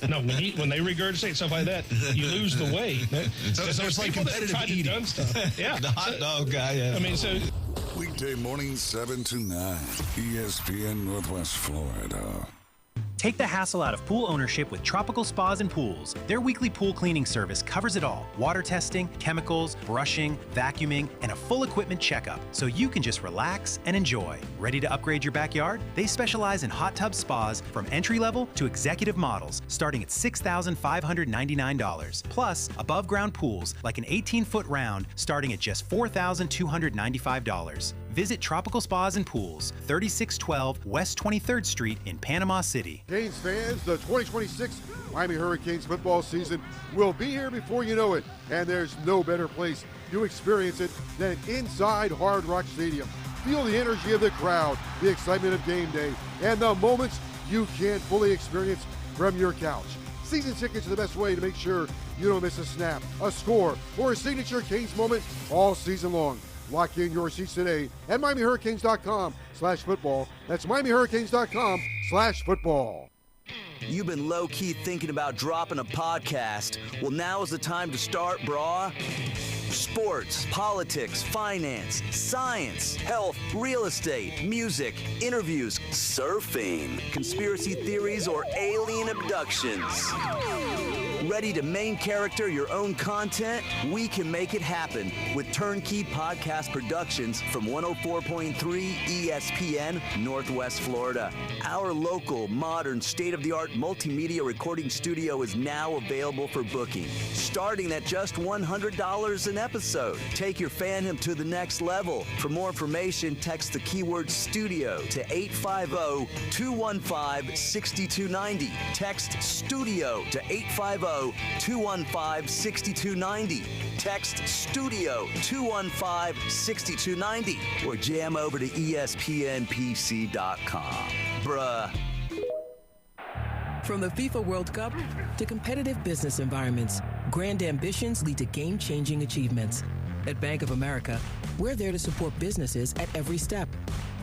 No, when they regurgitate stuff like that, you lose the weight. So it's like competitive eating. Done stuff. Yeah. The hot dog guy. Yeah. I mean, so... Weekday mornings 7 to 9, ESPN Northwest Florida. Take the hassle out of pool ownership with Tropical Spas and Pools. Their weekly pool cleaning service covers it all. Water testing, chemicals, brushing, vacuuming, and a full equipment checkup, so you can just relax and enjoy. Ready to upgrade your backyard? They specialize in hot tub spas from entry-level to executive models, starting at $6,599. Plus, above-ground pools like an 18-foot round starting at just $4,295. Visit Tropical Spas and Pools, 3612 West 23rd Street in Panama City. Canes fans, the 2026 Miami Hurricanes football season will be here before you know it, and there's no better place to experience it than inside Hard Rock Stadium. Feel the energy of the crowd, the excitement of game day, and the moments you can't fully experience from your couch. Season tickets are the best way to make sure you don't miss a snap, a score, or a signature Canes moment all season long. Lock in your seats today at MiamiHurricanes.com/football. That's MiamiHurricanes.com/football. You've been low-key thinking about dropping a podcast. Well, now is the time to start, brah. Sports, politics, finance, science, health, real estate, music, interviews, surfing, conspiracy theories, or alien abductions. Ready to main character your own content? We can make it happen with Turnkey Podcast Productions from 104.3 ESPN Northwest Florida. Our local, modern, state-of-the-art multimedia recording studio is now available for booking, starting at just $100 an episode. Take your fandom to the next level. For more information, text the keyword studio to 850-215-6290. Text studio to 850-215-6290. Text studio 215-6290 or jam over to ESPNPC.com. Bruh. From the FIFA World Cup to competitive business environments, grand ambitions lead to game-changing achievements. At Bank of America, we're there to support businesses at every step,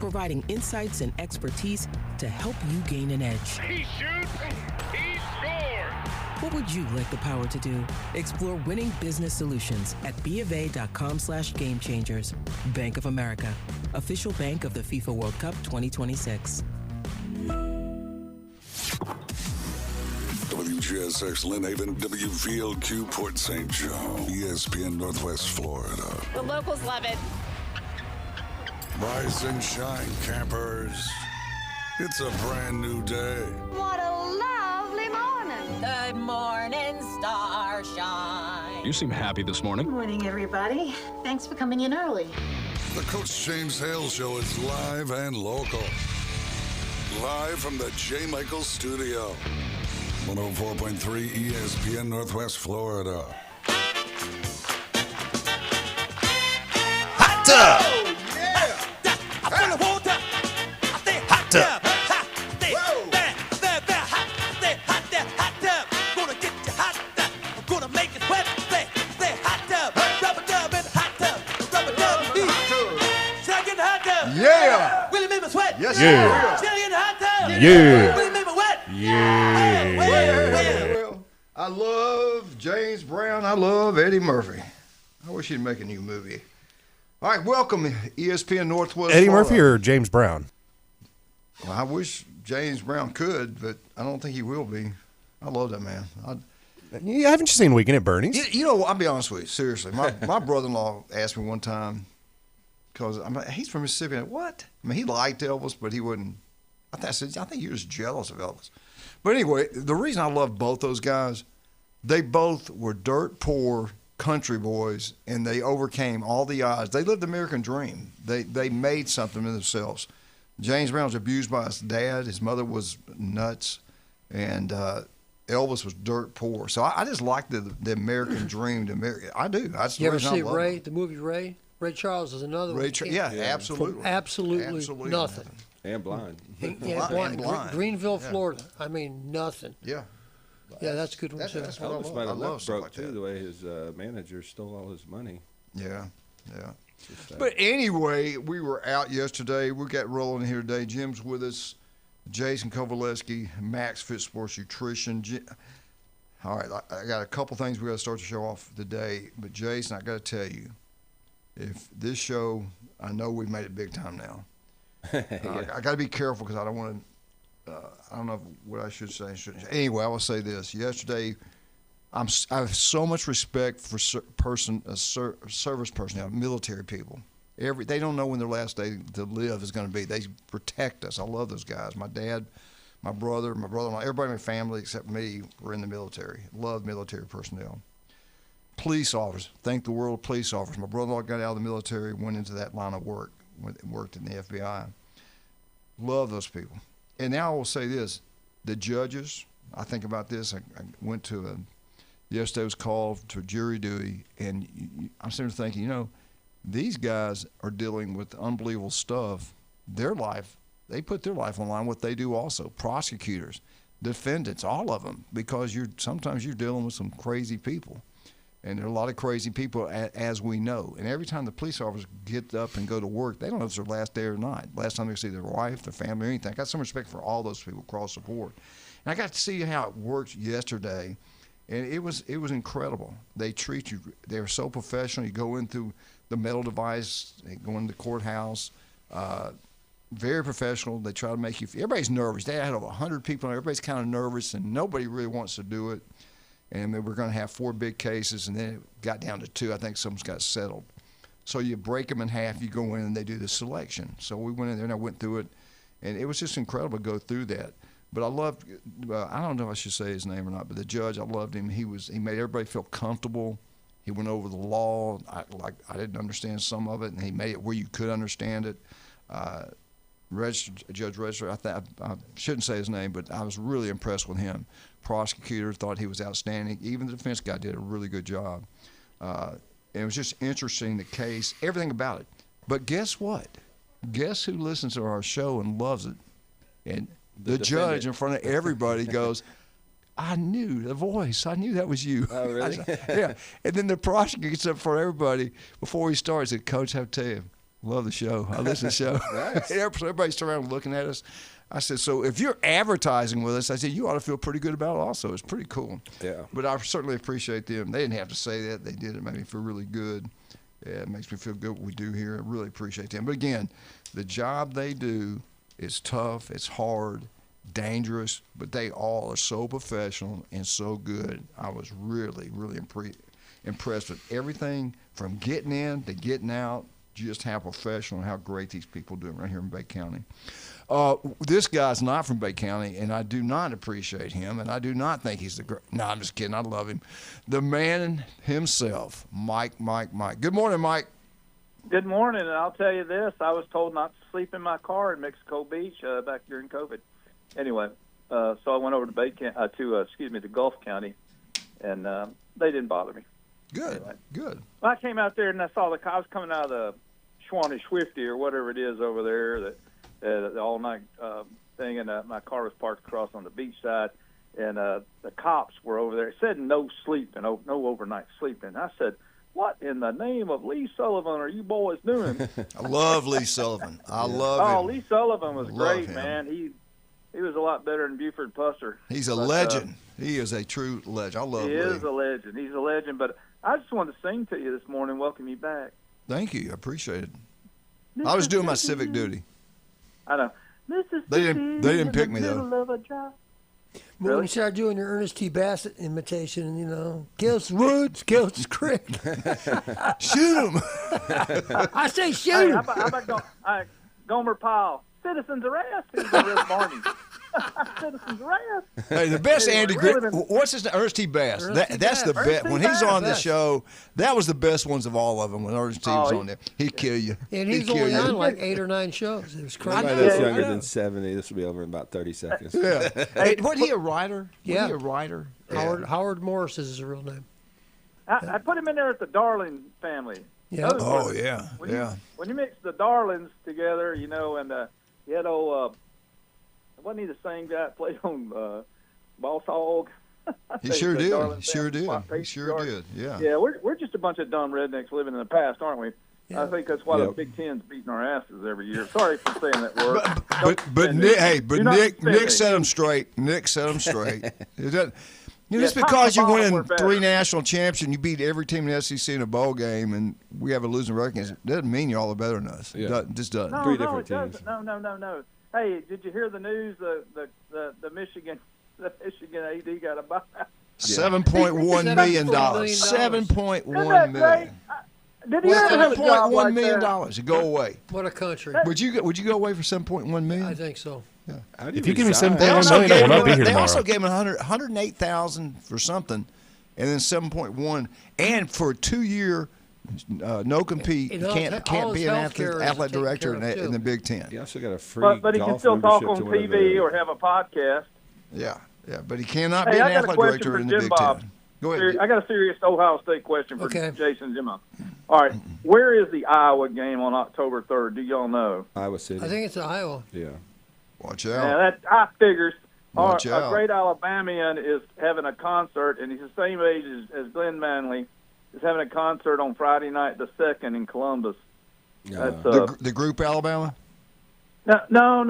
providing insights and expertise to help you gain an edge. He shoots, he scores! What would you like the power to do? Explore winning business solutions at BofA.com/gamechangers. Bank of America, official bank of the FIFA World Cup 2026. WGSX Lynn Haven, WVLQ Port St. Joe, ESPN Northwest Florida. The locals love it. Rise and shine, campers. It's a brand new day. What a lovely morning. Good morning, starshine. You seem happy this morning. Good morning, everybody. Thanks for coming in early. The Coach James Hale Show is live and local. Live from the J. Michaels Studio. 104.3 ESPN Northwest Florida. Hot tub! Yeah! Will you make me sweat? Yes, Yeah. Shall I get in the hot tub? Yeah. Will you make me wet? Yeah. Well, I love James Brown. I love Eddie Murphy. I wish he'd make a new movie. All right, welcome ESPN Northwest Eddie Florida. Murphy or James Brown? Well, I wish James Brown could, but I don't think he will be. I love that man. Haven't you seen Weekend at Bernie's? You know, I'll be honest with you. Seriously, my brother-in-law asked me one time, because he's from Mississippi. What? I mean, he liked Elvis, but he wouldn't. I think he was jealous of Elvis. But anyway, the reason I love both those guys, they both were dirt poor country boys, and they overcame all the odds. They lived the American dream. They made something of themselves. James Brown was abused by his dad. His mother was nuts, and Elvis was dirt poor. So I just like the American dream. I do. That's you the ever reason I see love Ray? it. The movie Ray? Ray Charles is another one. Yeah, absolutely. From absolutely nothing. And blind. Blind. Greenville, Yeah. Florida. I mean, nothing. Yeah. Yeah, that's a good one, too. That's what I Elvis love. might I have love left stuff broke, like too, that. the way his manager stole all his money. Yeah. Just, But anyway, we were out yesterday. We got rolling here today. Jim's with us. Jason Kovaleski, Max Fit Sports Nutrition. All right, I got a couple things we got to start the show off today. But Jason, I got to tell you, if this show, I know we've made it big time now. I got to be careful because I don't want to. I don't know what I should say. Anyway, I will say this. Yesterday, I have so much respect for service personnel, military people. They don't know when their last day to live is going to be. They protect us. I love those guys. My dad, my brother-in-law, everybody in my family except me were in the military. Love military personnel. Police officers. Thank the world of police officers. My brother-in-law got out of the military, went into that line of work, worked in the FBI. Love those people. And now I will say this. The judges, I think about this. I went to yesterday was called to jury duty, and I'm sitting there thinking, these guys are dealing with unbelievable stuff. Their life, they put their life on the line, what they do also. Prosecutors, defendants, all of them, because sometimes you're dealing with some crazy people. And there are a lot of crazy people, as we know. And every time the police officers get up and go to work, they don't know if it's their last day or not. Last time they see their wife, their family, or anything. I got some respect for all those people across the board. And I got to see how it worked yesterday. And it was incredible. They treat you. They're so professional. You go in through the metal device. They go into the courthouse. Very professional. They try to make you. Everybody's nervous. They had over 100 people. Everybody's kind of nervous, and nobody really wants to do it. And they were going to have 4 big cases, and then it got down to 2. I think some's got settled. So you break them in half. You go in, and they do the selection. So we went in there, and I went through it, and it was just incredible to go through that. But I loved, I don't know if I should say his name or not, but the judge, I loved him. He made everybody feel comfortable. He went over the law. I didn't understand some of it, and he made it where you could understand it. Judge Register, I shouldn't say his name, but I was really impressed with him. Prosecutor thought he was outstanding. Even the defense guy did a really good job. It was just interesting, the case, everything about it. But guess what? Guess who listens to our show and loves it? And the judge in front of everybody goes, I knew the voice. I knew that was you. Oh, really? Yeah. And then the prosecutor gets up for everybody before he starts. Said, Coach, I have to tell you, love the show. I listen to the show. Nice. Everybody's around looking at us. I said, so if you're advertising with us, I said, you ought to feel pretty good about it also. It's pretty cool. Yeah. But I certainly appreciate them. They didn't have to say that. They did. It made me feel really good. Yeah, it makes me feel good what we do here. I really appreciate them. But again, the job they do is tough. It's hard, dangerous, but they all are so professional and so good. I was really, really impressed with everything from getting in to getting out, just how professional and how great these people do right here in Bay County. This guy's not from Bay County, and I do not appreciate him, and I do not think he's the great. No, I'm just kidding. I love him. The man himself, Mike. Good morning, Mike. Good morning, and I'll tell you this. I was told not to sleep in my car in Mexico Beach back during COVID. Anyway, so I went over to to Gulf County, and they didn't bother me. Good, anyway. Good. Well, I came out there, and I saw the cops coming out of the Schwanee Swifty or whatever it is over there, the all-night thing, and my car was parked across on the beach side, and the cops were over there. It said no sleeping, no overnight sleeping. I said, what in the name of Lee Sullivan are you boys doing? I love Lee Sullivan. I love him. Lee Sullivan was great, him. Man. He was a lot better than Buford Pusser. He's a legend. He is a true legend. I love Lee. He is a legend. He's a legend. But I just wanted to sing to you this morning, welcome you back. Thank you. I appreciate it. I was doing my civic duty. I know. They didn't pick me, though. When Really? you start doing your Ernest T. Bassett imitation, Gil's Woods, Gil's Creek. Shoot him. I say shoot Hey, him. how about Gomer Pyle? Citizens arrest. He's Rick Barney. Citizens arrest. Hey, the best Anyway, Andy Griffith. What's his name? Ernest T. Bass. That's the best. When he's on the show, that was the best ones of all of them. When Ernest T. was on there, he'd kill you. And he's only on like 8 or 9 shows. It was crazy. Anybody that's younger than 70, this will be over in about 30 seconds. Yeah. Hey, wasn't he a writer? Yeah. Was he a writer? Howard Morris is his real name. I put him in there at the Darling family. Yeah. Oh, yeah. When you mix the Darlings together, and you had wasn't he the same guy that played on Boss Hog? He sure did. He sure did. He sure did. Yeah. Yeah, we're just a bunch of dumb rednecks living in the past, aren't we? I think that's why the Big Ten's beating our asses every year. Sorry for saying that word. But Nick set them straight. Nick set them straight. Just because you win 3 national championships and you beat every team in the SEC in a bowl game and we have a losing record, doesn't mean you're all the better than us. Yeah. It just doesn't. No, 3 different teams. Doesn't. No. Hey, did you hear the news? The Michigan AD got a buyout. $7.1 million. $7.1 million. Did he ever have a job $7.1 like million that? to go away. What a country. Would you go away for $7.1 million? I think so. Yeah. If you give me $7.1 million, I will not be here They tomorrow. also gave him $108,000 for something, and then $7.1, and for a 2-year no compete. You can't be an athletic director in the Big Ten. You also got a free but he can still talk on TV or have a podcast. Yeah, but he cannot be an athletic director in the Big Ten. Go ahead. I got a serious Ohio State question for Jason Jim. All right, where is the Iowa game on October 3rd? Do y'all know? Iowa City. I think it's Iowa. Yeah. Watch Yeah, out. that I figures. Watch A out. great Alabamian is having a concert, and he's the same age as Glenn Manley. Is having a concert on Friday night, the 2nd in Columbus. That's the group Alabama. No.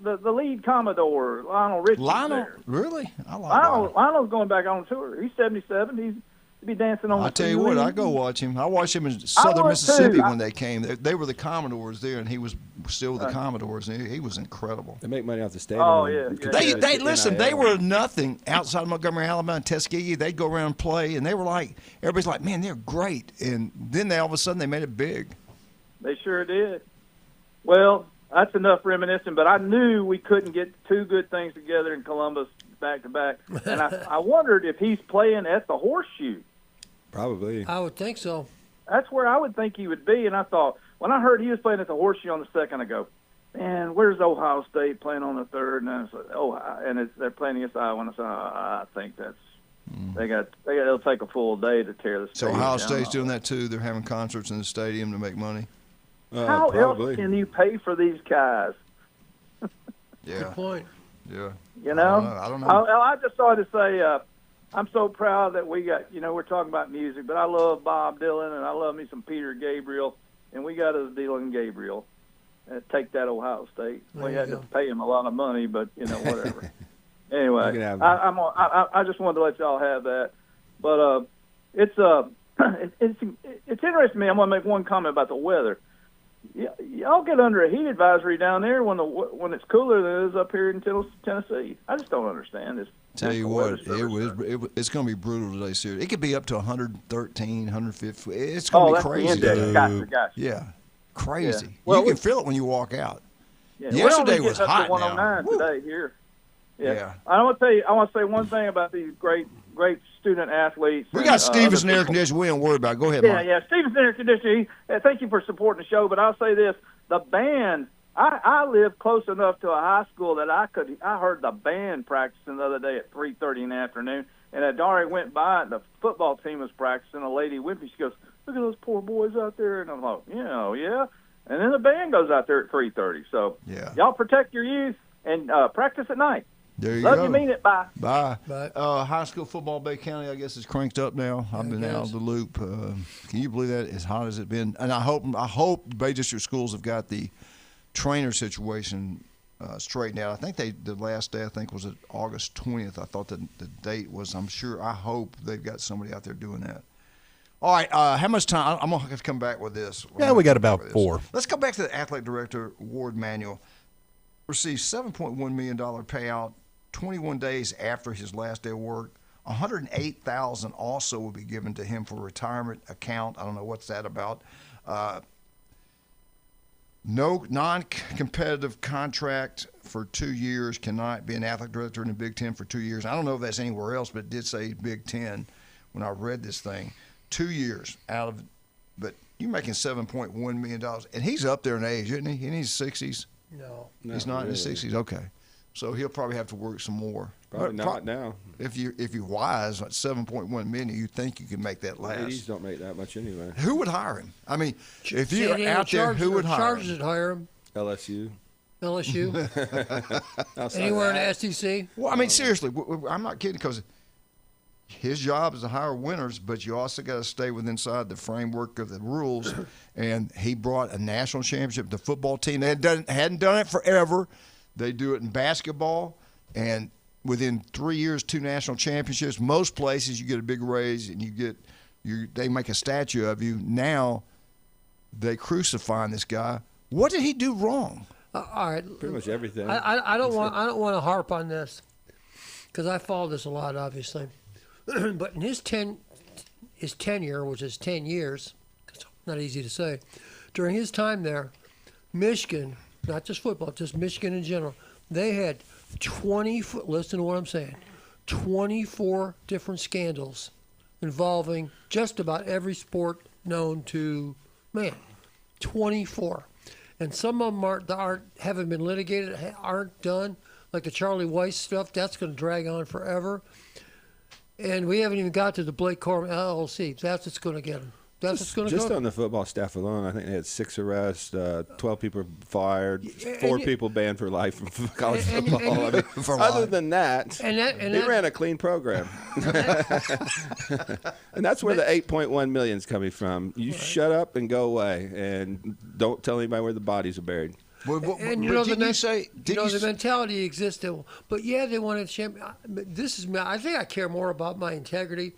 The lead Commodore, Lionel Richie. There. Really? I like Lionel's going back on tour. He's 77. He'd be dancing on. I tell you what, I go watch him. I watched him in Southern Mississippi when they came. They were the Commodores there, and he was still with the Commodores. And he was incredible. They make money off the stadium. Oh yeah. They listen. They were nothing outside of Montgomery, Alabama, and Tuskegee. They'd go around and play, and they were like, everybody's like, man, they're great. And then all of a sudden they made it big. They sure did. Well, that's enough reminiscing, but I knew we couldn't get 2 good things together in Columbus back to back. And I wondered if he's playing at the Horseshoe. Probably. I would think so. That's where I would think he would be. And I thought, when I heard he was playing at the Horseshoe on the 2nd, I go, man, where's Ohio State playing on the 3rd? And I was like, they're playing against Iowa. And I said, I think that's it'll take a full day to tear the So stadium Ohio down. State's doing that too. They're having concerts in the stadium to make money. How probably. else can you pay for these guys? Yeah. Good point. Yeah. You know? I don't know. I just thought to say, I'm so proud that we got, we're talking about music, but I love Bob Dylan and I love me some Peter Gabriel, and we got us Dylan Gabriel. Take that Ohio State. We had to pay him a lot of money, but, whatever. Anyway, I just wanted to let y'all have that. But it's interesting to me. I'm going to make one comment about the weather. Y'all get under a heat advisory down there when it's cooler than it is up here in Tennessee. I just don't understand this. Tell you what, it's going to be brutal today, seriously. It could be up to 113, 150. It's going to be crazy. Gotcha. Yeah, crazy. Yeah. Well, you can feel it when you walk out. Yeah, Yesterday was hot. 109 today here. Yeah. I want to say one thing about these great student athletes. We got Stevenson air conditioning. We don't worry about it. Go ahead, Mike. Yeah. Stevenson air conditioning. Thank you for supporting the show. But I'll say this: the band. I live close enough to a high school that I heard the band practicing the other day at 3:30 in the afternoon. And Adari went by, and the football team was practicing. A lady Wimpy, she goes, "Look at those poor boys out there." And I'm like, yeah. And then the band goes out there at 3:30. So y'all protect your youth and practice at night. There you Love go. you, mean it. Bye. Bye. High school football, Bay County, I guess, is cranked up now. I've been out of the loop. Can you believe that? As hot as it's been, and I hope Bay District schools have got the trainer situation straightened out. I think the last day was August 20th. I thought the date was. I hope they've got somebody out there doing that. All right, how much time? I'm gonna have to come back with this. Yeah, we got about 4. Let's go back to the athletic director Ward Manuel. Received $7.1 million payout 21 days after his last day of work. $108,000 also will be given to him for retirement account. I don't know what's that about. No non-competitive contract for 2 years. Cannot be an athletic director in the Big Ten for 2 years. I don't know if that's anywhere else, but it did say Big Ten when I read this thing. 2 years out of, but you're making $7.1 million, and he's up there in age, isn't he? In his 60s. No, he's not in his 60s. Okay, so he'll probably have to work some more. Probably not now. If you're wise, at $7.1 million, you think you can make that last. Ladies don't make that much anyway. Who would hire him? I mean, if you're out there, who would hire him? Chargers would hire him. LSU. Anywhere in the SEC. Well, I mean, seriously, I'm not kidding because his job is to hire winners, but you also got to stay within inside the framework of the rules. And he brought a national championship to the football team. They hadn't done it forever. They do it in basketball, and within 3 years, 2 national championships. Most places you get a big raise, and they make a statue of you. Now they crucifying this guy. What did he do wrong? All right, pretty much everything. I don't want to harp on this because I follow this a lot, obviously. But in his tenure, which is 10 years, it's not easy to say. During his time there, Michigan, not just football, just Michigan in general, they had 24 different scandals involving just about every sport known to man. 24. And some of them haven't been litigated, aren't done. Like the Charlie Weiss stuff, that's going to drag on forever. And we haven't even got to the Blake Corum LLC. That's what's going to get him. That's what's going to go. Just on the football staff alone, I think they had 6 arrests, 12 people fired, 4 people banned for life from college football. Other than that, they ran a clean program. And that's where the $8.1 million is coming from. You shut up and go away, and don't tell anybody where the bodies are buried. And the mentality existed. But yeah, they wanted a champion. I think I care more about my integrity.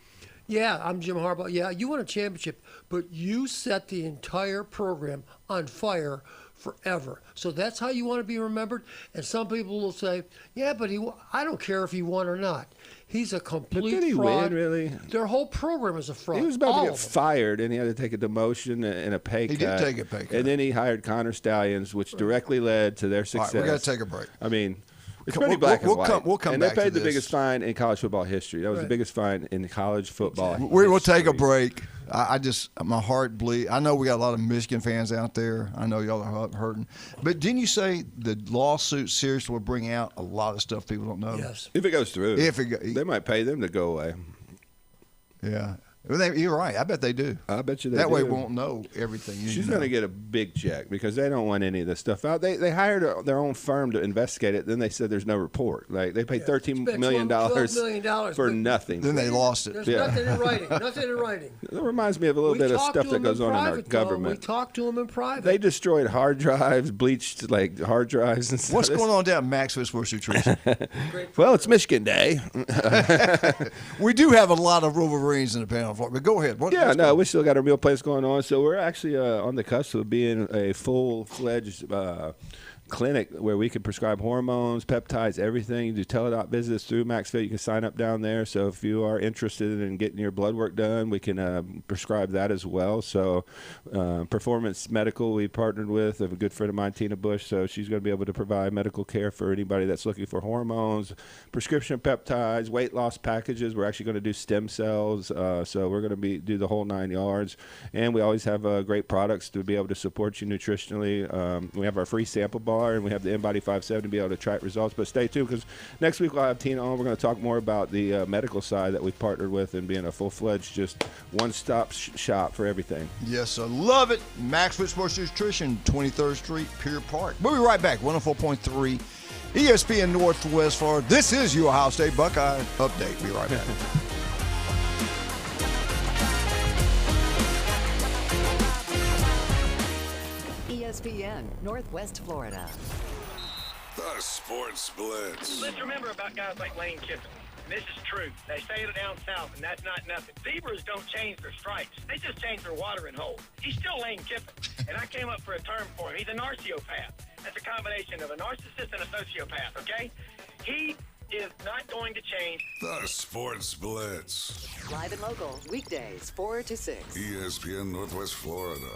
Yeah, I'm Jim Harbaugh. Yeah, you won a championship, but you set the entire program on fire forever. So that's how you want to be remembered. And some people will say, yeah, but I don't care if he won or not. He's a complete fraud. Did he win, really? Their whole program is a fraud. He was about to get fired, and he had to take a demotion and a pay cut. He did take a pay cut. And then he hired Connor Stallions, which directly led to their success. All right, we got to take a break. I mean, it's pretty black and white. We'll come and back to this. they paid the biggest fine in college football history. That was the biggest fine in college football history. We'll take a break. My heart bleeds. I know we got a lot of Michigan fans out there. I know y'all are hurting. But didn't you say the lawsuit seriously will bring out a lot of stuff people don't know? Yes. If it goes through. They might pay them to go away. Yeah. You're right. I bet they do. I bet you they do. That way we won't know everything. She's going to get a big check because they don't want any of this stuff out. They hired their own firm to investigate it. Then they said there's no report. Like they paid $13 million for nothing. Then they lost it. There's nothing in writing. Nothing in writing. It reminds me of a little bit of stuff that goes on in our government. We talked to them in private. They destroyed hard drives, bleached hard drives and stuff. What's going on down at Maxwell Sports Nutrition? Well, it's Michigan Day. We do have a lot of Wolverines in the panel, but go ahead. We still got our meal plans going on. So we're actually on the cusp of being a full-fledged clinic where we can prescribe hormones, peptides, everything. You do teledoc visits through MaxFit. You can sign up down there. So if you are interested in getting your blood work done, we can prescribe that as well. So Performance Medical, we partnered with a good friend of mine, Tina Bush. So she's going to be able to provide medical care for anybody that's looking for hormones, prescription peptides, weight loss packages. We're actually going to do stem cells. So we're going to do the whole 9 yards. And we always have great products to be able to support you nutritionally. We have our free sample bar. And we have the InBody 5.7 to be able to track results. But stay tuned because next week we'll have Tina on. We're going to talk more about the medical side that we've partnered with and being a full-fledged, just one-stop shop for everything. Yes, I love it. Maxwell Sports Nutrition, 23rd Street, Pier Park. We'll be right back. 104.3 ESPN Northwest Florida. This is your Ohio State Buckeye Update. Be right back. ESPN Northwest Florida. The Sports Blitz. Let's remember about guys like Lane Kiffin. This is true. They say it down south, and that's not nothing. Zebras don't change their stripes. They just change their watering hole. He's still Lane Kiffin, and I came up for a term for him. He's a narciopath. That's a combination of a narcissist and a sociopath, okay? He is not going to change. The Sports Blitz. Live and local, weekdays, 4 to 6. ESPN Northwest Florida.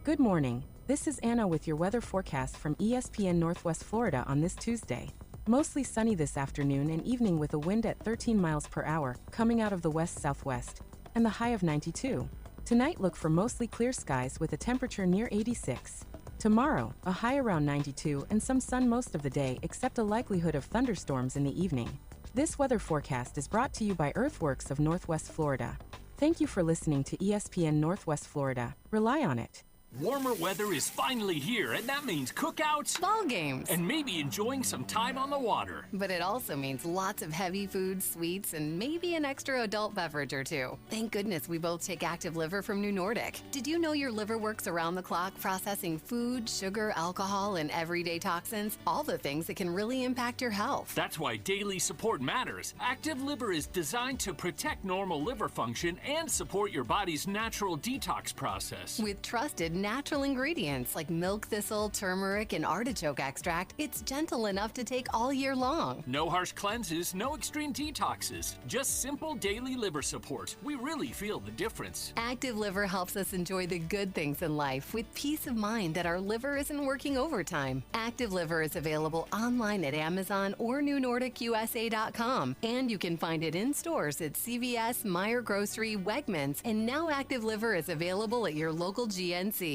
Good morning. This is Anna with your weather forecast from ESPN Northwest Florida on this Tuesday. Mostly sunny this afternoon and evening with a wind at 13 miles per hour coming out of the west-southwest and the high of 92. Tonight look for mostly clear skies with a temperature near 86. Tomorrow, a high around 92 and some sun most of the day except a likelihood of thunderstorms in the evening. This weather forecast is brought to you by Earthworks of Northwest Florida. Thank you for listening to ESPN Northwest Florida. Rely on it. Warmer weather is finally here, and that means cookouts, ball games, and maybe enjoying some time on the water. But it also means lots of heavy foods, sweets, and maybe an extra adult beverage or two. Thank goodness we both take Active Liver from New Nordic. Did you know your liver works around the clock processing food, sugar, alcohol, and everyday toxins? All the things that can really impact your health. That's why daily support matters. Active Liver is designed to protect normal liver function and support your body's natural detox process. With trusted natural ingredients like milk thistle, turmeric, and artichoke extract, it's gentle enough to take all year long. No harsh cleanses, no extreme detoxes, just simple daily liver support. We really feel the difference. Active Liver helps us enjoy the good things in life with peace of mind that our liver isn't working overtime. Active Liver is available online at Amazon or NewNordicUSA.com, and you can find it in stores at CVS, Meijer Grocery, Wegmans, and now Active Liver is available at your local GNC.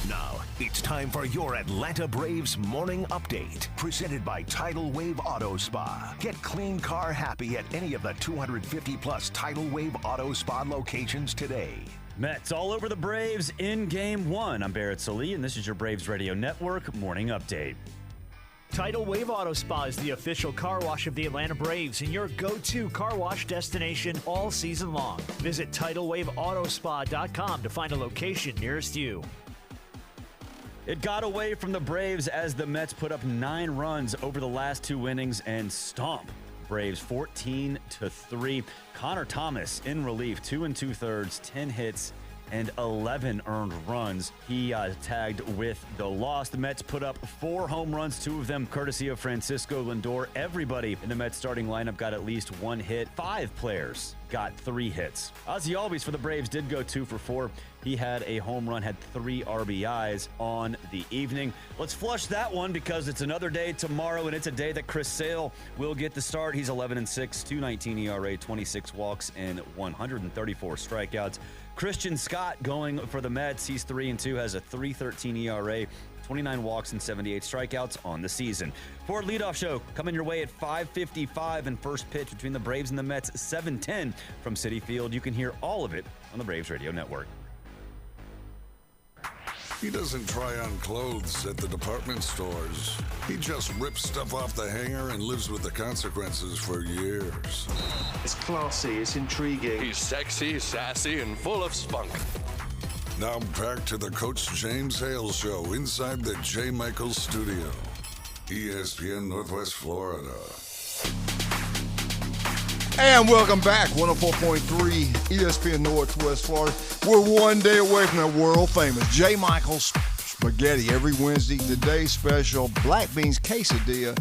Now, it's time for your Atlanta Braves morning update, presented by Tidal Wave Auto Spa. Get clean car happy at any of the 250-plus Tidal Wave Auto Spa locations today. Mets all over the Braves in Game 1. I'm Barrett Salee, and this is your Braves Radio Network morning update. Tidal Wave Auto Spa is the official car wash of the Atlanta Braves and your go-to car wash destination all season long. Visit TidalWaveAutoSpa.com to find a location nearest you. It got away from the Braves as the Mets put up 9 runs over the last 2 innings and stomp Braves 14-3. Connor Thomas in relief, 2 2/3, 10 hits, and 11 earned runs. He tagged with the loss. The Mets put up 4 home runs, 2 of them courtesy of Francisco Lindor. Everybody in the Mets starting lineup got at least 1 hit. 5 players got 3 hits. Ozzie Albies for the Braves did go 2 for 4. He had a home run, had 3 RBIs on the evening. Let's flush that one because it's another day tomorrow, and it's a day that Chris Sale will get the start. He's 11-6, 2.19 ERA, 26 walks, and 134 strikeouts. Christian Scott going for the Mets. He's 3-2, has a 3.13 ERA, 29 walks and 78 strikeouts on the season. For leadoff show, coming your way at 5:55 and first pitch between the Braves and the Mets, 7:10 from Citi Field. You can hear all of it on the Braves Radio Network. He doesn't try on clothes at the department stores. He just rips stuff off the hanger and lives with the consequences for years. It's classy, it's intriguing. He's sexy, sassy, and full of spunk. Now back to the Coach James Hale Show inside the J. Michaels Studio. ESPN Northwest Florida. And welcome back, 104.3 ESPN Northwest Florida. We're one day away from that world famous J. Michaels Spaghetti every Wednesday. Today's special, black beans quesadilla,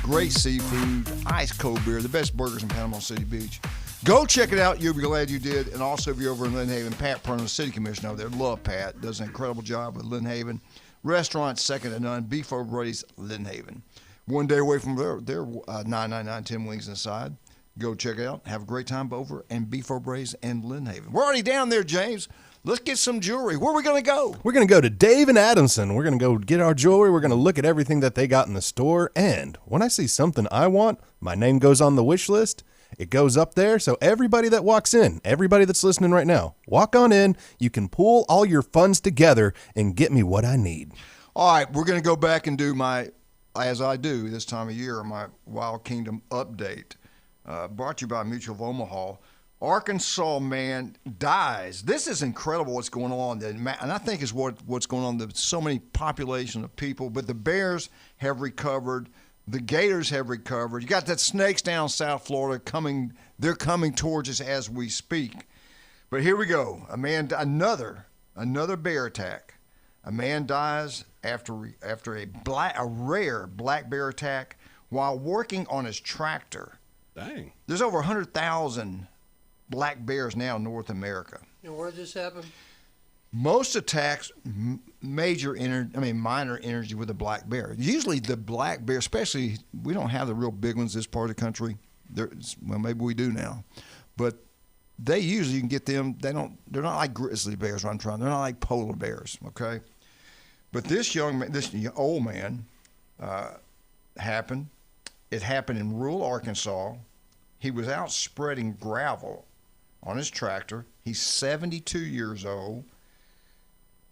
great seafood, ice cold beer, the best burgers in Panama City Beach. Go check it out. You'll be glad you did. And also, if you're over in Lynn Haven, Pat Perna, city commissioner over there, love Pat, does an incredible job with Lynn Haven. Restaurant second to none, Beef O'Brady's, Lynn Haven. One day away from their $9.99 10 wings inside. Go check it out. Have a great time over and Beef O'Brady's and Lynn Haven. We're already down there, James. Let's get some jewelry. Where are we going to go? We're going to go to Dave and Adamson. We're going to go get our jewelry. We're going to look at everything that they got in the store. And when I see something I want, my name goes on the wish list. It goes up there. So everybody that walks in, everybody that's listening right now, walk on in. You can pool all your funds together and get me what I need. All right. We're going to go back and do as I do this time of year, my Wild Kingdom update. Brought to you by Mutual of Omaha. Arkansas man dies. This is incredible what's going on. And I think is what's going on. There's so many population of people. But the Bears have recovered. The Gators have recovered. You got that snakes down South Florida coming. They're coming towards us as we speak. But here we go. Another bear attack. A man dies after a rare black bear attack while working on his tractor. Dang. There's over 100,000 black bears now in North America. And where did this happen? Most attacks, minor energy with a black bear. Usually the black bear, especially, we don't have the real big ones this part of the country. Well, maybe we do now. But they usually, you can get them, they're not like grizzly bears, they're not like polar bears, okay? But this old man happened. It happened in rural Arkansas. He was out spreading gravel on his tractor. He's 72 years old.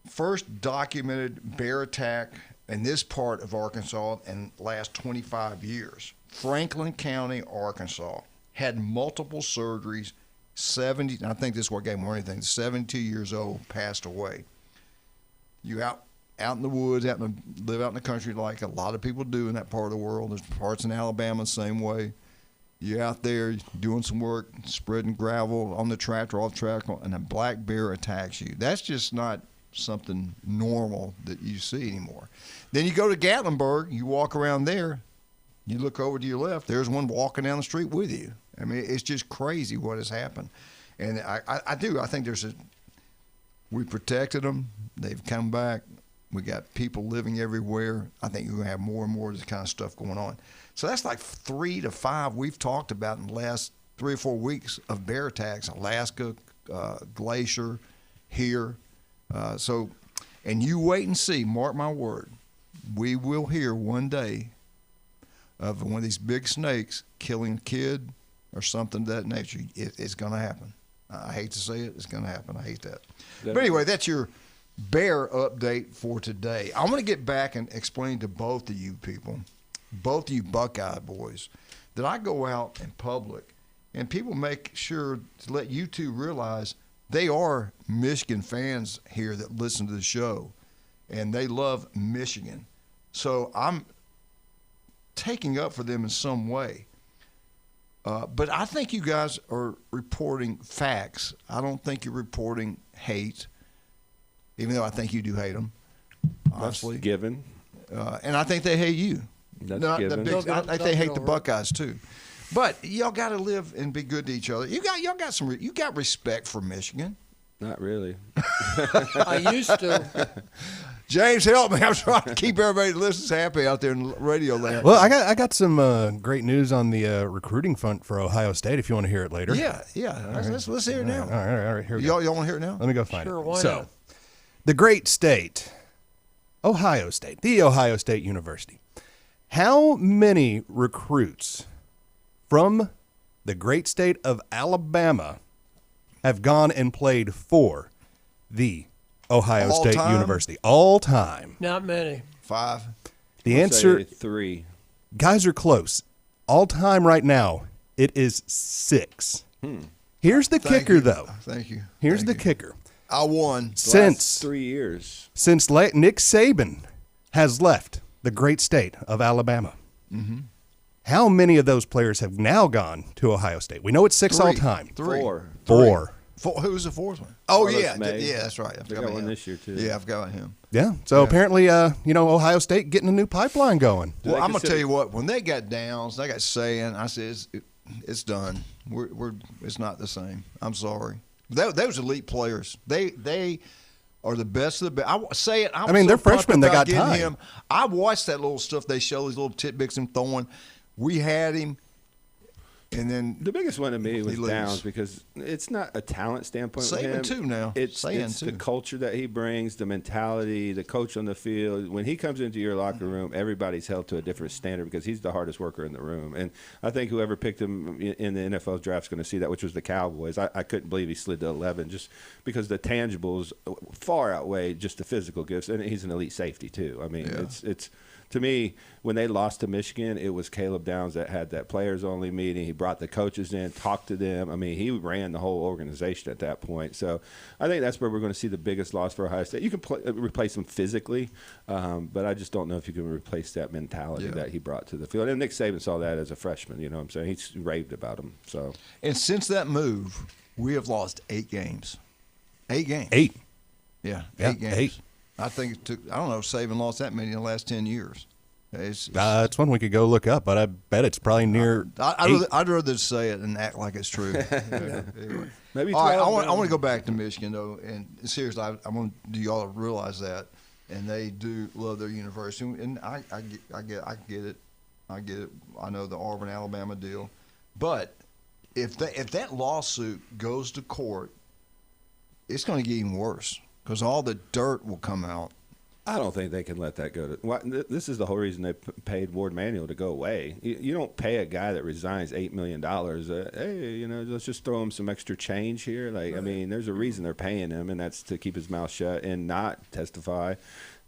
first documented bear attack in this part of Arkansas in the last 25 years. Franklin County, Arkansas, had multiple surgeries. 70, I think this is what gave him more than anything. 72 years old, passed away. You out in the woods, live out in the country like a lot of people do in that part of the world. There's parts in Alabama the same way. You're out there doing some work, spreading gravel on the tractor, off the tractor, and a black bear attacks you. That's just not something normal that you see anymore. Then you go to Gatlinburg, you walk around there, you look over to your left, there's one walking down the street with you. I mean, it's just crazy what has happened. And I think we protected them. They've come back. We got people living everywhere. I think you're going to have more and more of this kind of stuff going on. So that's like 3 to 5 we've talked about in the last 3 or 4 weeks of bear attacks. Alaska, Glacier, here. And you wait and see, mark my word, we will hear one day of one of these big snakes killing a kid or something of that nature. It's going to happen. I hate to say it. It's going to happen. I hate that. But anyway, that's your bear update for today. I want to get back and explain to both of you people, both of you Buckeye boys, that I go out in public and people make sure to let you two realize they are Michigan fans here that listen to the show, and they love Michigan. So I'm taking up for them in some way. But I think you guys are reporting facts. I don't think you're reporting hate, even though I think you do hate them, honestly. That's given. And I think they hate you. That's given. I think they hate the Buckeyes too. But y'all got to live and be good to each other. You got respect for Michigan. Not really. I used to. James, help me. I'm trying to keep everybody that listens happy out there in radio land. Well, I got some great news on the recruiting front for Ohio State if you want to hear it later. Yeah. Let's hear it now. All right. Here we go. Y'all want to hear it now? Let me go find Sure, it. why So, not? the great state, Ohio State, the Ohio State University. How many recruits from the great state of Alabama have gone and played for the Ohio All State time? University? All time. Not many. 5. The I'll answer, say 3. guys are close. All time right now, it is 6. Here's the kicker, though. Thank you. Here's the kicker. I won. Since 3 years. Since Nick Saban has left the great state of Alabama, how many of those players have now gone to Ohio State? We know it's 6 all time. 3. 4. Who's the 4th one? Oh, Carlos yeah. May. Yeah, that's right. I They forgot got about one him. this year, too. Yeah, I forgot about him. Yeah. So apparently, Ohio State getting a new pipeline going. Well, I'm going to tell you what. When they got Downs, they got saying, I said, it's done. It's not the same. I'm sorry. Those elite players. They are the best of the best. I mean, they're freshmen. They got time. him. I watched that little stuff they show, these little tidbits him throwing. We had him. And then the biggest one to me was leaves. Downs, because it's not a talent standpoint with Saban him. too now. It's too. the culture that he brings, the mentality, the coach on the field. When he comes into your locker room, everybody's held to a different standard because he's the hardest worker in the room. And I think whoever picked him in the NFL draft is going to see that, which was the Cowboys. I couldn't believe he slid to 11 just because the tangibles far outweigh just the physical gifts. And he's an elite safety too. I mean, it's to me, when they lost to Michigan, it was Caleb Downs that had that players-only meeting. He brought the coaches in, talked to them. I mean, he ran the whole organization at that point. So I think that's where we're going to see the biggest loss for Ohio State. You can replace him physically, but I just don't know if you can replace that mentality that he brought to the field. And Nick Saban saw that as a freshman, you know what I'm saying? He raved about him. So. And since that move, we have lost 8 games. 8 games. 8. Yeah, Yeah, 8 games. 8. I think it took, I don't know, Saban lost that many in the last 10 years. It's It's one we could go look up, but I bet it's probably near. I'd rather say it and act like it's true. Anyway. Maybe all right, 12, I want to go back to Michigan, though, and seriously, I want do y'all realize that, and they do love their university, and I get it. I know the Auburn, Alabama deal, but if that lawsuit goes to court, it's going to get even worse because all the dirt will come out. I don't think they can let that go. This is the whole reason they paid Ward Manuel to go away. You don't pay a guy that resigns $8 million. Hey, let's just throw him some extra change here. Like, I mean, there's a reason they're paying him, and that's to keep his mouth shut and not testify.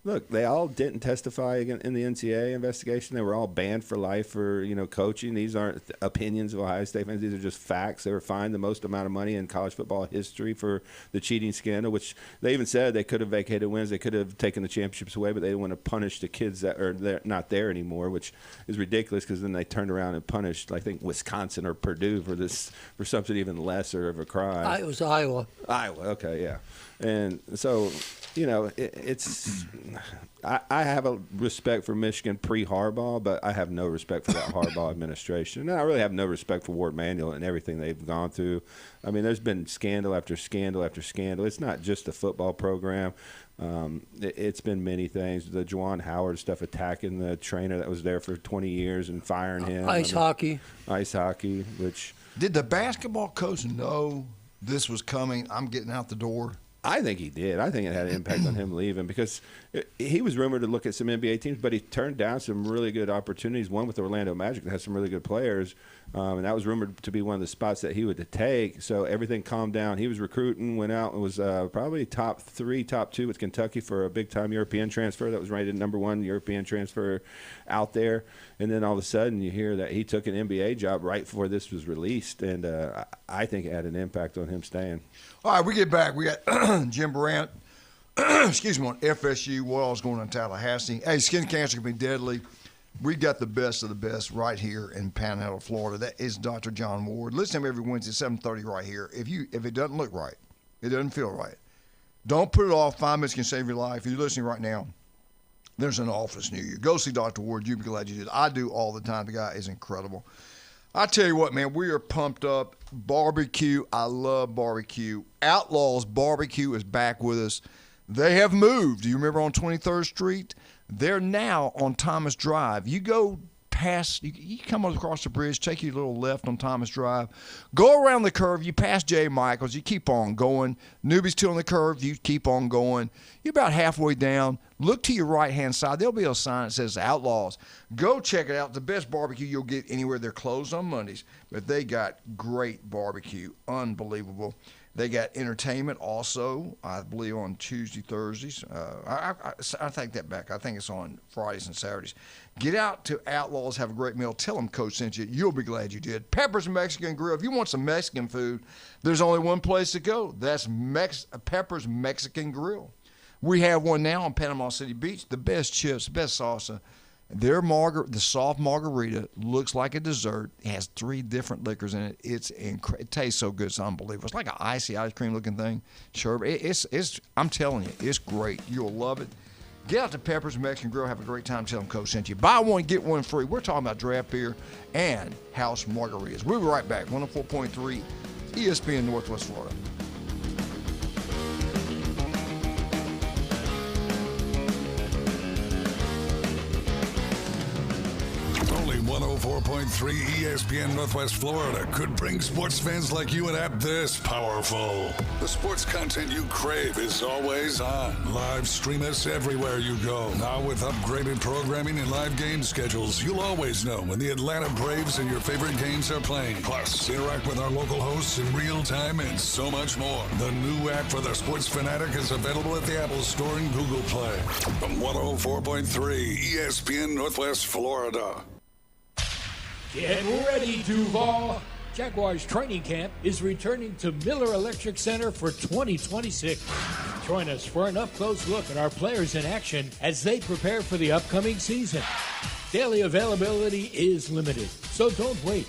Look, they all didn't testify in the NCAA investigation. They were all banned for life for, coaching. These aren't opinions of Ohio State fans. These are just facts. They were fined the most amount of money in college football history for the cheating scandal, which they even said they could have vacated wins. They could have taken the championships away, but they didn't want to punish the kids that are not there anymore, which is ridiculous because then they turned around and punished, I think, Wisconsin or Purdue for something even lesser of a crime. It was Iowa. Iowa, okay, yeah. And so, it's I have a respect for Michigan pre-Harbaugh, but I have no respect for that Harbaugh administration. And I really have no respect for Ward Manuel and everything they've gone through. I mean, there's been scandal after scandal after scandal. It's not just a football program. It's been many things. The Juwan Howard stuff, attacking the trainer that was there for 20 years and firing him. Ice hockey, which... Did the basketball coach know this was coming? I'm getting out the door. I think he did. I think it had an impact on him leaving because he was rumored to look at some NBA teams, but he turned down some really good opportunities, one with the Orlando Magic that has some really good players, and that was rumored to be one of the spots that he would take. So everything calmed down. He was recruiting, went out and was probably top 3, top 2 with Kentucky for a big-time European transfer that was rated #1 European transfer out there. And then all of a sudden you hear that he took an NBA job right before this was released, and I think it had an impact on him staying. All right, we get back. We got Jim Brandt, excuse me, on FSU. What all's going on in Tallahassee? Hey, skin cancer can be deadly. We got the best of the best right here in Panhandle, Florida. That is Dr. John Ward. Listen to him every Wednesday at 7:30 right here. If it doesn't look right, it doesn't feel right, don't put it off. 5 minutes can save your life. If you're listening right now, there's an office near you. Go see Dr. Ward. You'll be glad you did. I do all the time. The guy is incredible. I tell you what, man, we are pumped up. Barbecue, I love barbecue. Outlaws Barbecue is back with us. They have moved. Do you remember on 23rd Street? They're now on Thomas Drive. You go past, you come across the bridge, take your little left on Thomas Drive, go around the curve, you pass J. Michaels, you keep on going. Newbie's still on the curve, you keep on going. You're about halfway down. Look to your right-hand side. There'll be a sign that says Outlaws. Go check it out. The best barbecue you'll get anywhere. They're closed on Mondays, but they got great barbecue. Unbelievable. They got entertainment also, I believe, on Tuesday, Thursdays. I take that back. I think it's on Fridays and Saturdays. Get out to Outlaws, have a great meal. Tell them Coach sent you. You'll be glad you did. Pepper's Mexican Grill. If you want some Mexican food, there's only one place to go. That's Pepper's Mexican Grill. We have one now on Panama City Beach. The best chips, the best salsa. The soft margarita looks like a dessert. It has 3 different liquors in it. It tastes so good, it's unbelievable. It's like an icy ice cream looking thing. Sure, I'm telling you, it's great. You'll love it. Get out to Pepper's Mexican Grill. Have a great time. Tell them Coach sent you. Buy one, get one free. We're talking about draft beer and house margaritas. We'll be right back. 104.3 ESPN Northwest Florida. Only 104.3 ESPN Northwest Florida could bring sports fans like you an app this powerful. The sports content you crave is always on. Live stream us everywhere you go. Now with upgraded programming and live game schedules, you'll always know when the Atlanta Braves and your favorite games are playing. Plus, interact with our local hosts in real time and so much more. The new app for the sports fanatic is available at the Apple Store and Google Play. From 104.3 ESPN Northwest Florida. Get ready, Duval. Jaguars training camp is returning to Miller Electric Center for 2026. Join us for an up-close look at our players in action as they prepare for the upcoming season. Daily availability is limited, so don't wait.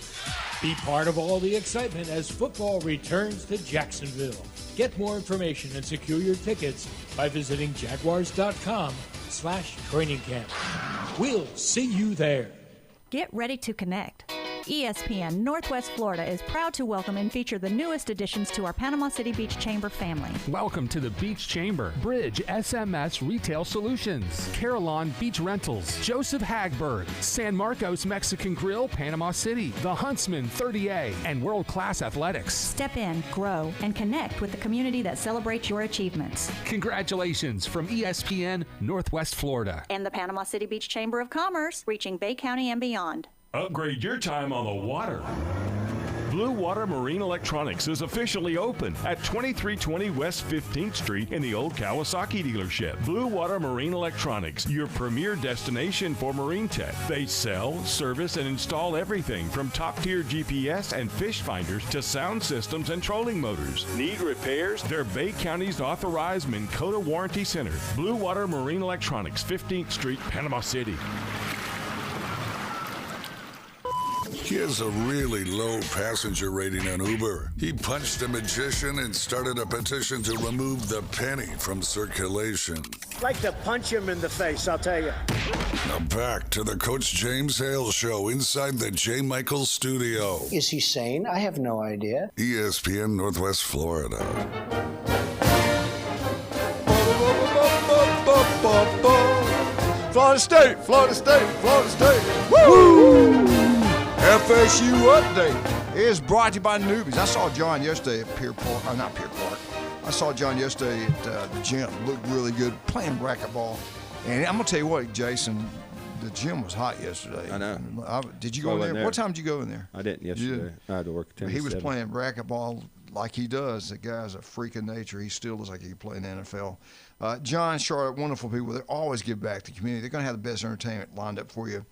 Be part of all the excitement as football returns to Jacksonville. Get more information and secure your tickets by visiting jaguars.com/training camp. We'll see you there. Get ready to connect. ESPN Northwest Florida is proud to welcome and feature the newest additions to our Panama City Beach Chamber family. Welcome to the Beach Chamber, Bridge SMS Retail Solutions, Carillon Beach Rentals, Joseph Hagberg, San Marcos Mexican Grill, Panama City, the Huntsman 30A, and World Class Athletics. Step in, grow, and connect with the community that celebrates your achievements. Congratulations from ESPN Northwest Florida. And the Panama City Beach Chamber of Commerce, reaching Bay County and beyond. Upgrade your time on the water. Blue Water Marine Electronics is officially open at 2320 West 15th Street in the old Kawasaki dealership. Blue Water Marine Electronics, your premier destination for marine tech. They sell, service, and install everything from top-tier GPS and fish finders to sound systems and trolling motors. Need repairs? They're Bay County's authorized Minn Kota Warranty Center. Blue Water Marine Electronics, 15th Street, Panama City. He has a really low passenger rating on Uber. He punched a magician and started a petition to remove the penny from circulation. I'd like to punch him in the face, I'll tell you. Now back to the Coach James Hale Show inside the J. Michael studio. Is he sane? I have no idea. ESPN Northwest Florida. Florida State, Florida State, Florida State. Woo! FSU Update is brought to you by Newbies. I saw John yesterday at Pier Park. Not Pier Park. I saw John yesterday at the gym. Looked really good playing racquetball. And I'm going to tell you what, Jason, the gym was hot yesterday. I know. Did you go in there? What time did you go in there? I didn't yesterday. I had to work 10 He was 7. playing racquetball like he does. The guy's a freak of nature. He still looks like he could play in the NFL. John, Charlotte, wonderful people. They always give back to the community. They're going to have the best entertainment lined up for you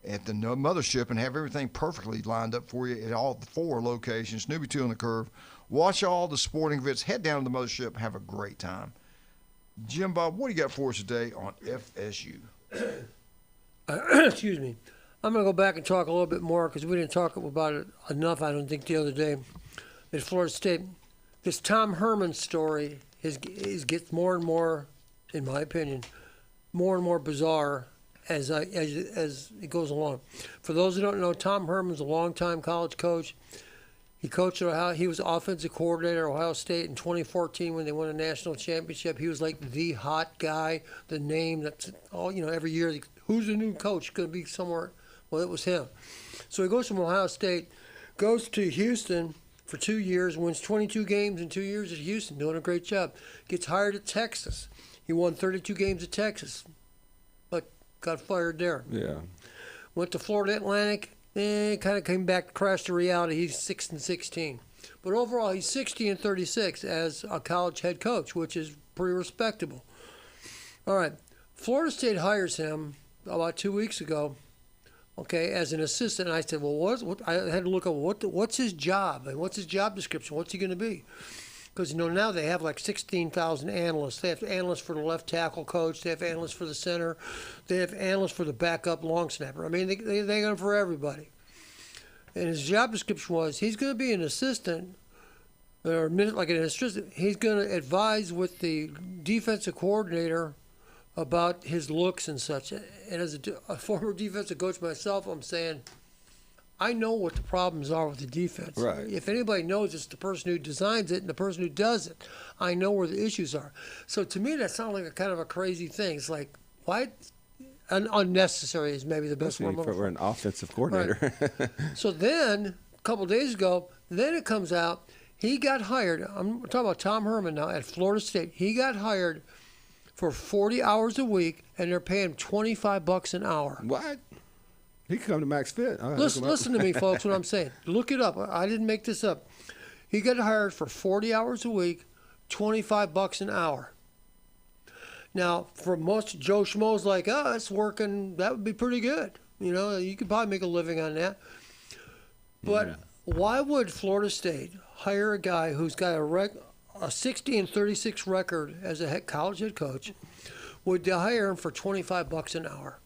at the mothership and have everything perfectly lined up for you at all 4 locations. Newbie 2 on the Curve. Watch all the sporting events. Head down to the mothership. Have a great time. Jim Bob, what do you got for us today on FSU? Excuse me. I'm going to go back and talk a little bit more because we didn't talk about it enough, I don't think, the other day at Florida State. This Tom Herman story gets more and more, in my opinion, more and more bizarre as it goes along. For those who don't know, Tom Herman's a longtime college coach. He coached at Ohio. He was offensive coordinator at Ohio State in 2014 when they won a national championship. He was like the hot guy, the name that's all, every year. Who's the new coach? Going to be somewhere. Well, it was him. So he goes from Ohio State, goes to Houston for 2 years, wins 22 games in 2 years at Houston, doing a great job. Gets hired at Texas. He won 32 games at Texas, but got fired there. Yeah. Went to Florida Atlantic. Kind of came back, crashed to reality. He's 6-16. But overall, he's 60-36 as a college head coach, which is pretty respectable. All right. Florida State hires him about 2 weeks ago, okay, as an assistant. And I said, well, I had to look up what's his job and what's his job description? What's he going to be? Because, now they have like 16,000 analysts. They have analysts for the left tackle coach. They have analysts for the center. They have analysts for the backup long snapper. I mean, they got them for everybody. And his job description was he's going to be an assistant, or like an assistant. He's going to advise with the defensive coordinator about his looks and such. And as a former defensive coach myself, I'm saying, I know what the problems are with the defense. Right. If anybody knows, it's the person who designs it and the person who does it. I know where the issues are. So to me, that sounds like a kind of a crazy thing. It's like, why? Unnecessary is maybe the best word. For an offensive coordinator. Right. So then, a couple of days ago, then it comes out, he got hired. I'm talking about Tom Herman now at Florida State. He got hired for 40 hours a week, and they're paying him $25 an hour. What? He could come to Max Fit. Listen to me, folks, what I'm saying. Look it up. I didn't make this up. He got hired for 40 hours a week, $25 an hour. Now, for most Joe Schmoes like us working, that would be pretty good. You could probably make a living on that. But why would Florida State hire a guy who's got a 60-36 record as a college head coach? Would they hire him for $25 an hour?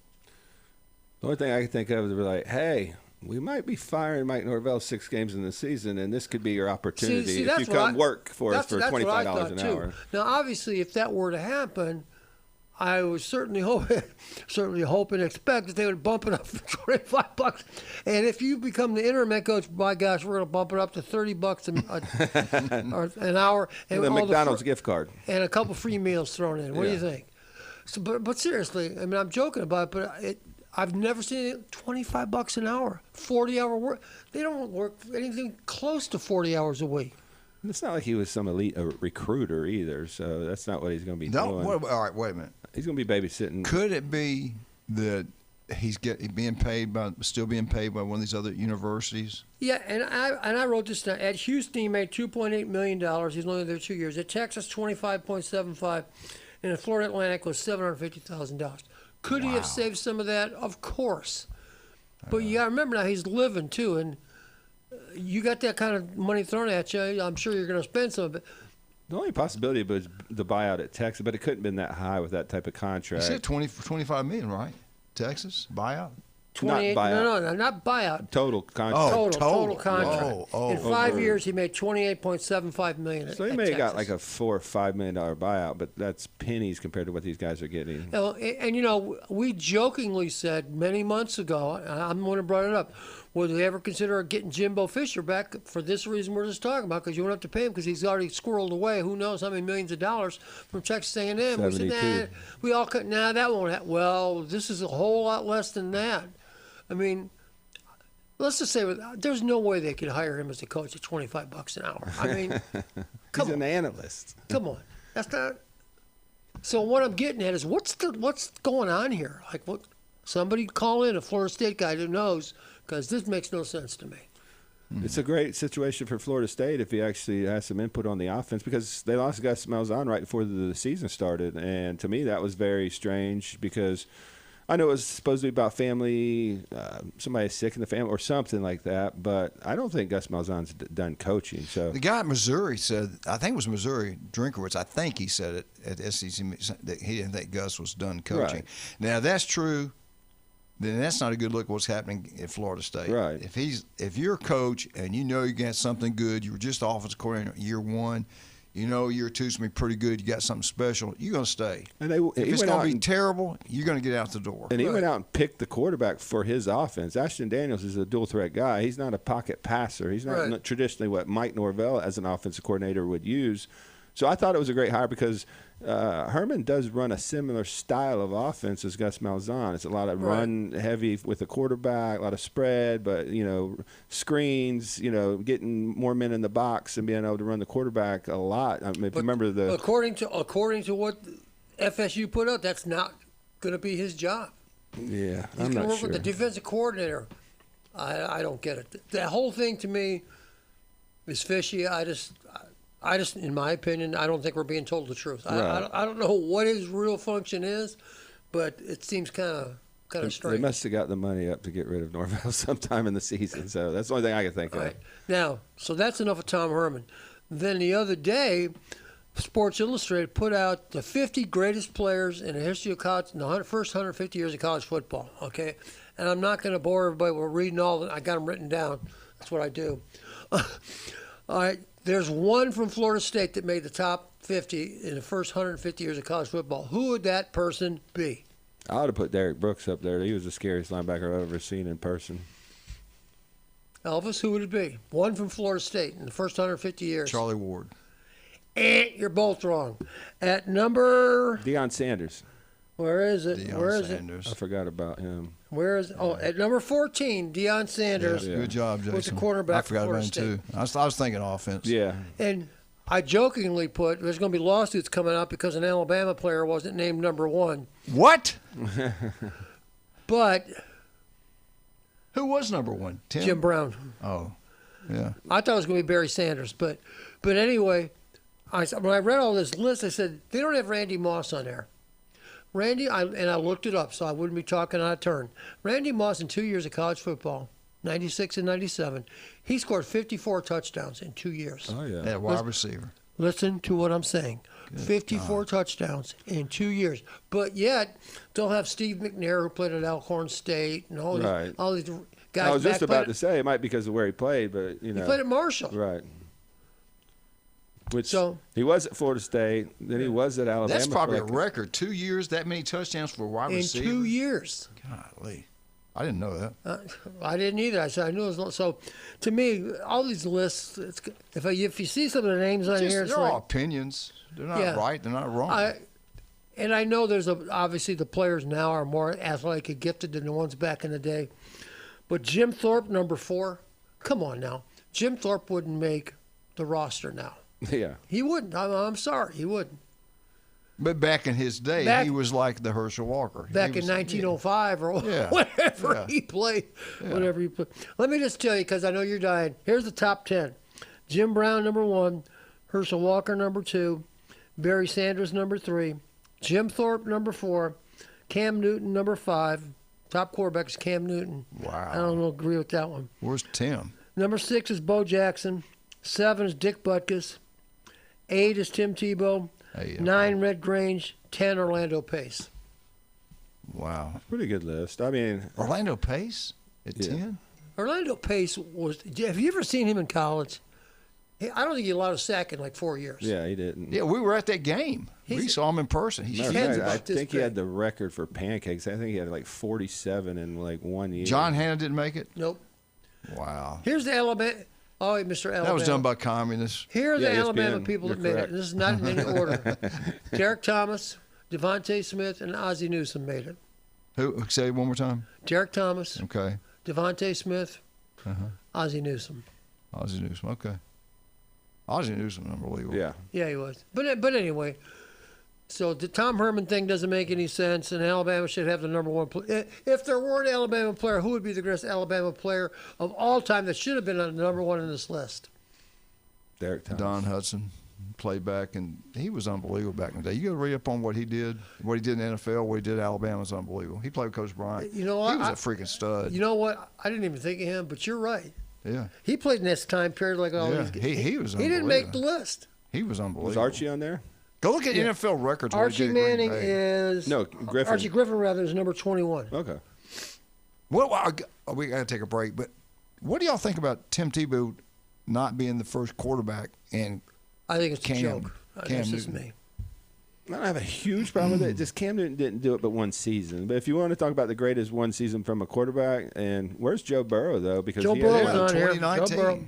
The only thing I can think of is like, hey, we might be firing Mike Norvell 6 games in the season, and this could be your opportunity if you come work for us for $25 an hour. Now, obviously, if that were to happen, I was certainly hoping, expect that they would bump it up for $25. And if you become the interim head coach, my gosh, we're going to bump it up to $30 or an hour. And the McDonald's gift card. And a couple free meals thrown in. What do you think? So, but seriously, I mean, I'm joking about it, but I've never seen it, $25 an hour, 40-hour work. They don't work anything close to 40 hours a week. It's not like he was some elite recruiter either, so that's not what he's going to be doing. All right, wait a minute. He's going to be babysitting. Could it be that he's still being paid by one of these other universities? Yeah, and I wrote this down. At Houston, he made $2.8 million. He's only there 2 years. At Texas, $25.75, and at Florida Atlantic was $750,000. Could he have saved some of that? Of course. But you got to remember now he's living too, and you got that kind of money thrown at you. I'm sure you're going to spend some of it. The only possibility was the buyout at Texas, but it couldn't have been that high with that type of contract. You said $25 million, right? Texas buyout. 28, not buyout. No, not buyout. Total contract. Total contract. In 5 Over. years, he made $28.75 million. So he may have got like a $4 or $5 million buyout, but that's pennies compared to what these guys are getting. And you know, we jokingly said many months ago, and I'm the one who brought it up, would they ever consider getting Jimbo Fisher back for this reason we're just talking about? Because you won't have to pay him because he's already squirreled away who knows how many millions of dollars from Texas A&M. We said, we all could. That won't happen. Well, this is a whole lot less than that. I mean, let's just say there's no way they could hire him as a coach at $25 an hour. I mean, he's an analyst. Come on, that's not. So what I'm getting at is what's going on here? Like, what? Somebody call in a Florida State guy who knows, because this makes no sense to me. It's a great situation for Florida State if he actually has some input on the offense, because they lost Gus Malzahn right before the season started, and to me that was very strange because I know it was supposed to be about family, somebody's sick in the family or something like that, but I don't think Gus Malzahn's done coaching. So the guy at Missouri said, I think it was Missouri, Drinkwitz, I think he said it at SEC, that he didn't think Gus was done coaching. Right. Now, if that's true, then that's not a good look at what's happening at Florida State. Right. If you're a coach and you know you got something good, you were just offensive coordinator year one, you know year two's going to be pretty good, you got something special, you're going to stay. And if it's going to be terrible, you're going to get out the door. And he went out and picked the quarterback for his offense. Ashton Daniels is a dual-threat guy. He's not a pocket passer. He's not traditionally what Mike Norvell as an offensive coordinator would use. So I thought it was a great hire because Herman does run a similar style of offense as Gus Malzahn. It's a lot of run heavy with the quarterback, a lot of spread, but, screens, getting more men in the box and being able to run the quarterback a lot. I mean, if you remember the according to what FSU put out, that's not going to be his job. Yeah, He's going to work with the defensive coordinator. I don't get it. That whole thing to me is fishy. I just, in my opinion, I don't think we're being told the truth. Right. I don't know what his real function is, but it seems kind of strange. They must have got the money up to get rid of Norvell sometime in the season. So that's the only thing I can think of. Now, so that's enough of Tom Herman. Then the other day, Sports Illustrated put out the 50 greatest players in the history of college, in the first 150 years of college football. Okay, and I'm not going to bore everybody with reading all of it. I got them written down. That's what I do. All right. There's one from Florida State that made the top 50 in the first 150 years of college football. Who would that person be? I would have put Derek Brooks up there. He was the scariest linebacker I've ever seen in person. Elvis, who would it be? One from Florida State in the first 150 years. Charlie Ward. You're both wrong. At number... Deion Sanders. Where is it? Deion Sanders. I forgot about him. Where is? Oh, at number 14, Deion Sanders. Yeah. Good job, Jason. Was the quarterback. I forgot for about him too. I was thinking offense. Yeah. And I jokingly put there's going to be lawsuits coming out because an Alabama player wasn't named number one. What? But who was number one? Tim? Jim Brown. Oh, yeah. I thought it was going to be Barry Sanders, but anyway, when I read all this list, I said they don't have Randy Moss on there. Randy, I looked it up, so I wouldn't be talking out of turn. Randy Moss, in 2 years of college football, 96 and 97, he scored 54 touchdowns in 2 years. Oh, yeah. That wide receiver. Listen to what I'm saying. Good 54 touchdowns in 2 years. But yet, they'll have Steve McNair, who played at Alcorn State, and all these guys. I was just about to say, it might be because of where he played, but, He played at Marshall. Right. Which he was at Florida State, then he was at Alabama. That's probably a record. 2 years, that many touchdowns for a wide receiver. In 2 years. Golly. I didn't know that. I didn't either. I knew it was so. To me, all these lists, if you see some of the names on here, it's they're like all opinions. They're not right. They're not wrong. And I know there's obviously the players now are more athletic and gifted than the ones back in the day. But Jim Thorpe, number 4, come on now. Jim Thorpe wouldn't make the roster now. Yeah. He wouldn't. I'm sorry, he wouldn't. But back in his day, he was like the Herschel Walker. Back in 1905 or whatever he played. Whatever he played. Let me just tell you, because I know you're dying. Here's the top 10. Jim Brown, number 1. Herschel Walker, number 2. Barry Sanders, number 3. Jim Thorpe, number 4. Cam Newton, number 5. Top quarterback is Cam Newton. Wow. I don't agree with that one. Where's Tim? Number 6 is Bo Jackson. 7 is Dick Butkus. 8 is Tim Tebow. 9 Red Grange. 10 Orlando Pace. Wow. Pretty good list. I mean, Orlando Pace at 10? Orlando Pace was. Have you ever seen him in college? I don't think he allowed a sack in like 4 years. Yeah, he didn't. Yeah, we were at that game. We saw him in person. I think he had the record for pancakes. I think he had like 47 in like 1 year. John Hanna didn't make it? Nope. Wow. Here's the Alabama. Oh, Mr. Alabama. That was done by communists. Here are the Alabama people that made it. This is not in any order. Derek Thomas, Devontae Smith, and Ozzie Newsome made it. Who? Say it one more time. Derek Thomas. Okay. Devontae Smith. Ozzie Newsome. Ozzie Newsome. Okay. Ozzie Newsome, unbelievable. Yeah. Yeah, he was. But anyway, so the Tom Herman thing doesn't make any sense, and Alabama should have the number 1 player. If there were an Alabama player, who would be the greatest Alabama player of all time that should have been on the number 1 in this list? Derek Thomas. Don Hudson played back, and he was unbelievable back in the day. You got to read up on what he did in the NFL, what he did at Alabama was unbelievable. He played with Coach Bryant. You know what? He was a freaking stud. You know what? I didn't even think of him, but you're right. Yeah. He played in this time period like all these guys. He was He didn't make the list. He was unbelievable. Was Archie on there? Go look at NFL records. Archie Manning is... No, Griffin. Archie Griffin, rather, is number 21. Okay. Well, we got to take a break, but what do y'all think about Tim Tebow not being the first quarterback? And I think it's a joke. That's just Newton? me. I don't have a huge problem with it. Just Cam Newton didn't do it but one season. But if you want to talk about the greatest one season from a quarterback, and where's Joe Burrow, though? Because Joe Burrow's on here. 2019. Joe Burrow.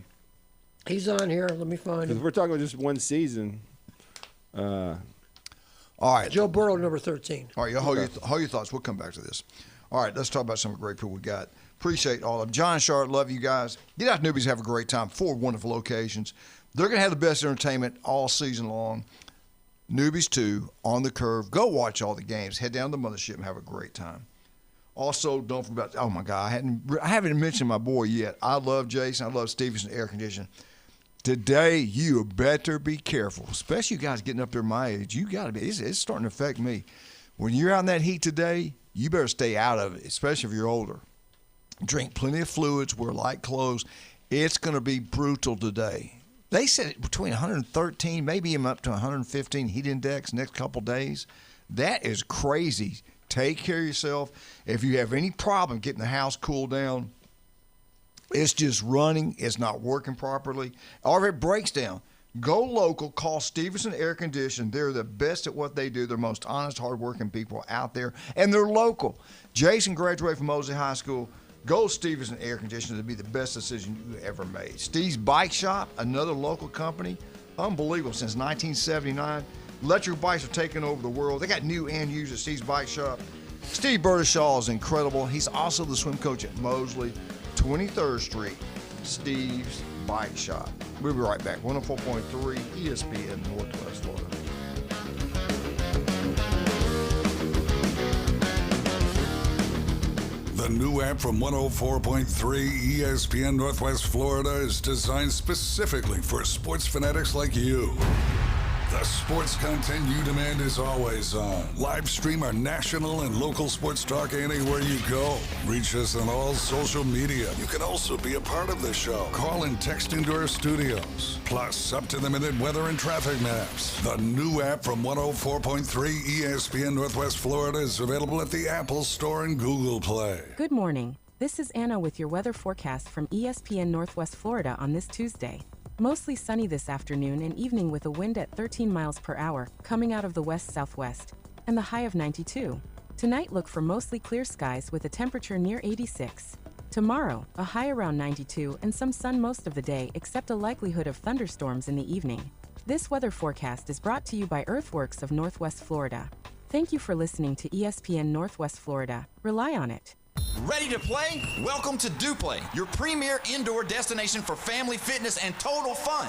He's on here. Let me find Because him. we're talking about just one season. All right. Joe Burrow, number 13. All right, hold your thoughts. We'll come back to this. All right, let's talk about some great people we got. Appreciate all of them. John and Charlotte, love you guys. Get out to Newbies, have a great time. 4 wonderful locations. They're going to have the best entertainment all season long. Newbies 2, On the Curve. Go watch all the games. Head down to the mothership and have a great time. Also, don't forget, oh my God, I haven't mentioned my boy yet. I love Jason. I love Stevenson Air Conditioning. Today, you better be careful, especially you guys getting up there my age. You got to be. It's starting to affect me. When you're out in that heat today, you better stay out of it, especially if you're older. Drink plenty of fluids, wear light clothes. It's going to be brutal today. They said between 113, maybe even up to 115 heat index next couple days. That is crazy. Take care of yourself. If you have any problem getting the house cooled down, it's just running, it's not working properly, or if it breaks down, go local, call Stevenson Air Conditioning. They're the best at what they do. They're the most honest, hardworking people out there, and they're local. Jason graduated from Mosley High School. Go Stevenson Air Conditioning to be the best decision you ever made. Steve's Bike Shop, another local company, unbelievable, since 1979. Electric bikes are taking over the world. They got new and used at Steve's Bike Shop. Steve Burdishaw is incredible. He's also the swim coach at Mosley, 23rd Street, Steve's Bike Shop. We'll be right back. 104.3 ESPN Northwest Florida. The new app from 104.3 ESPN Northwest Florida is designed specifically for sports fanatics like you. The sports content you demand is always on. Live stream our national and local sports talk anywhere you go. Reach us on all social media. You can also be a part of the show. Call and text into our studios. Plus, up-to-the-minute weather and traffic maps. The new app from 104.3 ESPN Northwest Florida is available at the Apple Store and Google Play. Good morning. This is Anna with your weather forecast from ESPN Northwest Florida on this Tuesday. Mostly sunny this afternoon and evening with a wind at 13 miles per hour coming out of the west-southwest, and the high of 92. Tonight, look for mostly clear skies with a temperature near 86. Tomorrow, a high around 92 and some sun most of the day except a likelihood of thunderstorms in the evening. This weather forecast is brought to you by Earthworks of Northwest Florida. Thank you for listening to ESPN Northwest Florida. Rely on it. Ready to play? Welcome to DuPlay, your premier indoor destination for family fitness and total fun.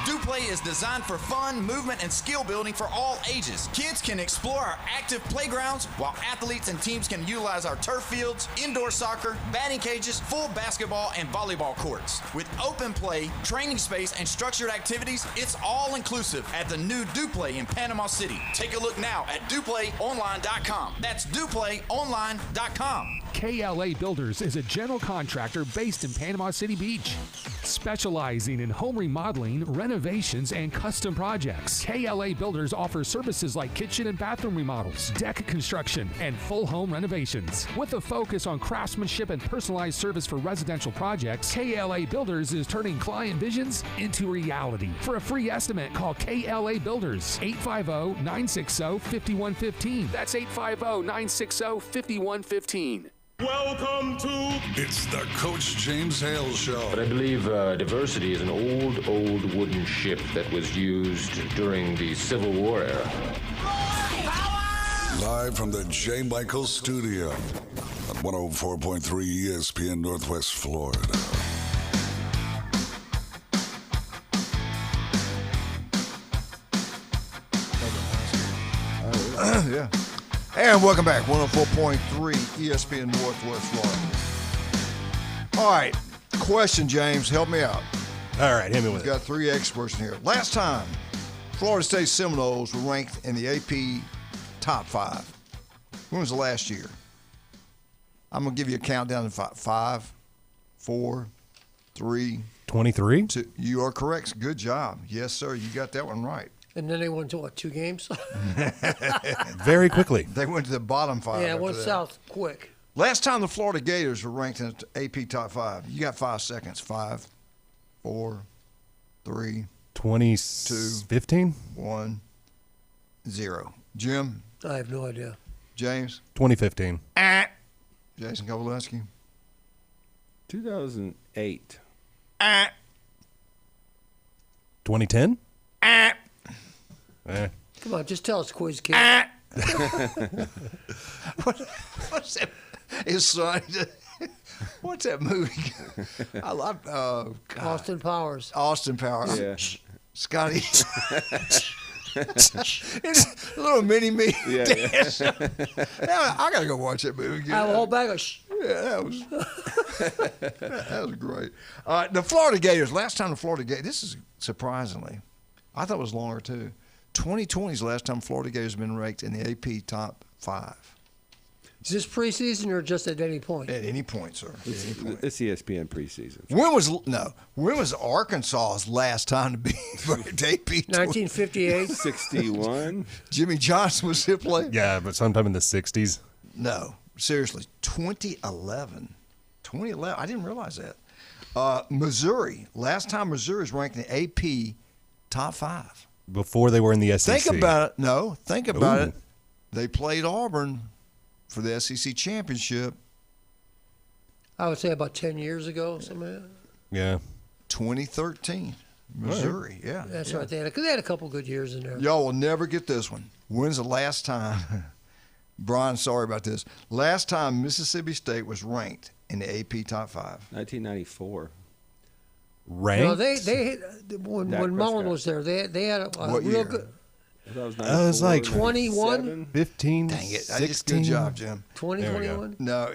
DuPlay is designed for fun, movement, and skill building for all ages. Kids can explore our active playgrounds, while athletes and teams can utilize our turf fields, indoor soccer, batting cages, full basketball, and volleyball courts. With open play, training space, and structured activities, it's all inclusive at the new DuPlay in Panama City. Take a look now at DuPlayOnline.com. That's DuPlayOnline.com. KLA Builders is a general contractor based in Panama City Beach, specializing in home remodeling, renovations, and custom projects. KLA Builders offers services like kitchen and bathroom remodels, deck construction, and full home renovations. With a focus on craftsmanship and personalized service for residential projects, KLA Builders is turning client visions into reality. For a free estimate, call KLA Builders, 850-960-5115. That's 850-960-5115. Welcome to It's the Coach James Hale Show. But I believe diversity is an old wooden ship that was used during the Civil War era. Live from the J. Michaels Studio at 104.3 ESPN Northwest Florida. Yeah. And welcome back, 104.3 ESPN Northwest Florida. All right, question, James, help me out. All right, hit me with We've got three experts in here. Last time, Florida State Seminoles were ranked in the AP top 5. When was the last year? I'm going to give you a countdown in 5, 4, 3. 23? 2. You are correct. Good job. Yes, sir. You got that one right. And then they went to, 2 games? Very quickly. They went to the bottom 5. Yeah, went south quick. Last time the Florida Gators were ranked in the AP top 5. You got 5 seconds. 5, 4, 3, 20, 2, 15? 1, 0. Jim? I have no idea. James? 2015. Jason Kowaleski? 2008. 2010? Come on, just tell us, quiz kid. What's that? His son. What's that movie? I love Austin Powers. Austin Powers. Yeah. Scotty. It's a little mini me. Yeah. I gotta go watch that movie again. I have a whole bag of Yeah, that was great. The Florida Gators. Last time the Florida Gators. This is surprisingly, I thought it was longer too. 2020 is the last time Florida Gators have been ranked in the AP top 5. Is this preseason or just at any point? At any point, sir. It's ESPN preseason. When was Arkansas's last time to be ranked AP? 1958. 61. Jimmy Johnson was here playing. Yeah, but sometime in the 60s. No, seriously, 2011. 2011. I didn't realize that. Missouri. Last time Missouri was ranked in the AP top 5. Before they were in the SEC. Think about it. No, think about it. They played Auburn for the SEC championship. I would say about 10 years ago. Something like that. Yeah. 2013. Missouri. Yeah. That's right. They had a couple good years in there. Y'all will never get this one. When's the last time, Brian, sorry about this, last time Mississippi State was ranked in the AP top 5? 1994. Ranked? No, when Mullen was there, they had a real good. That was like 21, 15. Dang it! 16. Good job, Jim. 2021. No,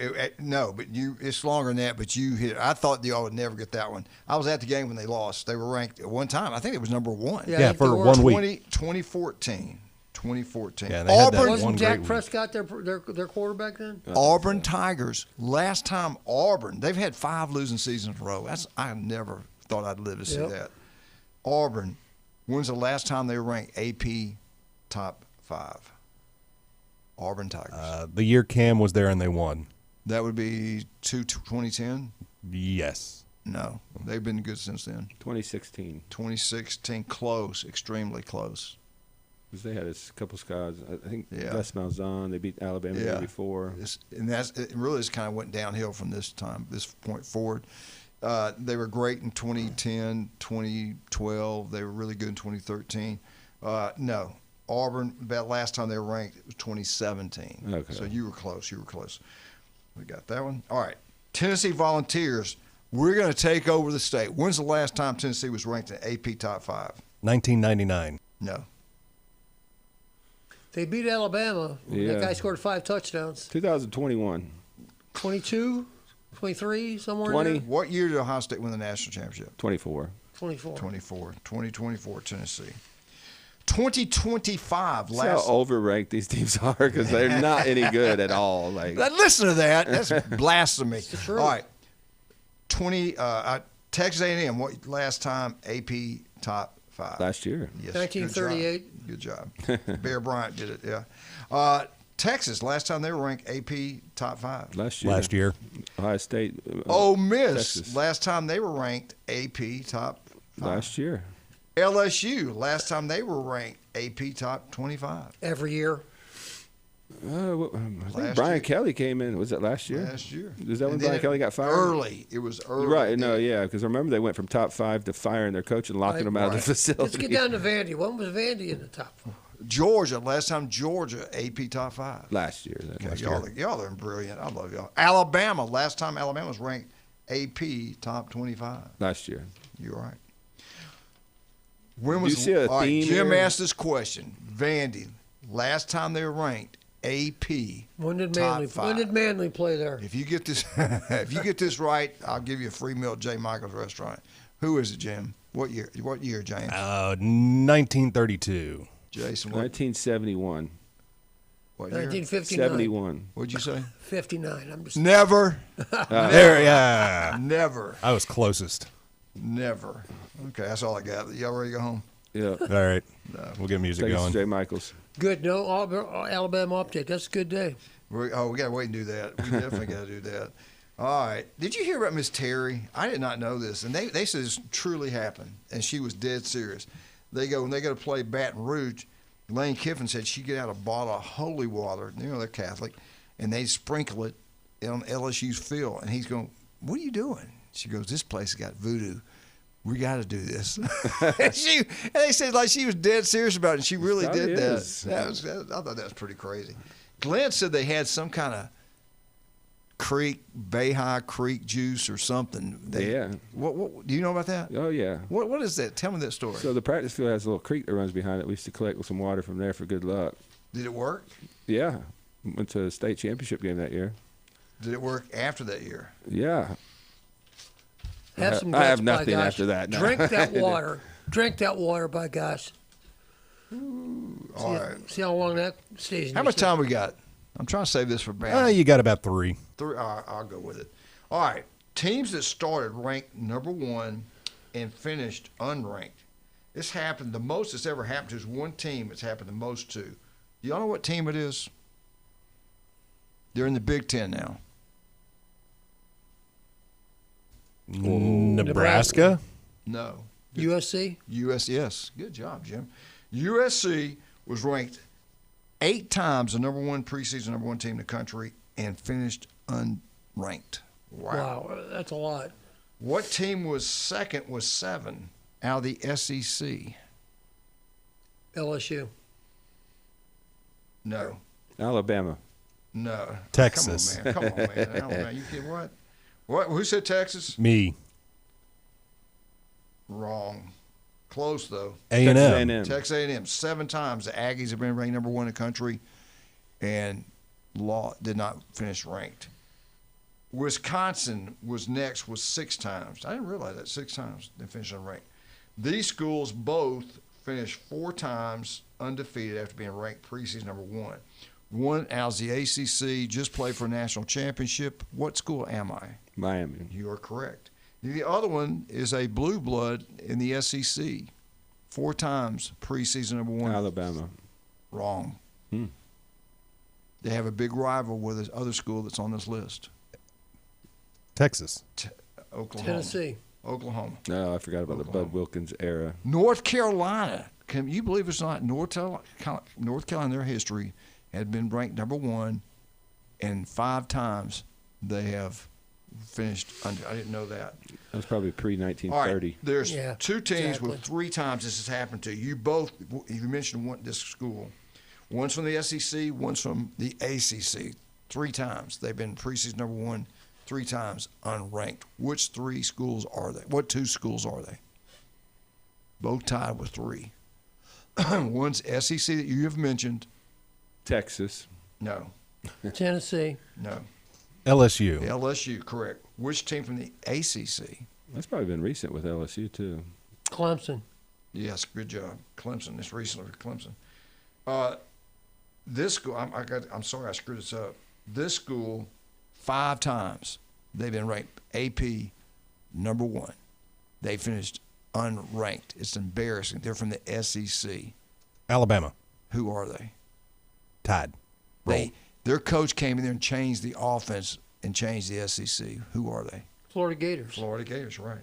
but it's longer than that. But you hit. I thought y'all would never get that one. I was at the game when they lost. They were ranked at one time. I think it was number 1. Yeah, for 1 week. 2014. 2014. Yeah, they had that Wasn't Dak Prescott their quarterback then? Auburn Tigers. Last time Auburn. They've had 5 losing seasons in a row. I never thought I'd live to see that. Auburn. When's the last time they were ranked AP top 5? Auburn Tigers. The year Cam was there and they won. That would be 2010? Yes. No, they've been good since then. 2016. 2016, close, extremely close. Because they had a couple squads. I think Yeah. Les Malzahn. They beat Alabama the year before. It really just kind of went downhill from this point forward. They were great in 2010, 2012. They were really good in 2013. No, Auburn, that last time they were ranked, it was 2017. Okay. So you were close. We got that one. All right. Tennessee Volunteers, we're going to take over the state. When's the last time Tennessee was ranked in AP Top 5? 1999. No. They beat Alabama. Yeah. That guy scored 5 touchdowns. 2021. 22, 23, somewhere 20. in there. What year did Ohio State win the national championship? 24. 24. 2024, Tennessee. 2025. See how overranked these teams are because they're not any good at all. Like, listen to that. That's blasphemy. It's the truth. All right. Texas A&M. What last time AP Top 5? last year. Yes. 1938. Good job. Bear Bryant did it. Yeah. Texas. Last time they were ranked AP Top 5. Last year. Ohio State. Ole Miss. Texas. Last time they were ranked AP Top 5. Last year. LSU. Last time they were ranked AP Top 25. Every year. I think Brian Kelly came in. Was it last year? Last year. Is that when Brian Kelly got fired? Early. It was early. Right. No. Yeah. Because I remember they went from top 5 to firing their coach and locking them out of the facility. Let's get down to Vandy. When was Vandy in the top 4? Georgia. Last time Georgia AP Top 5. Last year. Okay, y'all are brilliant. I love y'all. Alabama. Last time Alabama was ranked AP Top 25. Last year. You're right. When was you see a all right, theme Jim here? asked this question. Vandy. Last time they were ranked AP. When did Top Manly? 5. When did Manly play there? If you get this, if you get this right, I'll give you a free meal at J. Michael's restaurant. Who is it, Jim? What year? What year, James? 1932. Jason. What? 1971. What year? 1959. 71. What'd you say? 59. I'm just Never. There, yeah. Never. I was closest. Never. Okay, that's all I got. Y'all ready to go home? Yeah. All right. We'll get music Thanks, going. Jay Michaels. good. No Alabama update. That's a good day. We got to wait and do that. We definitely got to do that. All right. Did you hear about Miss Terry? I did not know this, and they said this truly happened, and she was dead serious. When they go to play Baton Rouge, Lane Kiffin said she'd get out a bottle of holy water. You know, they're Catholic, and they sprinkle it on LSU's field. And he's going, "What are you doing?" She goes, "This place has got voodoo. We got to do this." and they said like she was dead serious about it, and she really did that. I thought that was pretty crazy. Glenn said they had some kind of Bayhigh Creek juice or something. What do you know about that? Oh, yeah. What is that? Tell me that story. So the practice field has a little creek that runs behind it. We used to collect some water from there for good luck. Did it work? Yeah. Went to a state championship game that year. Did it work after that year? Yeah. Have some I guts, have nothing by gosh. after that. No. Drink that water. Drink that water, by gosh. All right. See how long that stays in How your much system. time we got? I'm trying to save this for Brown. You got about 3. I'll go with it. All right. Teams that started ranked number 1 and finished unranked. This happened. The most that's ever happened to is one team. It's happened the most to. Y'all know what team it is? They're in the Big Ten now. Nebraska? No. USC? Yes. Good job, Jim. USC was ranked 8 times the number 1 preseason number 1 team in the country and finished unranked. Wow, that's a lot. What team was second was 7 out of the SEC? LSU. No. Alabama. No. Texas. Come on, man. Alabama. You kidding what? What? Who said Texas? Me. Wrong. Close, though. A&M. Texas A&M. 7 times the Aggies have been ranked number 1 in the country and did not finish ranked. Wisconsin was next with 6 times. I didn't realize that. 6 times they finished unranked. These schools both finished 4 times undefeated after being ranked preseason number 1. One out of the ACC, just played for a national championship. What school am I? Miami. You are correct. The other one is a blue blood in the SEC. 4 times preseason number 1. Alabama. Wrong. They have a big rival with this other school that's on this list. Texas. Oklahoma. Tennessee. Oklahoma. No, I forgot about the Bud Wilkins era. North Carolina. Can you believe it's not? North Carolina, their history had been ranked number 1, and 5 times they have finished under. I didn't know that. That was probably pre-1930. All right, there's 2 teams exactly. with 3 times this has happened to you. You mentioned this school. One's from the SEC, one's from the ACC. 3 times. They've been preseason number 1 3 times unranked. Which 3 schools are they? What 2 schools are they? Both tied with 3. One's SEC that you have mentioned. Texas. No. Tennessee. No. LSU. LSU, correct. Which team from the ACC? That's probably been recent with LSU, too. Clemson. Yes, good job. Clemson. It's recently with Clemson. This school, I'm sorry I screwed this up. This school, 5 times they've been ranked AP number 1. They finished unranked. It's embarrassing. They're from the SEC. Alabama. Who are they? Tied. Their coach came in there and changed the offense and changed the SEC. Who are they? Florida Gators. Florida Gators, right.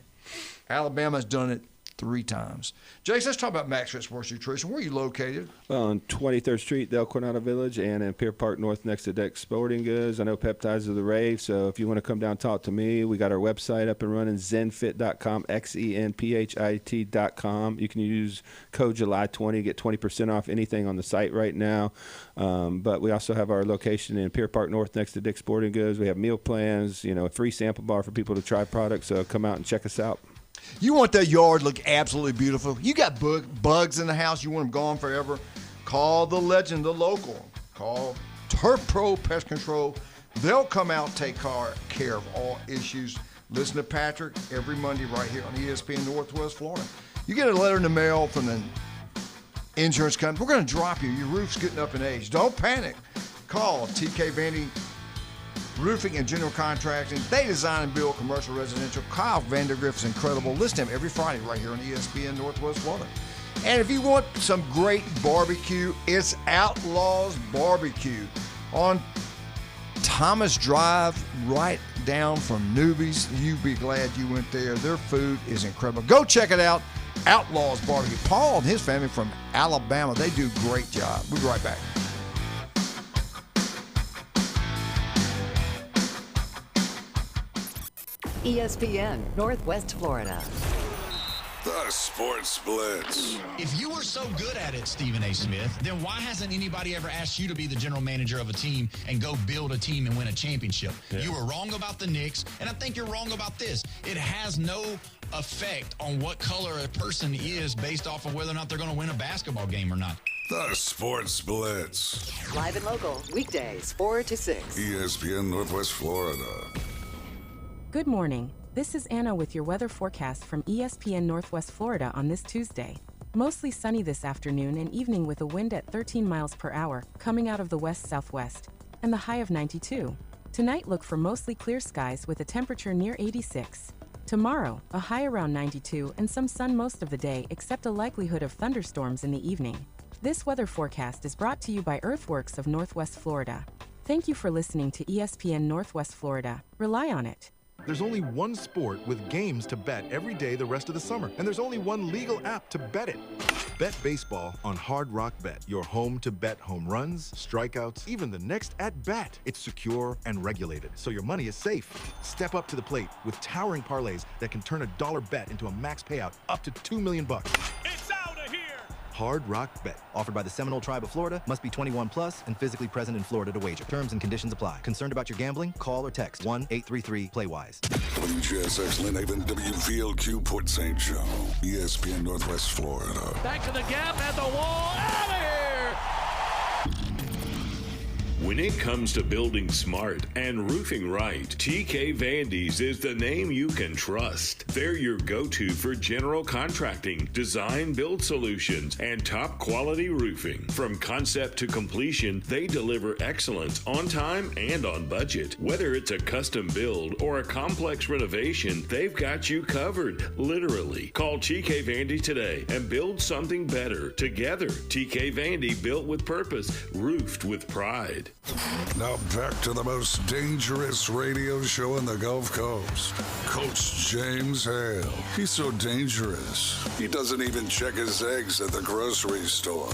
Alabama's done it 3 times. Jason, let's talk about Max Fit Sports Nutrition. Where are you located? Well, on 23rd Street, Del Coronado Village, and in Pier Park North next to Deck Sporting Goods. I know peptides are the rave, so if you want to come down and talk to me, we got our website up and running, zenfit.com, XENPHIT.com. You can use code July20, get 20% off anything on the site right now. But we also have our location in Pier Park North next to Dick Sporting Goods. We have meal plans, a free sample bar for people to try products, so come out and check us out. You want that yard to look absolutely beautiful. You got bugs in the house. You want them gone forever. Call the legend, the local. Call Turf Pro Pest Control. They'll come out and take care of all issues. Listen to Patrick every Monday right here on ESPN Northwest Florida. You get a letter in the mail from the insurance company. We're going to drop you. Your roof's getting up in age. Don't panic. Call TK Vandy Roofing and General Contracting. They design and build commercial, residential. Kyle Vandergriff is incredible. Listen to him every Friday right here on ESPN Northwest Florida. And if you want some great barbecue, it's Outlaws Barbecue on Thomas Drive, right down from Newbies. You'd be glad you went there. Their food is incredible. Go check it out. Outlaws Barbecue. Paul and his family from Alabama, they do a great job. We'll be right back. ESPN Northwest Florida. The Sports Blitz. If you were so good at it, Stephen A. Smith, then why hasn't anybody ever asked you to be the general manager of a team and go build a team and win a championship? Yeah. You were wrong about the Knicks, and I think you're wrong about this. It has no effect on what color a person is based off of whether or not they're going to win a basketball game or not. The Sports Blitz. Live and local, weekdays, 4 to 6. ESPN Northwest Florida. Good morning. This is Anna with your weather forecast from ESPN Northwest Florida on this Tuesday. Mostly sunny this afternoon and evening with a wind at 13 miles per hour coming out of the west-southwest and the high of 92. Tonight look for mostly clear skies with a temperature near 86. Tomorrow, a high around 92 and some sun most of the day except a likelihood of thunderstorms in the evening. This weather forecast is brought to you by Earthworks of Northwest Florida. Thank you for listening to ESPN Northwest Florida. Rely on it. There's only one sport with games to bet every day the rest of the summer, and there's only one legal app to bet it. Bet baseball on Hard Rock Bet, your home to bet home runs, strikeouts, even the next at-bat. It's secure and regulated, so your money is safe. Step up to the plate with towering parlays that can turn a dollar bet into a max payout up to $2 million. It's out of here! Hard Rock Bet. Offered by the Seminole Tribe of Florida. Must be 21 plus and physically present in Florida to wager. Terms and conditions apply. Concerned about your gambling? Call or text 1-833-PLAY-WISE. WGSX Lynn Haven, WVLQ Port St. Joe, ESPN Northwest Florida. Back to the gap at the wall. Out of here! When it comes to building smart and roofing right, TK Vandy's is the name you can trust. They're your go-to for general contracting, design build solutions, and top quality roofing. From concept to completion, they deliver excellence on time and on budget. Whether it's a custom build or a complex renovation, they've got you covered, literally. Call TK Vandy today and build something better together. TK Vandy, built with purpose, roofed with pride. Now back to the most dangerous radio show in the Gulf Coast. Coach James Hale. He's so dangerous, he doesn't even check his eggs at the grocery store.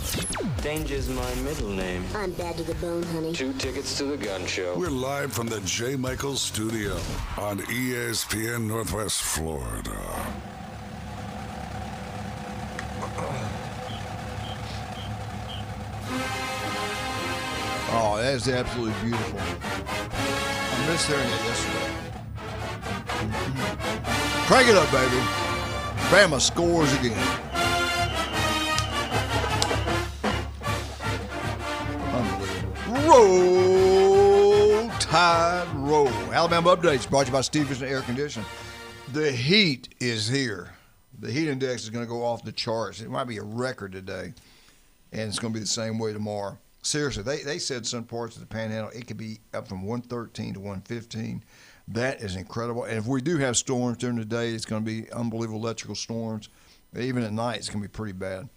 Danger's my middle name. I'm bad to the bone, honey. 2 tickets to the gun show. We're live from the J. Michaels studio on ESPN Northwest Florida. Oh, that is absolutely beautiful. I missed hearing that yesterday. Crank it up, baby. Bama scores again. Unbelievable. Roll Tide Roll. Alabama Updates brought to you by Stevenson Air Conditioning. The heat is here. The heat index is going to go off the charts. It might be a record today, and it's going to be the same way tomorrow. Seriously, they said some parts of the Panhandle, it could be up from 113 to 115. That is incredible. And if we do have storms during the day, it's going to be unbelievable electrical storms. Even at night, it's going to be pretty bad.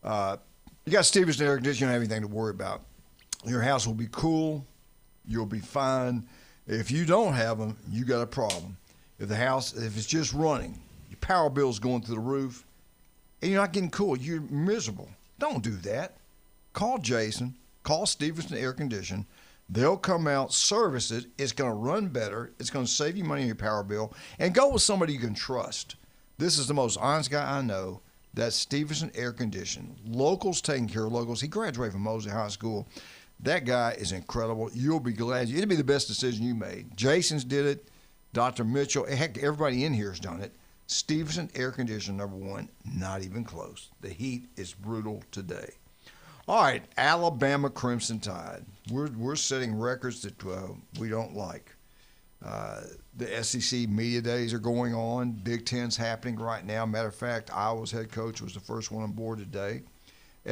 You got Stevenson Air Conditioning, you don't have anything to worry about. Your house will be cool. You'll be fine. If you don't have them, you got a problem. If it's just running, your power bill's going through the roof, and you're not getting cool, you're miserable. Don't do that. Call Jason. Call Stevenson Air Conditioning. They'll come out, service it. It's going to run better. It's going to save you money on your power bill. And go with somebody you can trust. This is the most honest guy I know. That's Stevenson Air Conditioning. Locals taking care of locals. He graduated from Mosley High School. That guy is incredible. You'll be glad. It'll be the best decision you made. Jason's did it. Dr. Mitchell. Heck, everybody in here has done it. Stevenson Air Conditioning, #1. Not even close. The heat is brutal today. All right, Alabama Crimson Tide. We're setting records that we don't like. The SEC media days are going on. Big Ten's happening right now. Matter of fact, Iowa's head coach was the first one on board today.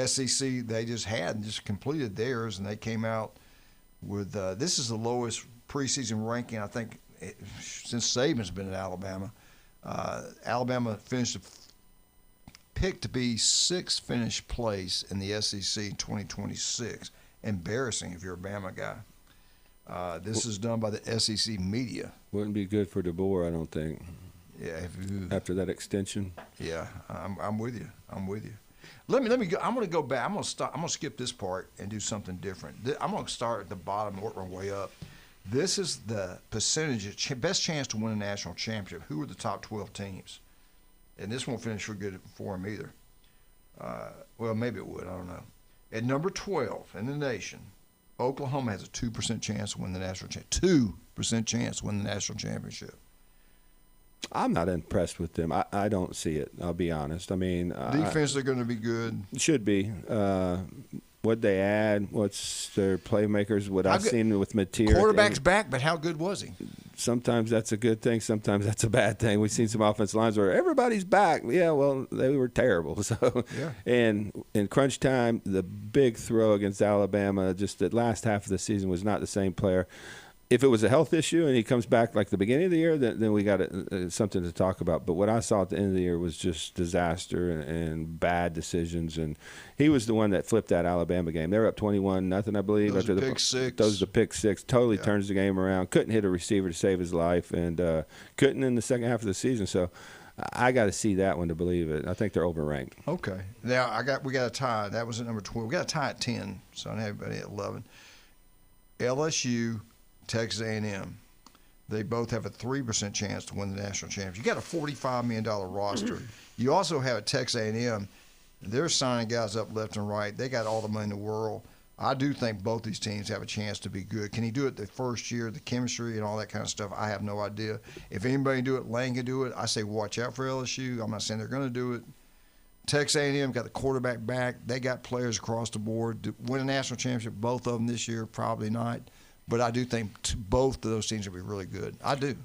SEC, they just completed theirs, and they came out with this is the lowest preseason ranking, I think, since Saban's been at Alabama. Alabama picked to be 6th finished place in the SEC in 2026. Embarrassing if you're a Bama guy. This is done by the SEC media. Wouldn't be good for DeBoer, I don't think. Yeah. After that extension. Yeah, I'm with you. Let me go. I'm going to go back. I'm going to skip this part and do something different. I'm going to start at the bottom and work my way up. This is the percentage, best chance to win a national championship. Who are the top 12 teams? And this won't finish for good for him either. Well, maybe it would. I don't know. At number 12 in the nation, Oklahoma has a 2% chance to win the national championship. 2% chance to win the national championship. I'm not impressed with them. I don't see it. I'll be honest. I mean, defense, they're going to be good. Should be. What'd they add? What's their playmakers? What I've seen with Mateer. Quarterback's back, but how good was he? Sometimes that's a good thing. Sometimes that's a bad thing. We've seen some offensive lines where everybody's back. Yeah, well, they were terrible. So, yeah. And in crunch time, the big throw against Alabama, just the last half of the season was not the same player. If it was a health issue and he comes back like the beginning of the year, then we got something to talk about. But what I saw at the end of the year was just disaster and bad decisions. And he was the one that flipped that Alabama game. They were up 21-0, I believe. Those are the pick six. Those are the pick six. Totally turns the game around. Couldn't hit a receiver to save his life, and couldn't in the second half of the season. So I got to see that one to believe it. I think they're overranked. Okay. Now we got a tie. That was at number 12. We got a tie at 10. So I have everybody at 11. LSU. Texas A&M, they both have a 3% chance to win the national championship. You got a $45 million roster. You also have at Texas A&M, they're signing guys up left and right. They got all the money in the world. I do think both these teams have a chance to be good. Can he do it the first year, the chemistry and all that kind of stuff? I have no idea. If anybody can do it, Lane can do it. I say watch out for LSU. I'm not saying they're going to do it. Texas A&M got the quarterback back. They got players across the board. To win a national championship, both of them this year, probably not. But I do think both of those teams will be really good. I do.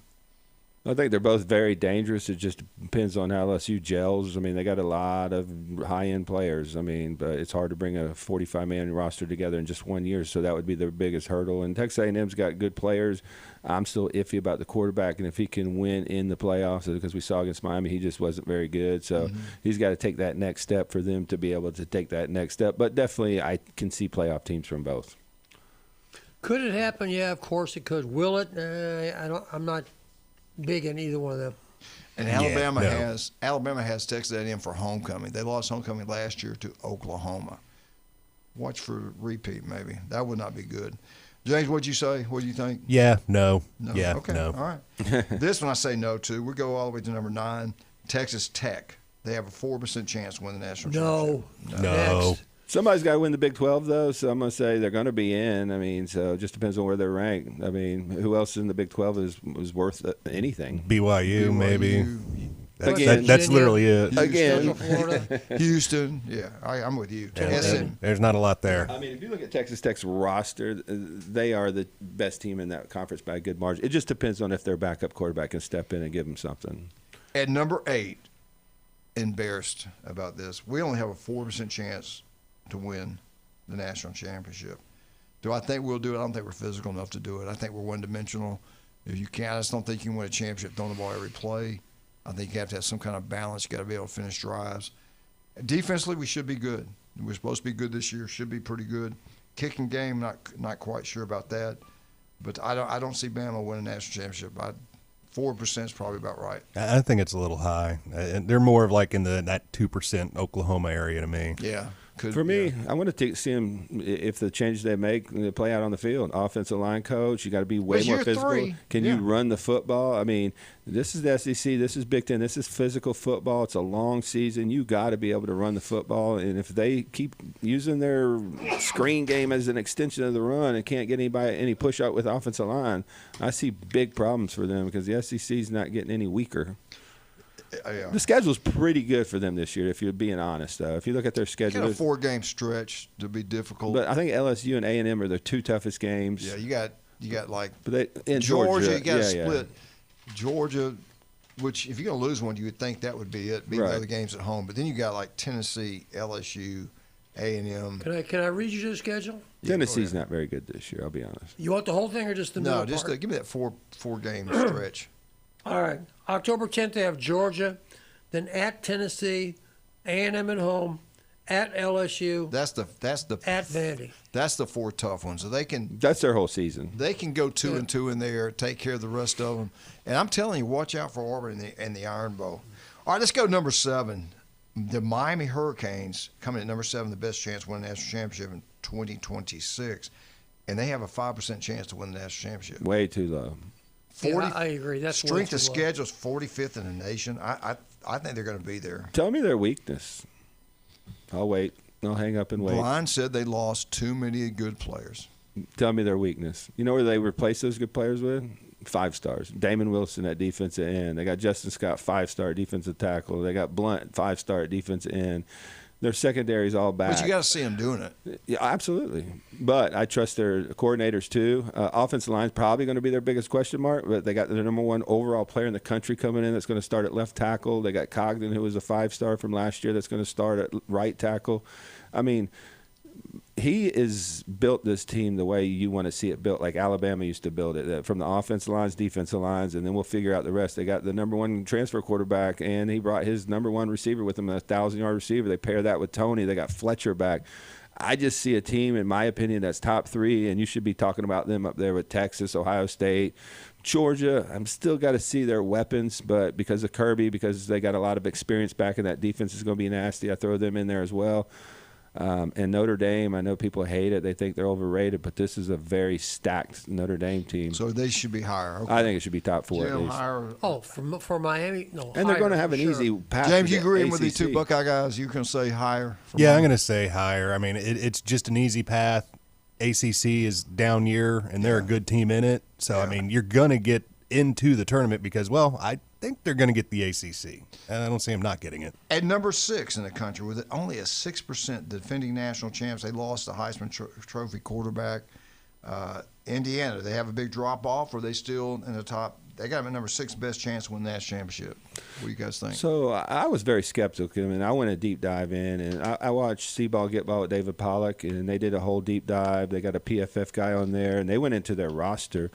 I think they're both very dangerous. It just depends on how LSU gels. I mean, they got a lot of high-end players. I mean, but it's hard to bring a 45-man roster together in just 1 year, so that would be their biggest hurdle. And Texas A&M's got good players. I'm still iffy about the quarterback, and if he can win in the playoffs, because we saw against Miami, he just wasn't very good. So he's got to take that next step for them to be able to take that next step. But definitely I can see playoff teams from both. Could it happen? Yeah, of course it could. Will it? I'm not big in either one of them. And Alabama has Texas A&M for homecoming. They lost homecoming last year to Oklahoma. Watch for repeat, maybe. That would not be good. James, what'd you say? What do you think? Yeah, no. No. Yeah, okay. no. All right. This one I say no to. We go all the way to number 9, Texas Tech. They have a 4% chance to win the national championship. No. Somebody's got to win the Big 12, though, so I'm going to say they're going to be in. I mean, so it just depends on where they're ranked. I mean, who else in the Big 12 is worth anything? BYU. Maybe. Again, that's literally it. Again. Houston. Yeah, I'm with you. There's not a lot there. I mean, if you look at Texas Tech's roster, they are the best team in that conference by a good margin. It just depends on if their backup quarterback can step in and give them something. At number 8, embarrassed about this. We only have a 4% chance to win the national championship. Do I think we'll do it? I don't think we're physical enough to do it. I think we're one-dimensional. If you can't, I just don't think you can win a championship throwing the ball every play. I think you have to have some kind of balance. You got to be able to finish drives. Defensively, we should be good. We're supposed to be good this year. Should be pretty good. Kicking game, not quite sure about that. But I don't see Bama winning a national championship. 4% is probably about right. I think it's a little high. They're more of like in that 2% Oklahoma area to me. Yeah. For me, I want to see them, if the changes they make, they play out on the field. Offensive line coach, you got to be way more physical. 3. Can you run the football? I mean, this is the SEC. This is Big Ten. This is physical football. It's a long season. You got to be able to run the football. And if they keep using their screen game as an extension of the run and can't get any push out with offensive line, I see big problems for them because the SEC is not getting any weaker. Yeah. The schedule's pretty good for them this year, if you're being honest, though. If you look at their schedule. Got a 4-game stretch to be difficult. But I think LSU and A&M are their 2 toughest games. Yeah, you got like in Georgia, you got to yeah, split. Georgia, which if you're going to lose one, you would think that would be it, beat the other games at home. But then you got like Tennessee, LSU, A&M. Can I read you the schedule? Tennessee's not very good this year, I'll be honest. You want the whole thing or just the middle No, just part? give me that 4-game stretch. All right. October 10th, they have Georgia, then at Tennessee, A&M at home, at LSU. That's the at Vandy. That's the 4 tough ones. So that's their whole season. They can go 2-2 in there, take care of the rest of them. And I'm telling you, watch out for Auburn and the Iron Bowl. All right, let's go number 7. The Miami Hurricanes coming at number 7, the best chance to win the national championship in 2026, and they have a 5% chance to win the national championship. Way too low. 40, I agree. That's strength of schedule is 45th in the nation. I think they're going to be there. Tell me their weakness. I'll wait. I'll hang up and wait. Blind said they lost too many good players. Tell me their weakness. You know where they replace those good players with? 5 stars. Damon Wilson at defensive end. They got Justin Scott, 5-star defensive tackle. They got Blunt, 5-star defensive end. Their secondary's all back. But you got to see them doing it. Yeah, absolutely. But I trust their coordinators too. Offensive line's probably going to be their biggest question mark, but they got the number 1 overall player in the country coming in that's going to start at left tackle. They got Cogden, who was a 5-star from last year, that's going to start at right tackle. I mean, he has built this team the way you want to see it built, like Alabama used to build it, from the offensive lines, defensive lines, and then we'll figure out the rest. They got the number 1 transfer quarterback, and he brought his number 1 receiver with him, a 1,000-yard receiver. They pair that with Tony. They got Fletcher back. I just see a team, in my opinion, that's top 3, and you should be talking about them up there with Texas, Ohio State, Georgia. I'm still got to see their weapons, but because of Kirby, because they got a lot of experience back in that defense is going to be nasty, I throw them in there as well. And Notre Dame, I know people hate it. They think they're overrated, but this is a very stacked Notre Dame team. So they should be higher. Okay. I think it should be top 4 at least. Higher. Oh, for Miami? No. And they're going to have an easy path. James, you agreeing with these 2 Buckeye guys? You can say higher? Yeah, Miami? I'm going to say higher. I mean, it's just an easy path. ACC is down year, and they're a good team in it. So, I mean, you're going to get into the tournament because, well, I think they're going to get the ACC. And I don't see them not getting it. At number 6 in the country, with only a 6% defending national champs, they lost the Heisman Trophy quarterback. Indiana, they have a big drop-off, or are they still in the top? They got them at number 6, best chance to win the national championship. What do you guys think? So I was very skeptical. I mean, I went a deep dive in, and I watched C-Ball Get Ball with David Pollock, and they did a whole deep dive. They got a PFF guy on there, and they went into their roster.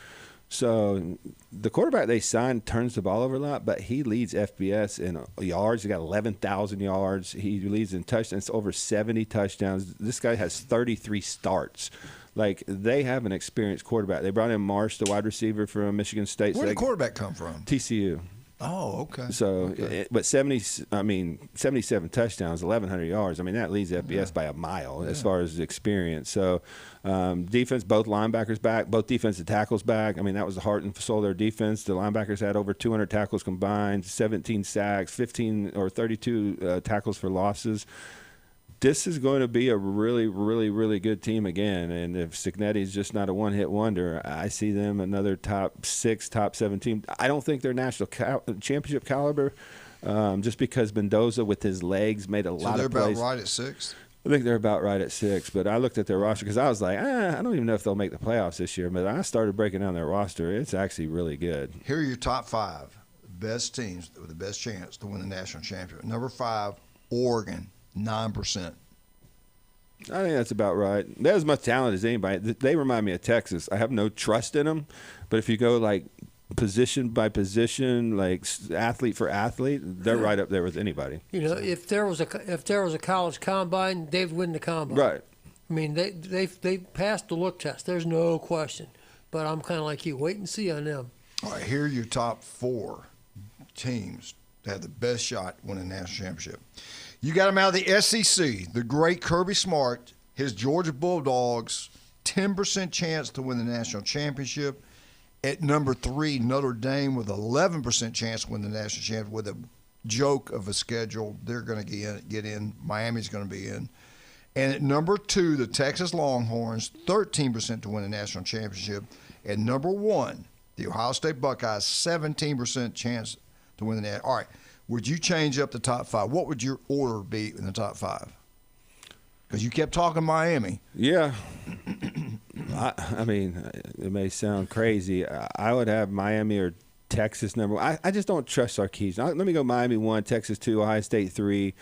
So the quarterback they signed turns the ball over a lot, but he leads FBS in yards. He got 11,000 yards. He leads in touchdowns, over 70 touchdowns. This guy has 33 starts. Like, they have an experienced quarterback. They brought in Marsh, the wide receiver from Michigan State. Where did the quarterback come from? TCU. Oh, okay. So, but 77 touchdowns, 1,100 yards. I mean, that leads FBS by a mile as far as experience. So, defense, both linebackers back, both defensive tackles back. I mean, that was the heart and soul of their defense. The linebackers had over 200 tackles combined, 17 sacks, 15 or 32 tackles for losses. This is going to be a really, really, really good team again. And if Cignetti's just not a one-hit wonder, I see them another top 6, top 7 team. I don't think they're national championship caliber, just because Mendoza with his legs made a lot of plays. So they're about right at 6? I think they're about right at 6. But I looked at their roster because I was like, I don't even know if they'll make the playoffs this year. But I started breaking down their roster. It's actually really good. Here are your top 5 best teams with the best chance to win the national championship. Number 5, Oregon. 9%. I think that's about right. They're as much talent as anybody. They remind me of Texas. I have no trust in them, but if you go like position by position, like athlete for athlete, they're right up there with anybody. You know, if there was a college combine, they'd win the combine. Right. I mean, they passed the look test. There's no question. But I'm kind of like you. Wait and see on them. All right, here are your top 4 teams that have the best shot at winning the national championship. You got him out of the SEC, the great Kirby Smart, his Georgia Bulldogs, 10% chance to win the national championship. At number 3, Notre Dame with 11% chance to win the national championship with a joke of a schedule. They're going to get in. Miami's going to be in. And at number 2, the Texas Longhorns, 13% to win the national championship. At number 1, the Ohio State Buckeyes, 17% chance to win the national. All right. Would you change up the top 5? What would your order be in the top 5? Because you kept talking Miami. Yeah. I mean, it may sound crazy. I would have Miami or Texas number 1. I just don't trust Sarkisian. Let me go Miami 1, Texas 2, Ohio State 3.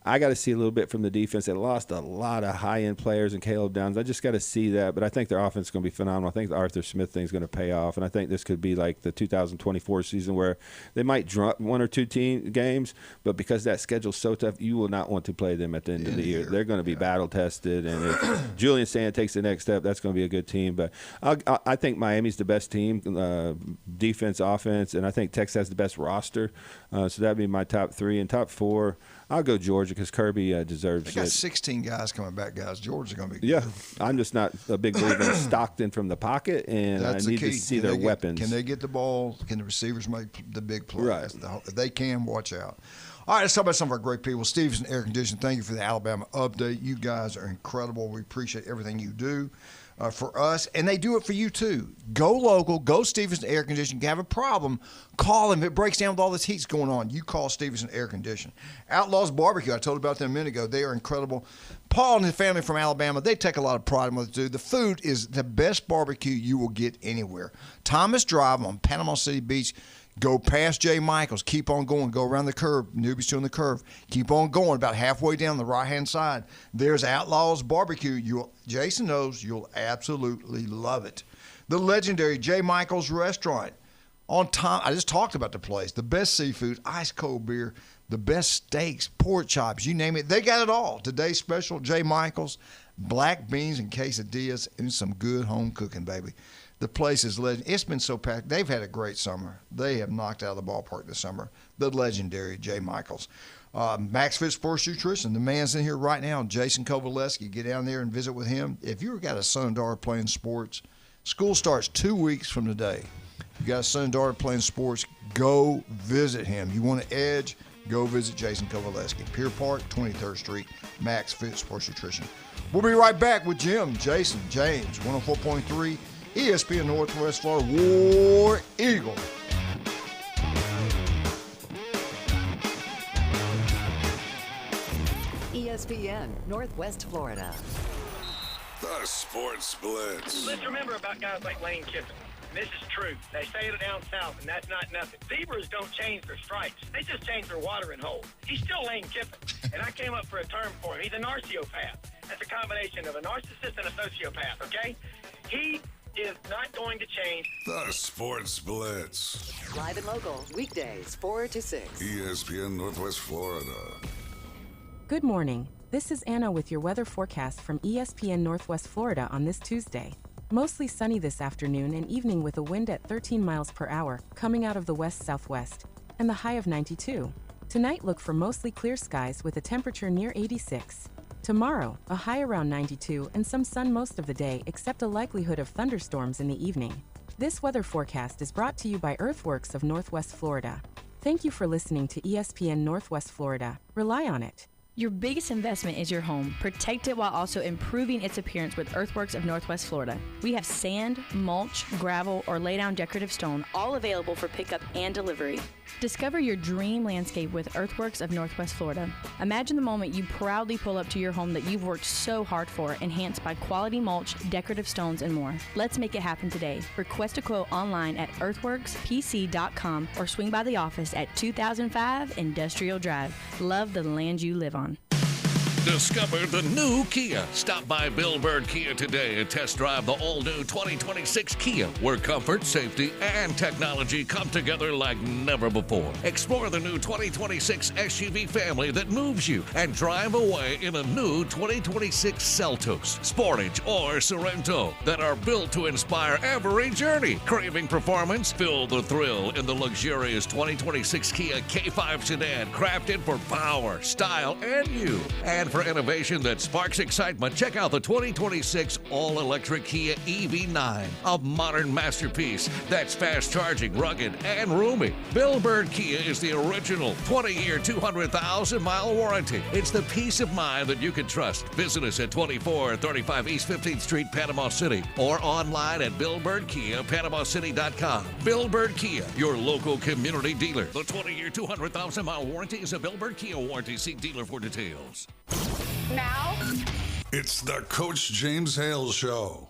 I got to see a little bit from the defense. They lost a lot of high-end players in Caleb Downs. I just got to see that. But I think their offense is going to be phenomenal. I think the Arthur Smith thing is going to pay off. And I think this could be like the 2024 season where they might drop 1 or 2 games, but because that schedule's so tough, you will not want to play them at the end of the year. They're going to be battle-tested. And if Julian Sand takes the next step, that's going to be a good team. But I think Miami's the best team, defense, offense, and I think Texas has the best roster. So that would be my top 3. And top 4, I'll go Georgia because Kirby deserves it. They got 16 guys coming back, guys. Georgia's going to be good. Yeah, I'm just not a big believer in Stockton from the pocket, and that's I need to see their weapons. Can they get the ball? Can the receivers make the big plays? Right. If they can, watch out. All right, let's talk about some of our great people. Stevenson Air Conditioning, thank you for the Alabama update. You guys are incredible. We appreciate everything you do for us, and they do it for you too. Go local, go Stevenson Air Conditioning. If you have a problem, call them. If it breaks down with all this heat's going on, you call Stevenson Air Conditioning. Outlaws Barbecue, I told you about them a minute ago. They are incredible. Paul and his family from Alabama, they take a lot of pride in what they do. The food is the best barbecue you will get anywhere. Thomas Drive on Panama City Beach. Go past J. Michaels. Keep on going. Go around the curve. Newbie's doing the curve. Keep on going. About halfway down the right-hand side, there's Outlaws Barbecue. Jason knows you'll absolutely love it. The legendary J. Michaels Restaurant. On time, I just talked about the place. The best seafood, ice-cold beer, the best steaks, pork chops, you name it. They got it all. Today's special, J. Michaels, black beans and quesadillas, and some good home cooking, baby. The place is legend. It's been so packed. They've had a great summer. They have knocked out of the ballpark this summer. The legendary J. Michaels. Max Fit Sports Nutrition. The man's in here right now, Jason Kovaleski. Get down there and visit with him. If you've got a son and daughter playing sports, school starts 2 weeks from today. You got a son and daughter playing sports, go visit him. You want an edge, go visit Jason Kovaleski. Pier Park, 23rd Street, Max Fit Sports Nutrition. We'll be right back with Jim, Jason, James, 104.3 ESPN Northwest Florida, War Eagle. ESPN Northwest Florida. The Sports Blitz. Let's remember about guys like Lane Kiffin. And this is true. They say it down south, and that's not nothing. Zebras don't change their stripes. They just change their watering hole. He's still Lane Kiffin, and I came up for a term for him. He's a narciopath. That's a combination of a narcissist and a sociopath, okay? He is not going to change. The Sports Blitz. Live and local, weekdays, 4 to 6. ESPN Northwest Florida. Good morning. This is Anna with your weather forecast from ESPN Northwest Florida on this Tuesday. Mostly sunny this afternoon and evening with a wind at 13 miles per hour coming out of the west-southwest, and the high of 92. Tonight, look for mostly clear skies with a temperature near 86. Tomorrow, a high around 92 and some sun most of the day except a likelihood of thunderstorms in the evening. This weather forecast is brought to you by Earthworks of Northwest Florida. Thank you for listening to ESPN Northwest Florida. Rely on it. Your biggest investment is your home. Protect it while also improving its appearance with Earthworks of Northwest Florida. We have sand, mulch, gravel, or lay down decorative stone, all available for pickup and delivery. Discover your dream landscape with Earthworks of Northwest Florida. Imagine the moment you proudly pull up to your home that you've worked so hard for, enhanced by quality mulch, decorative stones, and more. Let's make it happen today. Request a quote online at earthworkspc.com or swing by the office at 2005 Industrial Drive. Love the land you live on. Discover the new Kia. Stop by Bill Bird Kia today and test drive the all-new 2026 Kia, where comfort, safety, and technology come together like never before. Explore the new 2026 SUV family that moves you and drive away in a new 2026 Seltos, Sportage, or Sorento that are built to inspire every journey. Craving performance? Feel the thrill in the luxurious 2026 Kia K5 sedan, crafted for power, style, and you. And for innovation that sparks excitement, check out the 2026 all-electric Kia EV9, a modern masterpiece that's fast-charging, rugged, and roomy. Bill Bird Kia is the original 20-year, 200,000-mile warranty. It's the peace of mind that you can trust. Visit us at 2435 East 15th Street, Panama City, or online at BillBirdKia.PanamaCity.com. Bill Bird Kia, your local community dealer. The 20-year, 200,000-mile warranty is a Bill Bird Kia warranty. See dealer for details. Now, it's the Coach James Hale Show.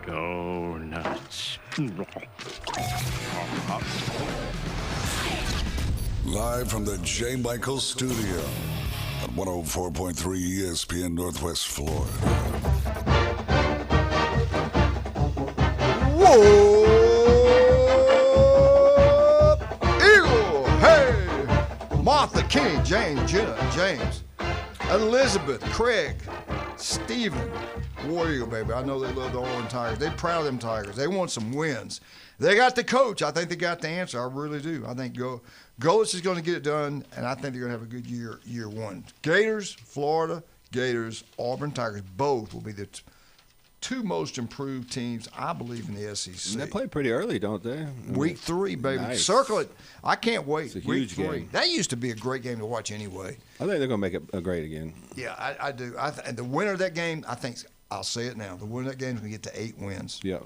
Go nuts. Live from the J. Michael Studio at 104.3 ESPN Northwest Florida. Whoa! Eagle! Hey! Martha, Kenny, Jane, Jenna, James, Elizabeth, Craig, Stephen, War Eagle, baby. I know they love the Orange Tigers. They're proud of them Tigers. They want some wins. They got the coach. I think they got the answer. I really do. I think Golich is going to get it done, and I think they're going to have a good year one. Gators, Florida, Gators, Auburn Tigers, both will be the two most improved teams, I believe, in the SEC. And they play pretty early, don't they? Week 3, baby. Nice. Circle it. I can't wait. It's a Week huge 3. game. That used to be a great game to watch anyway. I think they're going to make it a great again. Yeah, I do. And the winner of that game, I think, I'll say it now, the winner of that game is going to get to 8 wins. Yeah.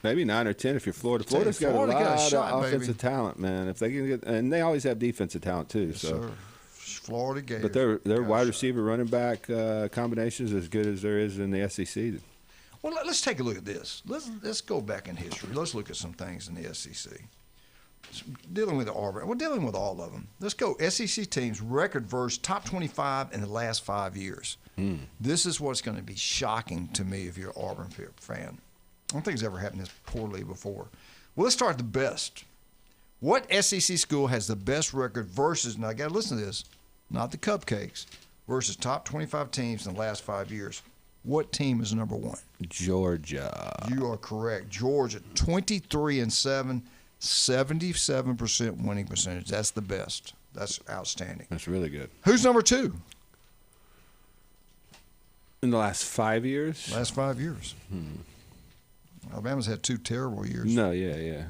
Maybe 9 or 10 if you're Florida. Florida's got a lot shot, of offensive baby. talent, man. If they can get, and they always have defensive talent too. Yes, so. sir. Florida Gators. But their wide receiver, running back combinations as good as there is in the SEC. Well, let's take a look at this. Let's go back in history. Let's look at some things in the SEC. Dealing with the Auburn. We're dealing with all of them. Let's go. SEC teams record versus top 25 in the last 5 years. This is what's going to be shocking to me if you're an Auburn fan. I don't think it's ever happened this poorly before. Well, let's start at the best. What SEC school has the best record versus, now I got to listen to this, not the cupcakes, versus top 25 teams in the last 5 years? What team is number 1? Georgia. You are correct. Georgia, 23-7, 77% winning percentage. That's the best. That's outstanding. That's really good. Who's number 2? In the last 5 years? Last 5 years. Alabama's had 2 terrible years. No, yeah.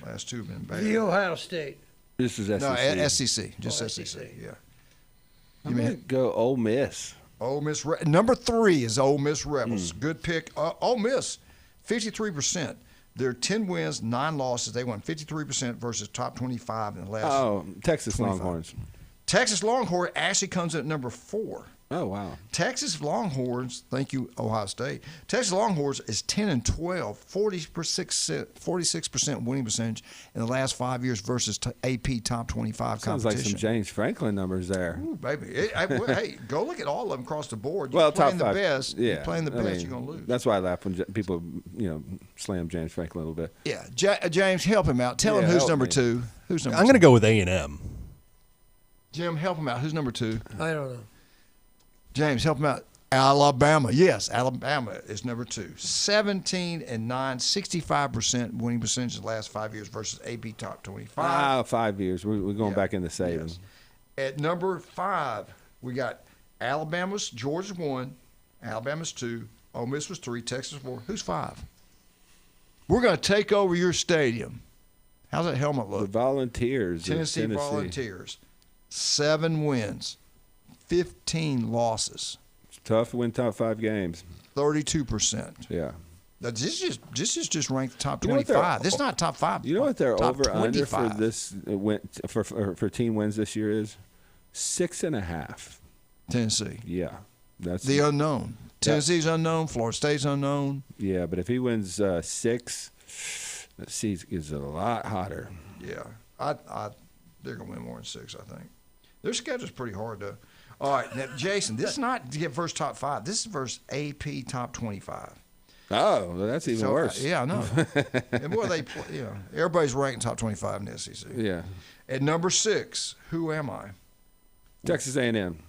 Last 2 have been bad. The Ohio State. This is SEC. No, SEC. Just SEC, yeah. I'm going to go Ole Miss. Ole Miss. Number 3 is Ole Miss Rebels. Good pick. Ole Miss, 53%. They're 10 wins, 9 losses. They won 53% versus top 25 in the last Texas 25. Longhorns. Texas Longhorn actually comes in at number 4. Oh, wow. Texas Longhorns, thank you, Ohio State. Texas Longhorns is 10-12, 46% winning percentage in the last 5 years versus AP top 25 Sounds competition. like some James Franklin numbers there. Ooh, baby. Hey, go look at all of them across the board. Well, You're playing top 5. the best. Yeah. You're playing the I best, mean, you're going to lose. That's why I laugh when people, slam James Franklin a little bit. Yeah. James, help him out. Tell him who's number 2. Who's number 2? I'm going to go with A&M. Jim, help him out. Who's number 2? I don't know. James, help him out. Alabama. Yes, Alabama is number 2. 17-9, 65% winning percentage in the last 5 years versus AP top 25. 5 years. We're going back into savings. Yes. At number 5, we got Georgia's 1, Alabama's 2, Ole Miss was 3, Texas 4. Who's 5? We're going to take over your stadium. How's that helmet look? The Volunteers. Tennessee Volunteers. 7 wins, 15 losses. It's tough to win top 5 games. 32%. Yeah. This is just ranked top 25. This is not top 5. You know what their top over 25. under for this for team wins this year is? 6.5. Tennessee. Yeah. That's the unknown. Tennessee's unknown. Florida State's unknown. Yeah, but if he wins 6, the seat is a lot hotter. Yeah. They're going to win more than 6, I think. Their schedule's pretty hard, though. All right, now, Jason, this is not to get versus top 5. This is versus AP top 25. Oh, well, that's even worse. Yeah, I know. And boy, everybody's ranking top 25 in the SEC. Yeah. At number 6, who am I? Texas A&M.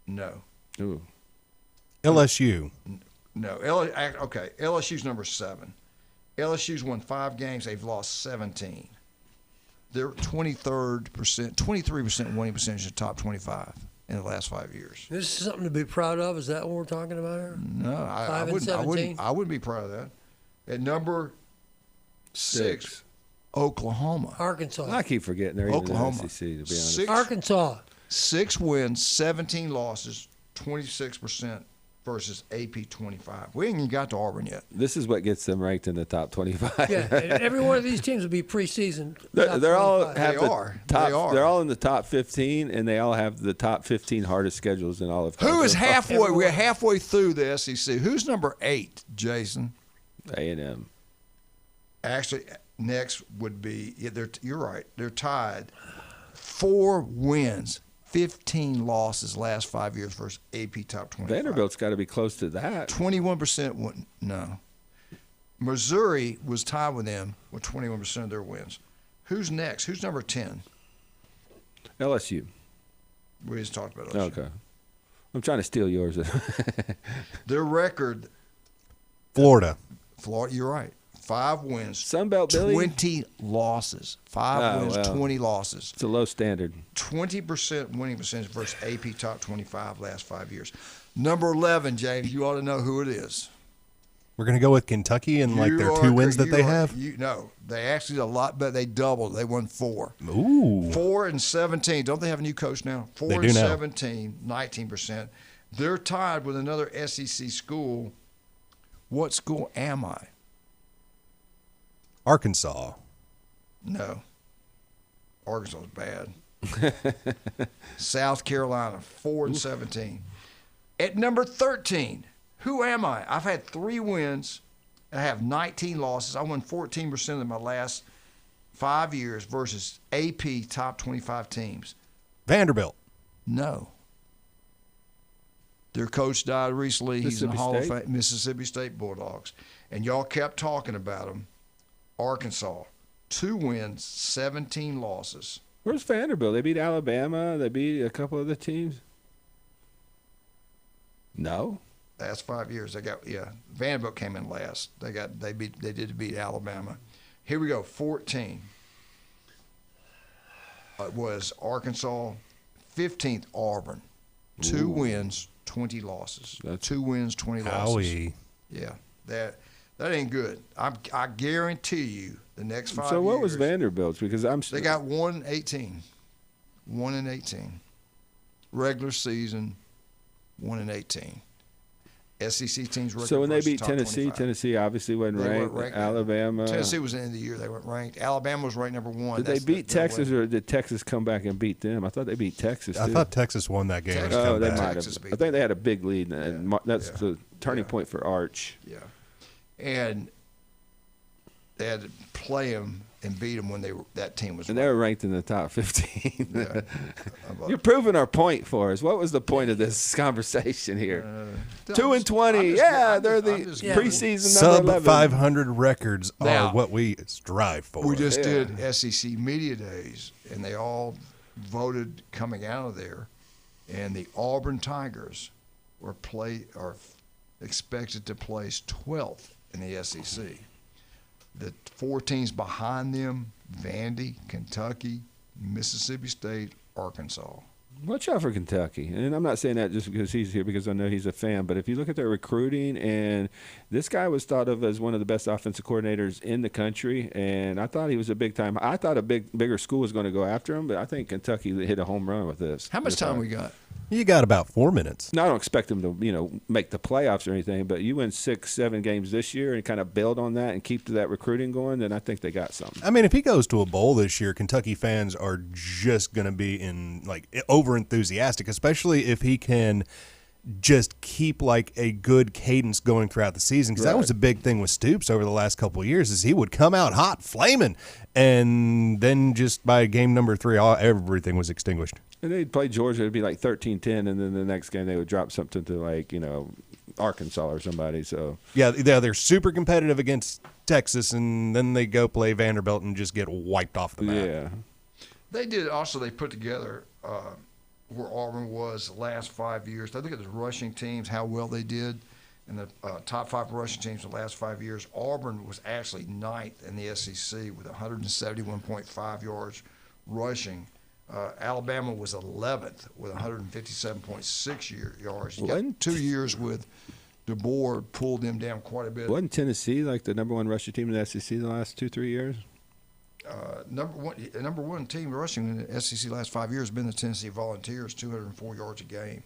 No. Ooh. LSU. No. Okay, LSU's number 7. LSU's won 5 games. They've lost 17. They're 23% winning percentage in the top 25 in the last 5 years. This is something to be proud of. Is that what we're talking about here? No, I wouldn't be proud of that. At number 6, Oklahoma. Arkansas. I keep forgetting they're Oklahoma. Even in the SEC, to be honest. Arkansas. 6 wins, 17 losses, 26% versus AP 25. We ain't even got to Auburn yet. This is what gets them ranked in the top 25. Yeah, and every one of these teams will be preseason. They're all have they the are. top. They are. They're all in the top 15, and they all have the top 15 hardest schedules in all of. Who is halfway? We're halfway through the SEC. Who's number 8, Jason? A&M. Actually, next would be. You're right. They're tied. 4 wins. 15 losses last 5 years versus AP top 25. Vanderbilt's got to be close to that. 21% no. Missouri was tied with them with 21% of their wins. Who's next? Who's number 10? LSU. We just talked about LSU. Okay. I'm trying to steal yours. Their record. Florida. You're right. 5 wins. Sunbelt Billy. 20 losses. 5 wins, 20 losses. It's a low standard. 20% winning percentage versus AP top 25 last 5 years. Number 11, James, you ought to know who it is. We're going to go with Kentucky and their 2 wins that they have? No, they actually did a lot better. They doubled. They won 4. Ooh. 4-17. Don't they have a new coach now? 4-17, 19%. They're tied with another SEC school. What school am I? Arkansas. No. Arkansas is bad. South Carolina, 4-17. At number 13, who am I? I've had 3 wins. I have 19 losses. I won 14% of my last 5 years versus AP top 25 teams. Vanderbilt. No. Their coach died recently. He's in the Hall of Fame. Mississippi State Bulldogs. And y'all kept talking about him. Arkansas, 2 wins, 17 losses. Where's Vanderbilt? They beat Alabama. They beat a couple other teams. No. Last 5 years, Vanderbilt came in last. They did beat Alabama. Here we go. 14. It was Arkansas. 15th, Auburn. 2 wins, 20 losses. 2 wins, 20 losses. Owie. Yeah, that ain't good. I guarantee you, the next 5 years. So what was Vanderbilt's? Because they got 1-18. 1-18. Regular season, 1-18. SEC teams. So when they beat Tennessee, Tennessee obviously wasn't ranked. Alabama. Tennessee was in the end of the year. They weren't ranked. Alabama was ranked number 1. Did they beat Texas, or did Texas come back and beat them? I thought they beat Texas, too. I thought Texas won that game. Oh, they might have. I think they had a big lead, and that's the turning point for Arch. Yeah. And they had to play them and beat them when that team was. And they were ranked in the top 15. Yeah. You're proving our point for us. What was the point of this conversation here? 2-20. They're the preseason number 11. Sub 500 records are what we strive for. We just did SEC Media Days, and they all voted coming out of there, and the Auburn Tigers are expected to place 12th in the SEC. The 4 teams behind them: Vandy, Kentucky, Mississippi State, Arkansas. Watch out for Kentucky. And I'm not saying that just because he's here, because I know he's a fan. But if you look at their recruiting, and this guy was thought of as one of the best offensive coordinators in the country, and I thought he was a big time. I thought a bigger school was going to go after him, but I think Kentucky hit a home run with this. How much time we got? You got about 4 minutes. No, I don't expect them to, make the playoffs or anything, but you win 6-7 games this year and kind of build on that and keep that recruiting going, then I think they got something. I mean, if he goes to a bowl this year, Kentucky fans are just going to be over enthusiastic, especially if he can just keep a good cadence going throughout the season, because that was a big thing with Stoops over the last couple of years, is he would come out hot, flaming, and then just by game number 3, everything was extinguished. And they'd play Georgia, it'd be 13-10, and then the next game they would drop something to Arkansas or somebody. So yeah, they're super competitive against Texas, and then they go play Vanderbilt and just get wiped off the map. Yeah, they did. Also, they put together where Auburn was the last 5 years. They look at the rushing teams, how well they did, and the top 5 rushing teams in the last 5 years. Auburn was actually 9th in the SEC with 171.5 yards rushing. Alabama was 11th with 157.6 yards. You got 2 years with DeBoer pulled them down quite a bit. Wasn't Tennessee the number 1 rushing team in the SEC the last 2-3 years? Number one team rushing in the SEC the last 5 years has been the Tennessee Volunteers, 204 yards a game.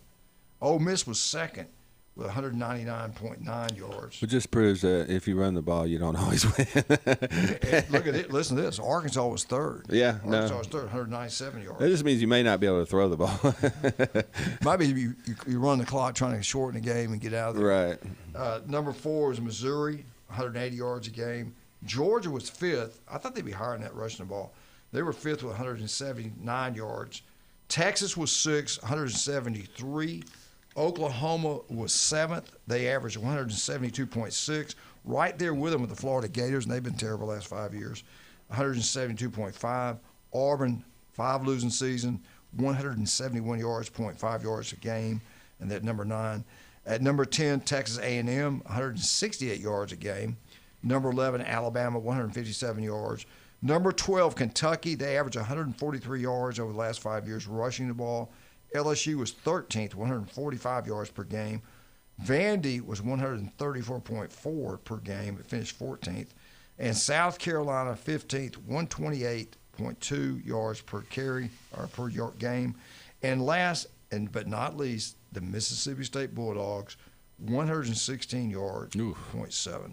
Ole Miss was 2nd with 199.9 yards. It just proves that if you run the ball, you don't always win. Look at it. Listen to this. Arkansas was 3rd. Yeah, Arkansas was 3rd, 197 yards. That just means you may not be able to throw the ball. Might be you run the clock trying to shorten the game and get out of there. Right. Number 4 is Missouri, 180 yards a game. Georgia was 5th. I thought they'd be higher than that rushing the ball. They were 5th with 179 yards. Texas was 6th, 173. Oklahoma was 7th. They averaged 172.6. Right there with them with the Florida Gators, and they've been terrible the last 5 years. 172.5. Auburn, 5 losing season, 171 yards, 0.5 yards a game, and that number 9. At number 10, Texas A&M, 168 yards a game. Number 11, Alabama, 157 yards. Number 12, Kentucky, they average 143 yards over the last 5 years rushing the ball. LSU was 13th, 145 yards per game. Vandy was 134.4 per game. It finished 14th. And South Carolina, 15th, 128.2 yards per carry or per yard game. And last but not least, the Mississippi State Bulldogs, 116 yards, 0.7.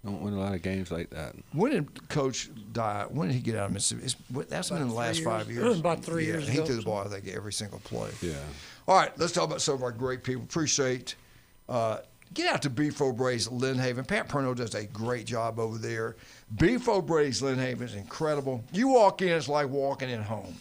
Don't win a lot of games like that. When did Coach die? When did he get out of Mississippi? That's been in the last 5 years. About 3 years ago. He threw the ball, I think, every single play. Yeah. All right, let's talk about some of our great people. Appreciate. Get out to Beef O'Brady's Lynnhaven. Pat Perno does a great job over there. Beef O'Brady's Lynnhaven is incredible. You walk in, it's like walking in home.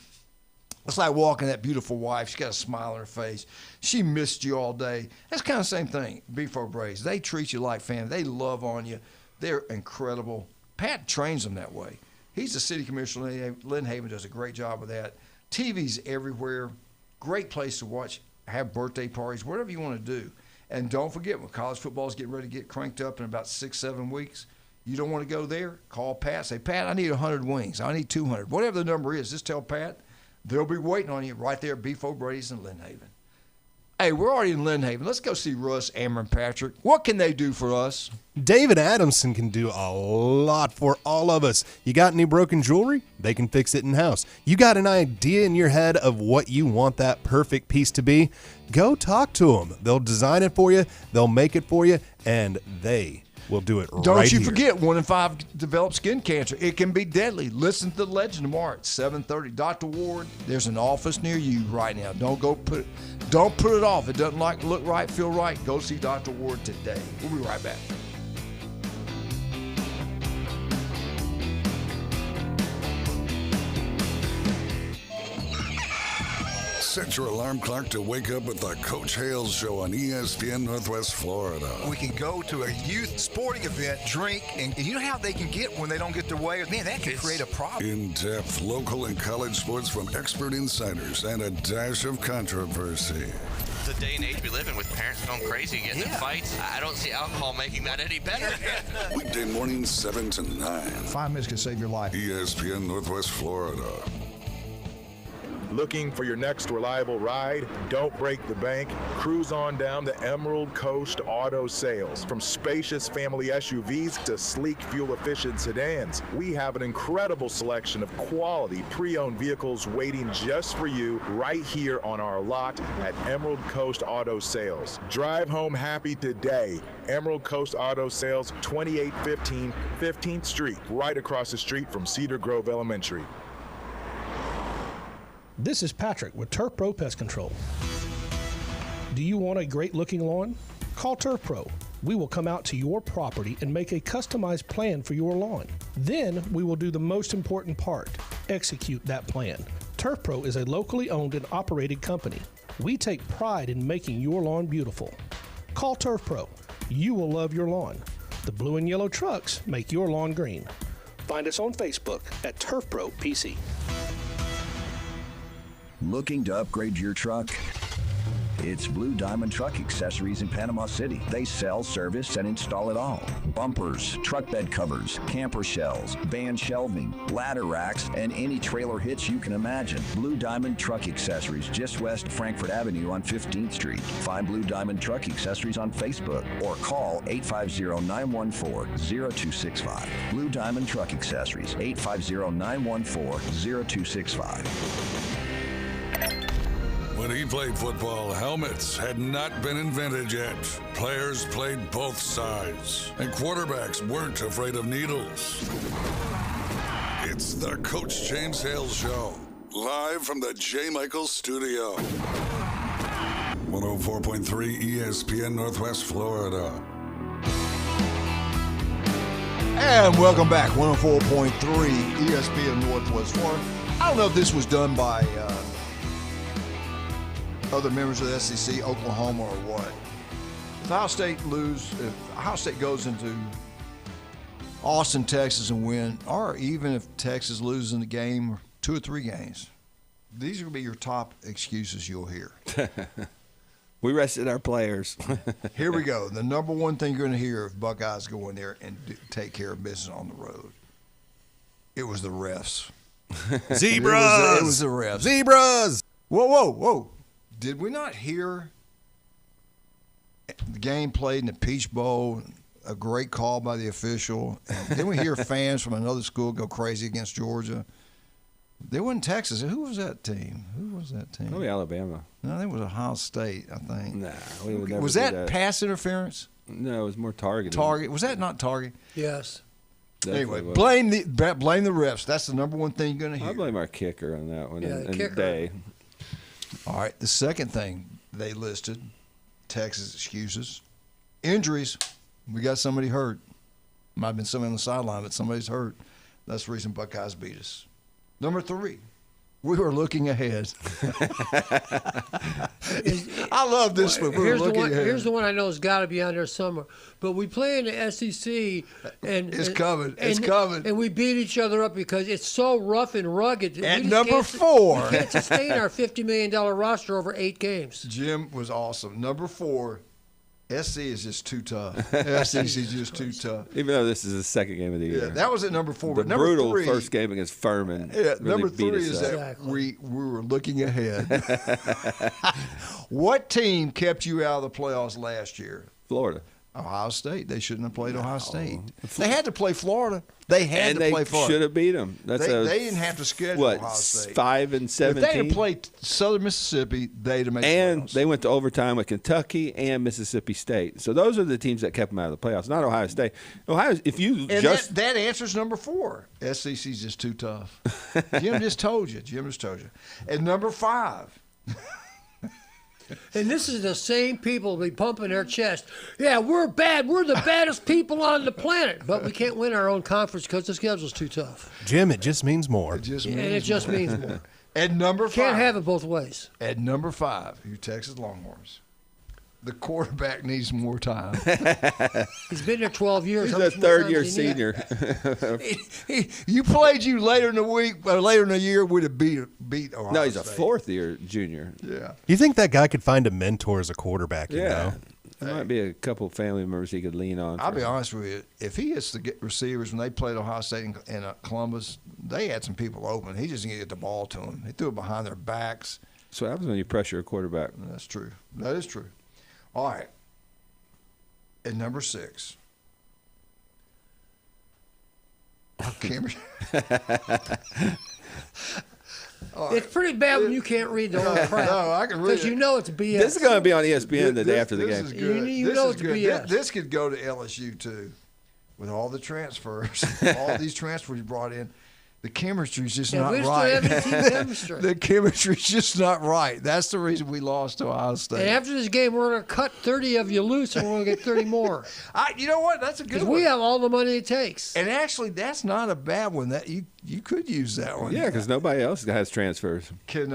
It's like walking that beautiful wife. She's got a smile on her face. She missed you all day. That's kind of the same thing, Beef O'Brady's. They treat you like family. They love on you. They're incredible. Pat trains them that way. He's the city commissioner. Lynnhaven does a great job with that. TV's everywhere. Great place to watch, have birthday parties, whatever you want to do. And don't forget, when college football is getting ready to get cranked up in about 6-7 weeks, you don't want to go there, call Pat. Say, Pat, I need 100 wings. I need 200. Whatever the number is, just tell Pat. They'll be waiting on you right there at Beef O'Brady's in Lynnhaven. Hey, we're already in Lynnhaven. Let's go see Russ, Amber, and Patrick. What can they do for us? David Adamson can do a lot for all of us. You got any broken jewelry? They can fix it in-house. You got an idea in your head of what you want that perfect piece to be? Go talk to them. They'll design it for you, they'll make it for you, and they will do it right here. Don't you forget, 1 in 5 develop skin cancer. It can be deadly. Listen to the legend tomorrow at 7:30. Dr. Ward, there's an office near you right now. Don't put it off. It doesn't look right, feel right. Go see Dr. Ward today. We'll be right back. Set your alarm clock to wake up with the Coach Hale Show on ESPN Northwest Florida. We can go to a youth sporting event, drink, and you know how they can get when they don't get their way? Man, that can create a problem. In-depth local and college sports from expert insiders and a dash of controversy. The day and age we live in with parents going crazy, getting in fights. I don't see alcohol making that any better. Weekday mornings 7 to 9. 5 minutes can save your life. ESPN Northwest Florida. Looking for your next reliable ride? Don't break the bank. Cruise on down to Emerald Coast Auto Sales. From spacious family SUVs to sleek fuel-efficient sedans, we have an incredible selection of quality pre-owned vehicles waiting just for you right here on our lot at Emerald Coast Auto Sales. Drive home happy today. Emerald Coast Auto Sales, 2815 15th Street, right across the street from Cedar Grove Elementary. This is Patrick with Turf Pro Pest Control. Do you want a great looking lawn? Call Turf Pro. We will come out to your property and make a customized plan for your lawn. Then we will do the most important part, execute that plan. Turf Pro is a locally owned and operated company. We take pride in making your lawn beautiful. Call Turf Pro. You will love your lawn. The blue and yellow trucks make your lawn green. Find us on Facebook at Turf Pro PC. Looking to upgrade your truck? It's Blue Diamond Truck Accessories in Panama City. They sell, service, and install it all. Bumpers, truck bed covers, camper shells, van shelving, ladder racks, and any trailer hitch you can imagine. Blue Diamond Truck Accessories, just west of Frankfort Avenue on 15th Street. Find Blue Diamond Truck Accessories on Facebook or call 850-914-0265. Blue Diamond Truck Accessories, 850-914-0265. When he played football, helmets had not been invented yet. Players played both sides, and quarterbacks weren't afraid of needles. It's the Coach James Hale Show, live from the J. Michaels Studio. 104.3 ESPN Northwest Florida. And welcome back, 104.3 ESPN Northwest Florida. I don't know if this was done by other members of the SEC, Oklahoma, or what. If Ohio State goes into Austin, Texas, and win, or even if Texas loses in the game, 2 or 3 games, these are going to be your top excuses you'll hear. We rested our players. Here we go. The number one thing you're going to hear if Buckeyes go in there and take care of business on the road, it was the refs. Zebras! It was the refs. Zebras! Whoa. Did we not hear the game played in the Peach Bowl, a great call by the official? And then we hear fans from another school go crazy against Georgia. They were in Texas. Who was that team? Probably Alabama. No, I think it was Ohio State, I think. Nah, we would never was do that pass interference? No, it was more targeting. Target. Was that not target? Yes. Anyway, blame the refs. That's the number one thing you're going to hear. I blame our kicker on that one. Yeah, and kicker. Day. All right, the second thing they listed, Texas excuses, injuries. We got somebody hurt. Might have been somebody on the sideline, but somebody's hurt. That's the reason Buckeyes beat us. Number 3, we were looking ahead. I love this one. Here's the one I know has got to be on there somewhere. But we play in the SEC, and it's coming. It's coming. And we beat each other up because it's so rough and rugged. At number 4, we can't sustain our $50 million roster over 8 games. Jim was awesome. Number 4. SC is just too tough. SEC is just too tough. Even though this is the second game of the year. Yeah, that was at number 4. The but number brutal 3, first game against Furman. Yeah, really number beat 3 us is up. that we were looking ahead. What team kept you out of the playoffs last year? Florida. Ohio State. They shouldn't have played Ohio State. They had to play Florida. They had to play Florida. They should have beat them. They didn't have to schedule Ohio State. 5-17. If they had played Southern Mississippi, they'd have made the playoffs. They went to overtime with Kentucky and Mississippi State. So those are the teams that kept them out of the playoffs, not Ohio State. That answers number 4. SEC's just too tough. Jim just told you. And number 5. And this is the same people be pumping their chest. Yeah, we're bad. We're the baddest people on the planet. But we can't win our own conference because the schedule's too tough. Jim, it just means more. It just means more. At number 5. Can't have it both ways. At number 5, your Texas Longhorns. The quarterback needs more time. He's been there 12 years. He's a third-year senior. You played you later in the week, or later in the year, would have beat Ohio No, he's a State. fourth-year junior. Yeah. You think that guy could find a mentor as a quarterback? You Yeah. know? There might be a couple family members he could lean on. I'll be honest with you. If he hits the receivers when they played Ohio State and Columbus, they had some people open. He just didn't get the ball to them. He threw it behind their backs. So what happens when you pressure a quarterback? That's true. That is true. All right. At number 6. Cameron. It's pretty bad when you can't read the whole crap. No, I can read it. Because you know it's BS. This is going to be on ESPN the day after the This game. is good. You This know is it's good. BS. This could go to LSU, too, with all the transfers. All these transfers you brought in. The chemistry's just not we still right. haven't seen chemistry. The chemistry's just not right. That's the reason we lost to Ohio State. And after this game, we're going to cut 30 of you loose, and we're going to get 30 more. You know what? That's a good Because one. we have all the money it takes. And actually, that's not a bad one. That you could use that one. Yeah, because nobody else has transfers. Can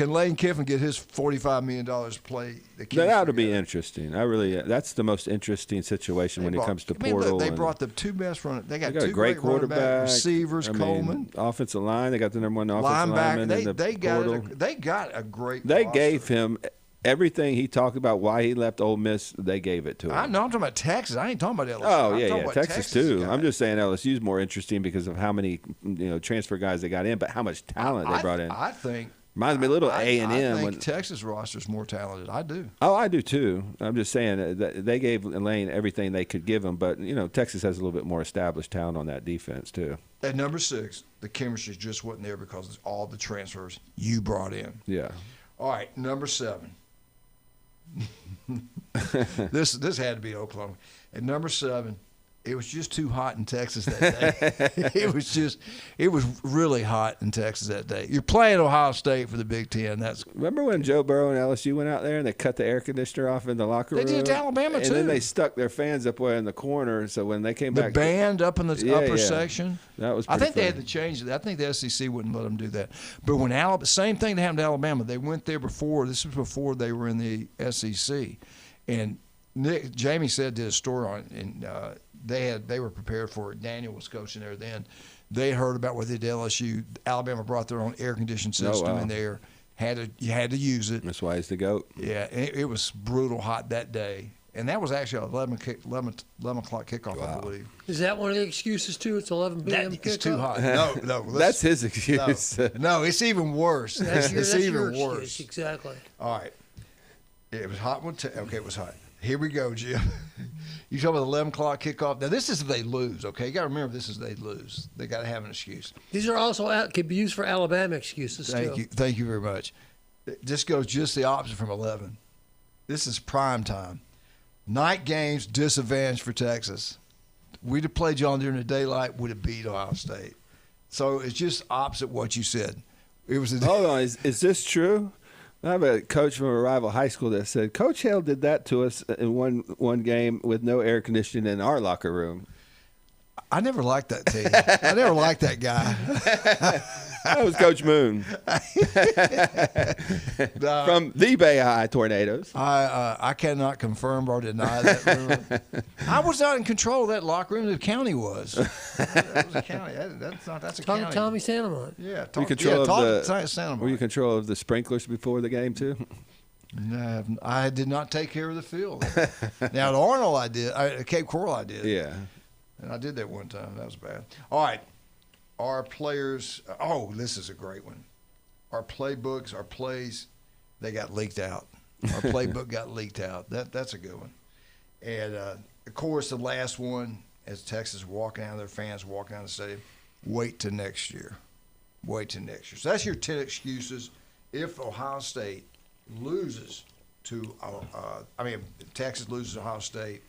Lane Kiffin get his $45 million to play the kids? That would be interesting. That's the most interesting situation when it comes to portal. They brought the two best runners. They got a two great quarterback, receivers, Coleman, offensive line. They got the number 1 offensive lineman in the portal. They got a great. They roster. gave him everything he talked about why he left Ole Miss. They gave it to him. I'm talking about Texas. I ain't talking about LSU. Oh I'm yeah, talking yeah, about Texas too. guys. I'm just saying LSU's more interesting because of how many transfer guys they got in, but how much talent they brought in. I think. Reminds me a little A&M. A&M. I think Texas roster's more talented. I do. Oh, I do too. I'm just saying that they gave Lane everything they could give him, but Texas has a little bit more established talent on that defense too. At number 6, the chemistry just wasn't there because of all the transfers you brought in. Yeah. All right, number 7. This had to be Oklahoma. At number 7, it was just too hot in Texas that day. It was really hot in Texas that day. You're playing Ohio State for the Big Ten. Remember when Joe Burrow and LSU went out there and they cut the air conditioner off in the locker room? They did it to Alabama, and too. then they stuck their fans up way in the corner, so when they came back. The band up in the upper section. That was I think pretty they had to change it. I think the SEC wouldn't let them do that. But when same thing that happened to Alabama. They went there before. This was before they were in the SEC. And Jamie did a story on it, and they were prepared for it. Daniel was coaching there then. They heard about what they did at LSU. Alabama brought their own air conditioning system in there. You had to use it. That's why it's the GOAT. Yeah, and it was brutal hot that day. And that was actually an 11 o'clock kickoff, I believe. Is that one of the excuses, too? It's 11 p.m. kickoff? It's too hot. No. That's his excuse. No, it's even worse. It's even your worse. Excuse, exactly. All right. It was hot. Okay, it was hot. Here we go, Jim. You talk about the 11 o'clock kickoff. Now, this is if they lose, okay? You got to remember this is if they lose. They got to have an excuse. These are also could be used for Alabama excuses, too. Thank you very much. This goes just the opposite from 11. This is prime time. Night games, disadvantage for Texas. We'd have played y'all during the daylight, would have beat Ohio State. So it's just opposite what you said. It was. Hold on, is this true? I have a coach from a rival high school that said Coach Hale did that to us in one game with no air conditioning in our locker room. I never liked that team. I never liked that guy. That was Coach Moon from the Bay High Tornadoes. I cannot confirm or deny that. I was not in control of that locker room. The county was. That was a county. That's a county. Tommy Santamont. Yeah, Were you control Santamont. Were you control of the sprinklers before the game too? No, I did not take care of the field. Now at Arnold, I did. At Cape Coral, I did. Yeah, and I did that one time. That was bad. All right. Our players, this is a great one. Our playbooks, our plays, they got leaked out. Our playbook got leaked out. That's a good one. And, of course, the last one, as Texas walking out, their fans walking out of the stadium, wait till next year. Wait till next year. So that's your 10 excuses. If Ohio State loses to, Texas loses to Ohio State,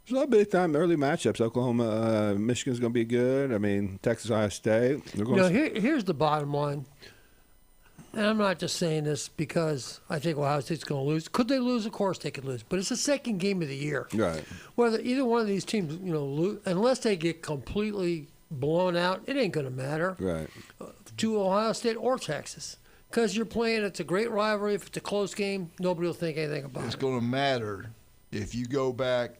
there's a lot of big-time early matchups. Oklahoma, Michigan's going to be good. Texas, Ohio State. Here's the bottom line. And I'm not just saying this because I think Ohio State's going to lose. Could they lose? Of course they could lose. But it's the second game of the year. Right. Whether either one of these teams, lose, unless they get completely blown out, it ain't going to matter. Right. To Ohio State or Texas. Because you're playing, it's a great rivalry. If it's a close game, nobody will think anything about It's it. going to matter if you go back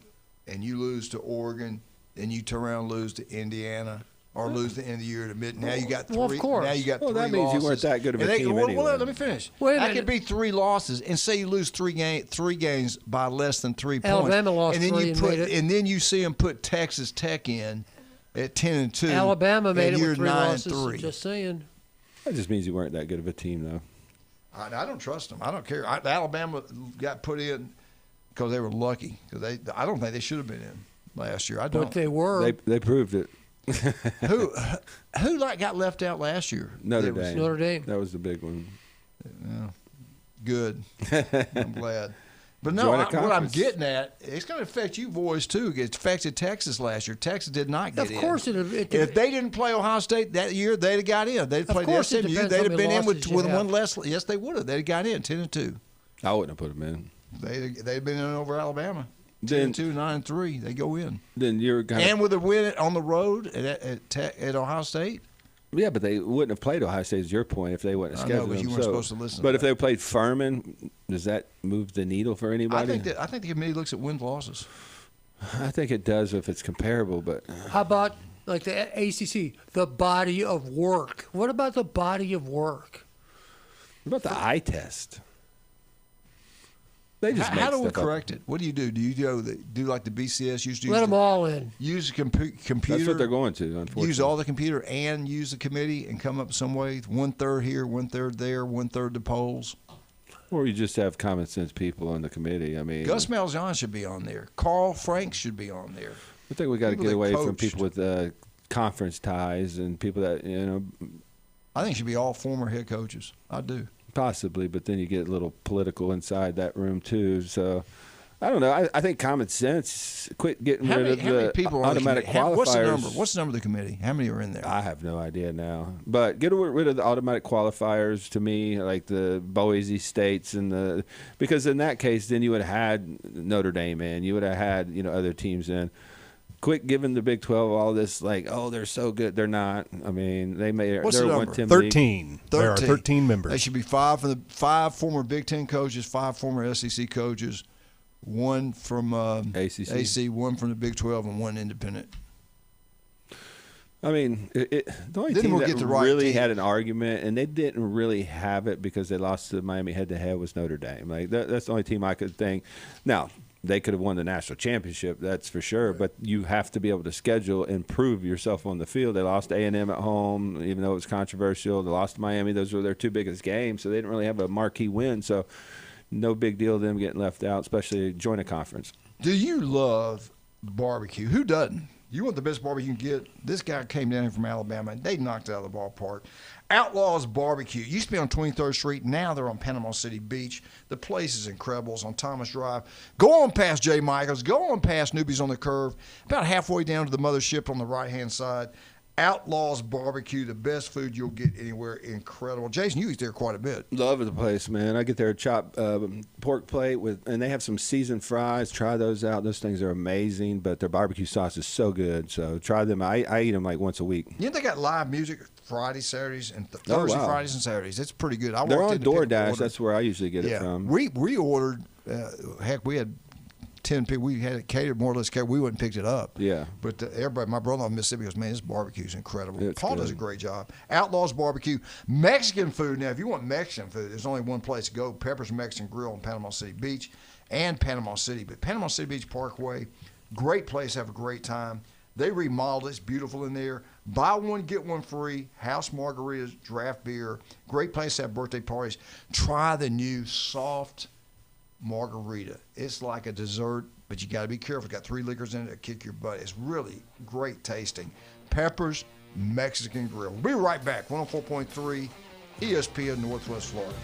and you lose to Oregon, then you turn around and lose to Indiana, or lose the end of the year to mid. Now you got three. Well, of course. Now you got Well, three that means losses. you weren't that good of a And they- team well, anyway. well, let me finish. Wait a That minute. could be 3 losses, and say you lose three games by less than 3 points. Alabama lost and then 3 you and put, made it. and then you see them put Texas Tech in at 10-2. Alabama made and it you're with 3 losses. 9-3. Just saying. That just means you weren't that good of a team, though. I don't trust them. I don't care. Alabama got put in because they were lucky. Because I don't think they should have been in last year. I don't. But they were. They proved it. who got left out last year? Notre It was- Dame. Notre Dame. That was the big one. Yeah. Good. I'm glad. But no, Join a what I'm conference. getting at, it's going to affect you boys too. It affected Texas last year. Texas did not get Of in. course it If they didn't play Ohio State that year, they'd have got in. They'd played course it SMU. depends They'd how have many been in with losses you one have. less. Yes, they would have. They'd have got in 10-2. I wouldn't have put them in. They'd have been in over Alabama. Then- 10-2, 9-3. They go in. Then you're kind And with a win on the road at Ohio State. Yeah, but they wouldn't have played Ohio State, is your point, if they wouldn't have I know, scheduled but them. you weren't supposed to listen to But if that. they played Furman, does that move the needle for anybody? I think the committee looks at wins losses. I think it does if it's comparable, but How about like the ACC, the body of work? What about the body of work? what about the eye test? They just How make do we stuff up. correct it? What do you do? Do you do like the BCS used to? Let use them all in. Use a computer. That's what they're going to, unfortunately. Use all the computer and use the committee and come up some way. 1/3 here, 1/3 there, 1/3 the polls. Or you just have common sense people on the committee. I mean, Gus Malzahn should be on there. Carl Franks should be on there. I think we got to People get that away from coached. people with conference ties and people that, I think it should be all former head coaches. I do. possibly, but then you get a little political inside that room too. So I don't know. I think common sense. Quit getting rid of How many the people are on the automatic committee? qualifiers. What's the number? What's the number of the committee? How many are in there? I have no idea now. But get rid of the automatic qualifiers to me, like the Boise States because in that case, then you would have had Notre Dame in. You would have had other teams in. Quit giving the Big 12 all this they're so good. They're not. I mean, they're What's the a number? 1-10 13. league. There are 13 members. They should be 5 former Big Ten coaches, 5 former SEC coaches, 1 from ACC. AC, 1 from the Big 12, and 1 independent. I mean, the only Then team we'll that get the right really team. had an argument, and they didn't really have it because they lost to Miami head-to-head, was Notre Dame. Like that's the only team I could think. Now, they could have won the national championship, that's for sure, but you have to be able to schedule and prove yourself on the field. They lost to A&M at home, even though it was controversial. They lost to Miami. Those were their 2 biggest games, so they didn't really have a marquee win. So no big deal them getting left out, especially join a conference. Do you love barbecue? Who doesn't? You want the best barbecue you can get? This guy came down here from Alabama, and they knocked it out of the ballpark. Outlaws Barbecue. Used to be on 23rd Street. Now they're on Panama City Beach. The place is incredible. It's on Thomas Drive. Go on past J. Michaels. Go on past Newbies on the Curve. About halfway down to the mothership on the right-hand side. Outlaws Barbecue, the best food you'll get anywhere. Incredible. Jason, you eat there quite a bit. Love the place, man. I get their chopped pork plate and they have some seasoned fries. Try those out. Those things are amazing, but their barbecue sauce is so good. So try them. I eat them like once a week. You know they got live music Fridays, Saturdays, and Thursday, wow. Fridays, and Saturdays. It's pretty good. They're walked on in to pick up DoorDash. order. That's where I usually get it from. We ordered. Heck, we had 10 people. We had it catered, more or less catered. We went and picked it up. Yeah. But everybody, my brother-in-law in Mississippi goes, man, this barbecue is incredible. It's Paul good. does a great job. Outlaws Barbecue. Mexican food. Now, if you want Mexican food, there's only one place to go. Pepper's Mexican Grill in Panama City Beach and Panama City. But Panama City Beach Parkway, great place, have a great time. They remodeled it. It's beautiful in there. Buy one, get one free. House margaritas, draft beer. Great place to have birthday parties. Try the new soft margarita. It's like a dessert, but you got to be careful. It's got 3 liquors in it that kick your butt. It's really great tasting. Pepper's Mexican Grill. We'll be right back. 104.3 ESPN Northwest Florida.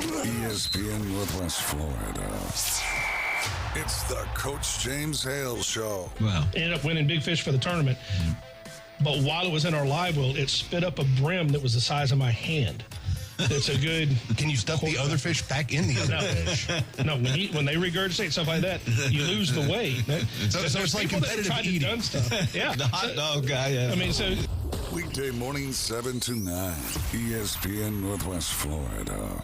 ESPN Northwest Florida. It's the Coach James Hale Show. Wow. Ended up winning Big Fish for the tournament. but while it was in our live well, it spit up a brim that was the size of my hand. It's a good. Can you stuff the other fish back in the other fish? No, when they regurgitate stuff like that, you lose the weight. So it's like competitive eating. Done stuff. Yeah, the hot dog guy. Yeah. I mean, so weekday mornings 7 to 9, ESPN Northwest Florida.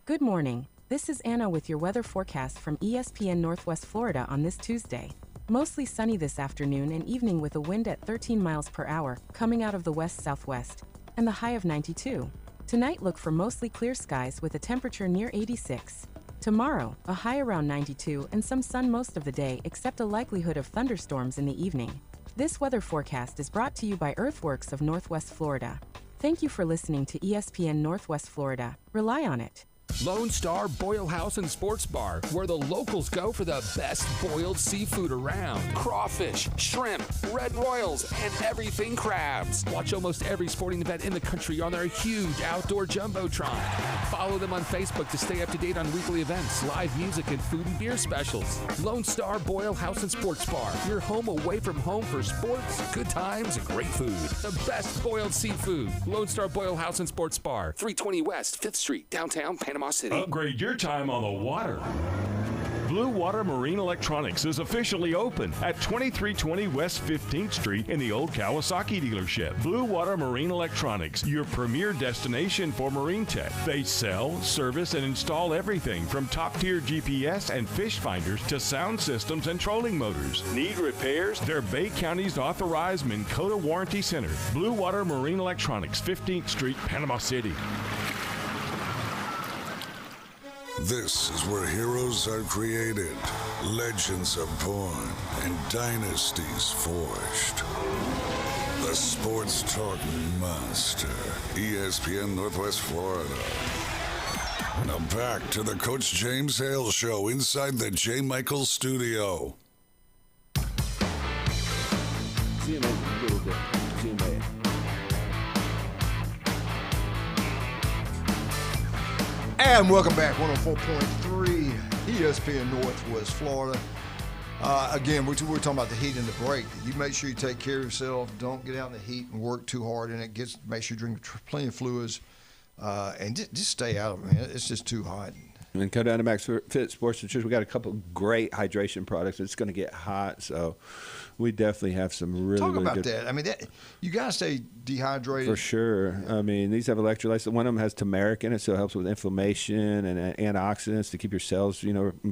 Good morning. This is Anna with your weather forecast from ESPN Northwest Florida on this Tuesday. Mostly sunny this afternoon and evening with a wind at 13 miles per hour coming out of the west-southwest, and the high of 92. Tonight, look for mostly clear skies with a temperature near 86. Tomorrow, a high around 92 and some sun most of the day except a likelihood of thunderstorms in the evening. This weather forecast is brought to you by Earthworks of Northwest Florida. Thank you for listening to ESPN Northwest Florida. Rely on it. Lone Star Boil House and Sports Bar, where the locals go for the best boiled seafood around. Crawfish, shrimp, red royals, and everything crabs. Watch almost every sporting event in the country on their huge outdoor jumbotron. Follow them on Facebook to stay up to date on weekly events, live music, and food and beer specials. Lone Star Boil House and Sports Bar, your home away from home for sports, good times, and great food. The best boiled seafood. Lone Star Boil House and Sports Bar, 320 West 5th Street, downtown Panama City. Upgrade your time on the water. Blue Water Marine Electronics is officially open at 2320 West 15th Street in the old Kawasaki dealership. Blue Water Marine Electronics, your premier destination for marine tech. They sell, service, and install everything from top-tier GPS and fish finders to sound systems and trolling motors. Need repairs? They're Bay County's authorized Minn Kota Warranty Center. Blue Water Marine Electronics, 15th Street, Panama City. This is where heroes are created, legends are born, and dynasties forged. The Sports Talk Monster, ESPN Northwest Florida. Now back to the Coach James Hale Show inside the J. Michaels studio. See you, man. A little bit. See you, man. And welcome back, 104.3 ESPN Northwest Florida. Again, we're talking about the heat and the break. You make sure you take care of yourself. Don't get out in the heat and work too hard in it. Make sure you drink plenty of fluids, and just stay out of it, man. It's just too hot. And come down to Max Fit Sports Nutrition. We got a couple great hydration products. It's going to get hot, so we definitely have some really, Talk really about good. that. I mean, you got to stay dehydrated. For sure. I mean, these have electrolytes. One of them has turmeric in it, so it helps with inflammation and antioxidants to keep your cells,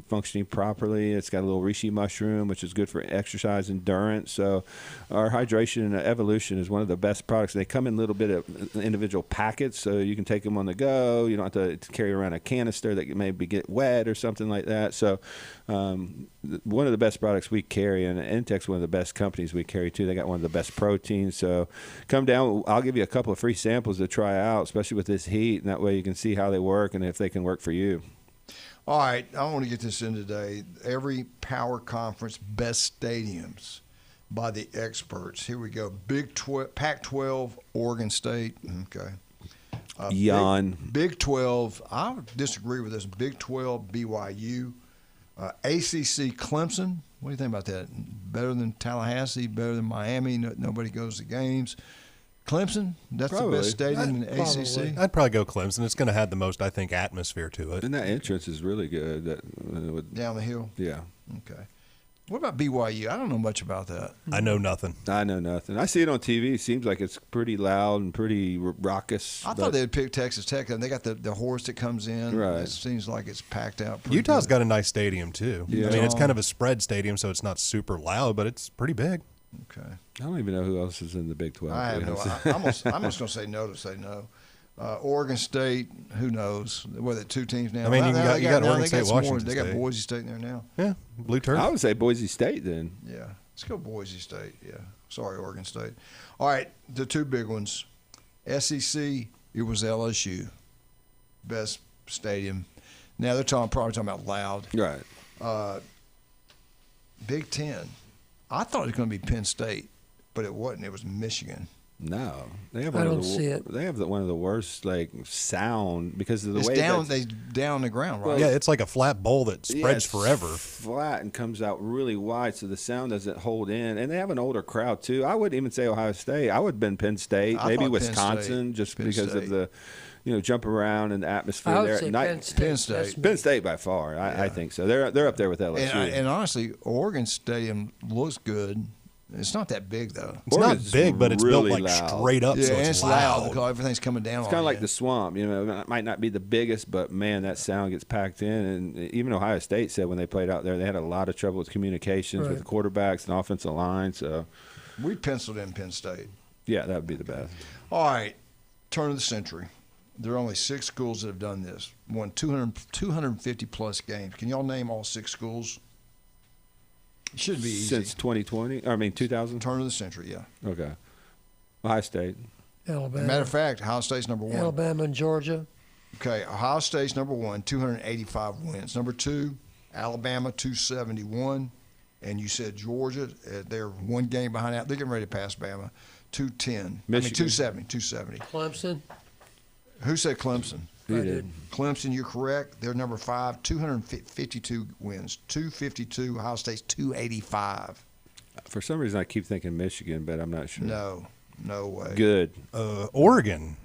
functioning properly. It's got a little reishi mushroom, which is good for exercise endurance. So our hydration and evolution is one of the best products. They come in a little bit of individual packets, so you can take them on the go. You don't have to carry around a canister that maybe get wet or something like that. So one of the best products we carry, and Intech's one of the best companies we carry too. They got one of the best proteins. So come down. I'll give you a couple of free samples to try out, especially with this heat, and that way you can see how they work and if they can work for you. All right, I want to get this in today. Every power conference, best stadiums by the experts. Here we go. Pac-12, Oregon State. Okay. Yawn. Big 12, I would disagree with this. Big 12, BYU. ACC, Clemson. What do you think about that? Better than Tallahassee, better than Miami. Nobody goes to games. Clemson, that's Probably. The best stadium in the ACC. I'd probably go Clemson. It's going to have the most, I think, atmosphere to it. And that entrance is really good. Down the hill? Yeah. Okay. What about BYU? I don't know much about that. I know nothing. I see it on TV. It seems like it's pretty loud and pretty raucous. I thought they'd pick Texas Tech, and they got the horse that comes in. Right. It seems like it's packed out. Utah's got a nice stadium, too. Yeah. I mean, it's kind of a spread stadium, so it's not super loud, but it's pretty big. Okay. I don't even know who else is in the Big 12. I have no. I'm just going to say no to say no. Oregon State, who knows? Whether two teams now. I mean, you got Oregon State, Washington They State. got Boise State in there now. Yeah, Blue Turf. I would say Boise State then. Yeah, let's go Boise State. Yeah, sorry, Oregon State. All right, the two big ones. SEC, it was LSU, best stadium. Now they're probably talking about loud. Right. Big Ten, I thought it was going to be Penn State, but it wasn't. It was Michigan. No, they have I one don't of the, see it. They have one of the worst sound because of the It's way down. that's- They down the ground, right? Yeah, it's like a flat bowl that spreads it's forever. flat and comes out really wide, so the sound doesn't hold in. And they have an older crowd too. I wouldn't even say Ohio State. I would have been Penn State, I maybe thought Penn Wisconsin, State. just Penn because State. of the, jumping around and the atmosphere I would there. say Night- Penn State. Penn That's State. me. Penn State by far. I think so. They're up there with LSU. And honestly, Oregon Stadium looks good. It's not that big though. It's Oregon's not big, but it's built really like loud. straight up, Yeah, so and it's it's loud loud. because everything's coming down. It's on kind of like you. the Swamp. It might not be the biggest, but man, that sound gets packed in. And even Ohio State said when they played out there, they had a lot of trouble with communications with the quarterbacks and offensive line. So We penciled in Penn State. yeah, that would be the best. All right, turn of the century. There are only 6 schools that have done this. Won 250 plus games. Can y'all name all 6 schools? It should be easy. Since 2020, I mean 2000. Turn of the century, yeah. Okay. Ohio State. Alabama. Matter of fact, Ohio State's number 1. Alabama and Georgia. Okay, Ohio State's number 1, 285 wins. Number 2, Alabama, 271. And you said Georgia, they're 1 game behind that. They're getting ready to pass Bama, 210. Michigan. 270. Clemson. Who said Clemson? Who did? Clemson, you're correct. They're number 5, 252 wins. 252. Ohio State's 285. For some reason, I keep thinking Michigan, but I'm not sure. No way. Good. Oregon.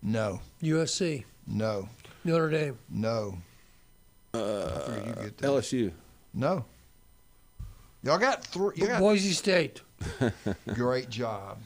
No. USC. No. Notre Dame. No. I figured you'd get that. LSU. No. Y'all got 3. Boise State. Great job.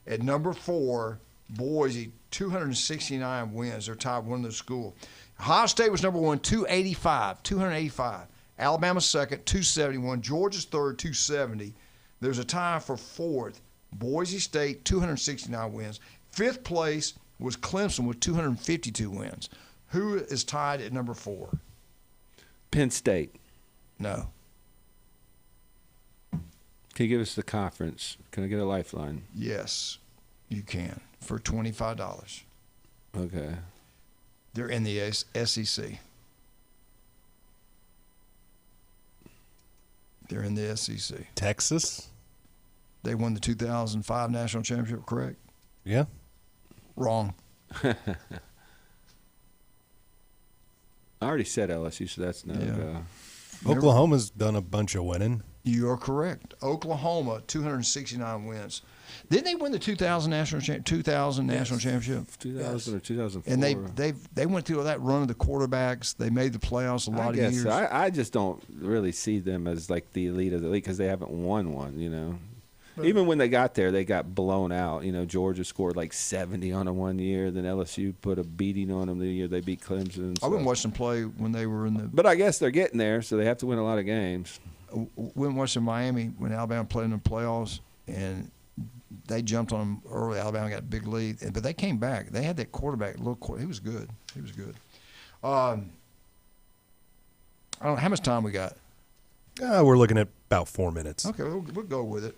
At number 4, Boise, 269 wins. They're tied one of the school. Ohio State was number 1, 285. Alabama second, 271. Georgia's third, 270. There's a tie for 4th. Boise State, 269 wins. 5th place was Clemson with 252 wins. Who is tied at number 4? Penn State. No. Can you give us the conference? Can I get a lifeline? Yes, you can for $25. Okay. They're in the SEC. They're in the SEC. Texas? They won the 2005 national championship, correct? Yeah. Wrong. I already said LSU, so that's no. Oklahoma's done a bunch of winning. You are correct. Oklahoma, 269 wins. Didn't they win the 2000 national championship? 2000 or 2004. And they went through that run of the quarterbacks. They made the playoffs a lot of years. So. I just don't really see them as like the elite of the league because they haven't won one. Even when they got there, they got blown out. Georgia scored like 70 on them one year. Then LSU put a beating on them the year they beat Clemson. I wouldn't watch them play when they were in the. But I guess they're getting there, so they have to win a lot of games. Went watching Miami when Alabama played in the playoffs, and they jumped on them early. Alabama got a big lead, but they came back. They had that quarterback. He was good. I don't know how much time we got. We're looking at about 4 minutes. Okay, we'll go with it.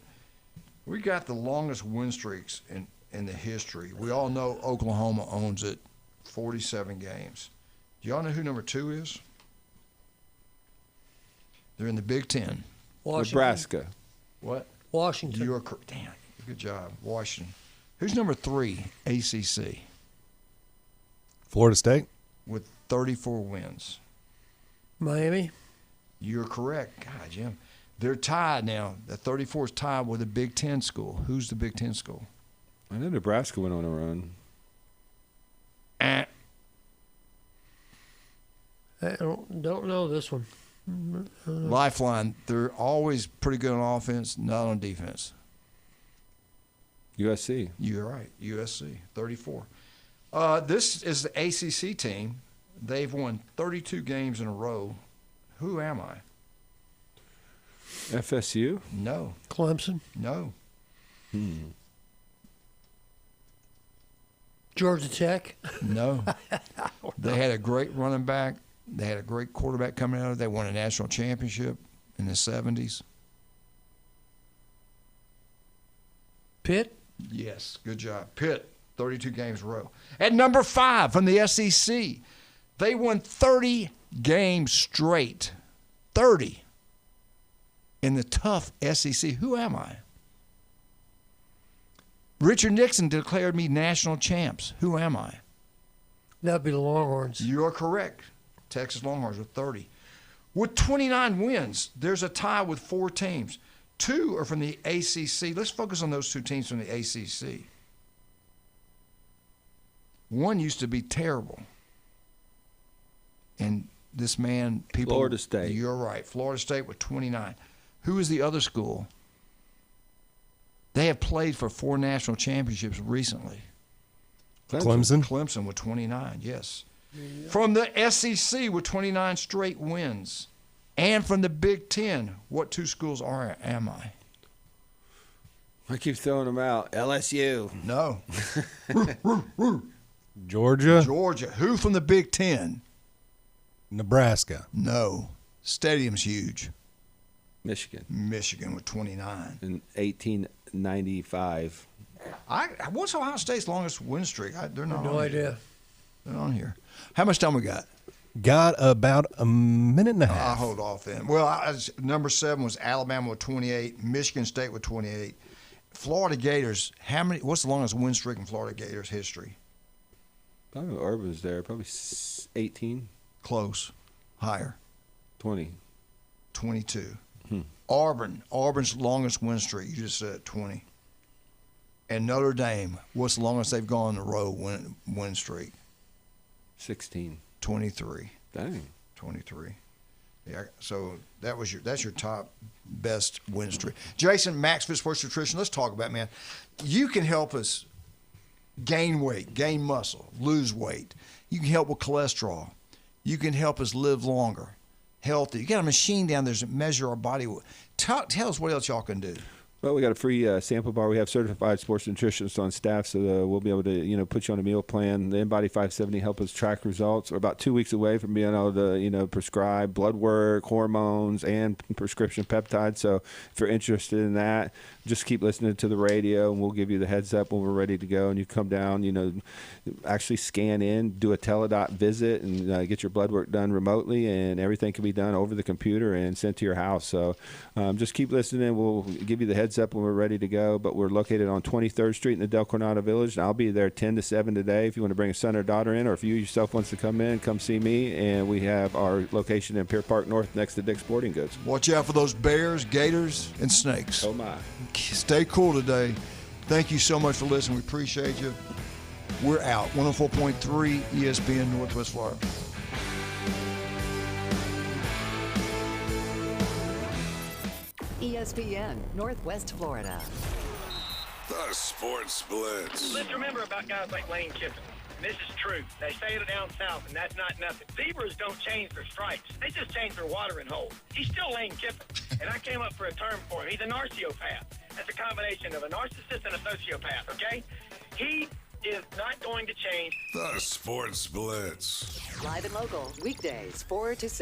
We got the longest win streaks in the history. We all know Oklahoma owns it, 47 games. Do y'all know who number 2 is? They're in the Big Ten. Washington. Nebraska. What? Washington. You are damn. Good job, Washington. Who's number 3? ACC. Florida State. With 34 wins. Miami. You're correct. God, Jim. They're tied now. The 34 is tied with a Big Ten school. Who's the Big Ten school? I know Nebraska went on a run. I don't know this one. Lifeline. They're always pretty good on offense, not on defense. USC. You're right. USC, 34. This is the ACC team. They've won 32 games in a row. Who am I? FSU? No. Clemson? No. Georgia Tech? No. They had a great running back. They had a great quarterback coming out of it. They won a national championship in the 70s. Pitt? Yes, good job. Pitt, 32 games in a row. At number 5 from the SEC, they won 30 games straight. 30 in the tough SEC. Who am I? Richard Nixon declared me national champs. Who am I? That'd be the Longhorns. You're correct. Texas Longhorns with 30. With 29 wins, there's a tie with 4 teams. 2 are from the ACC. Let's focus on those 2 teams from the ACC. One used to be terrible. And this man, people. Florida State. You're right. Florida State with 29. Who is the other school? They have played for 4 national championships recently. Clemson? Clemson with 29, yes. From the SEC with 29 straight wins. And from the Big Ten, what 2 schools am I? I keep throwing them out. LSU. No. Georgia? Georgia. Who from the Big Ten? Nebraska. No. Stadium's huge. Michigan. Michigan with 29. In 1895. What's Ohio State's longest win streak? They're not No on idea. Here. They're on here. How much time we got? Got about a minute and a half. I'll hold off then. Well, number 7 was Alabama with 28, Michigan State with 28. Florida Gators, what's the longest win streak in Florida Gators history? Probably Urban's there. Probably 18. Close. Higher. 20. 22. Auburn's longest win streak, you just said 20. And Notre Dame, what's the longest they've gone in a row win streak? 16. 23. Dang. 23. Yeah, so that's your top best win streak. Jason, Max Fit Sports Nutrition, let's talk about, man. You can help us gain weight, gain muscle, lose weight. You can help with cholesterol. You can help us live longer, healthy. You got a machine down there that measure our body. Tell us what else y'all can do. Well, we got a free sample bar. We have certified sports nutritionists on staff, so we'll be able to, put you on a meal plan. The InBody 570 help us track results. We're about 2 weeks away from being able to, prescribe blood work, hormones, and prescription peptides. So if you're interested in that, just keep listening to the radio, and we'll give you the heads up when we're ready to go. And you come down, actually scan in, do a teledot visit, and get your blood work done remotely, and everything can be done over the computer and sent to your house. So just keep listening. We'll give you the heads up when we're ready to go. But we're located on 23rd Street in the Del Coronado Village, and I'll be there 10 to 7 today. If you want to bring a son or daughter in, or if you yourself wants to come in, come see me. And we have our location in Pier Park North next to Dick's Sporting Goods. Watch out for those bears, gators, and snakes. Oh, my. Stay cool today. Thank you so much for listening. We appreciate you. We're out. 104.3 ESPN Northwest Florida. ESPN Northwest Florida. The Sports Blitz. Let's remember about guys like Lane Kiffin. This is true. They say it down south, and that's not nothing. Zebras don't change their stripes. They just change their watering hole. He's still Lane Kiffin, and I came up for a term for him. He's a narciopath. That's a combination of a narcissist and a sociopath, okay? He is not going to change. The Sports Blitz. Live and local, weekdays 4 to 6.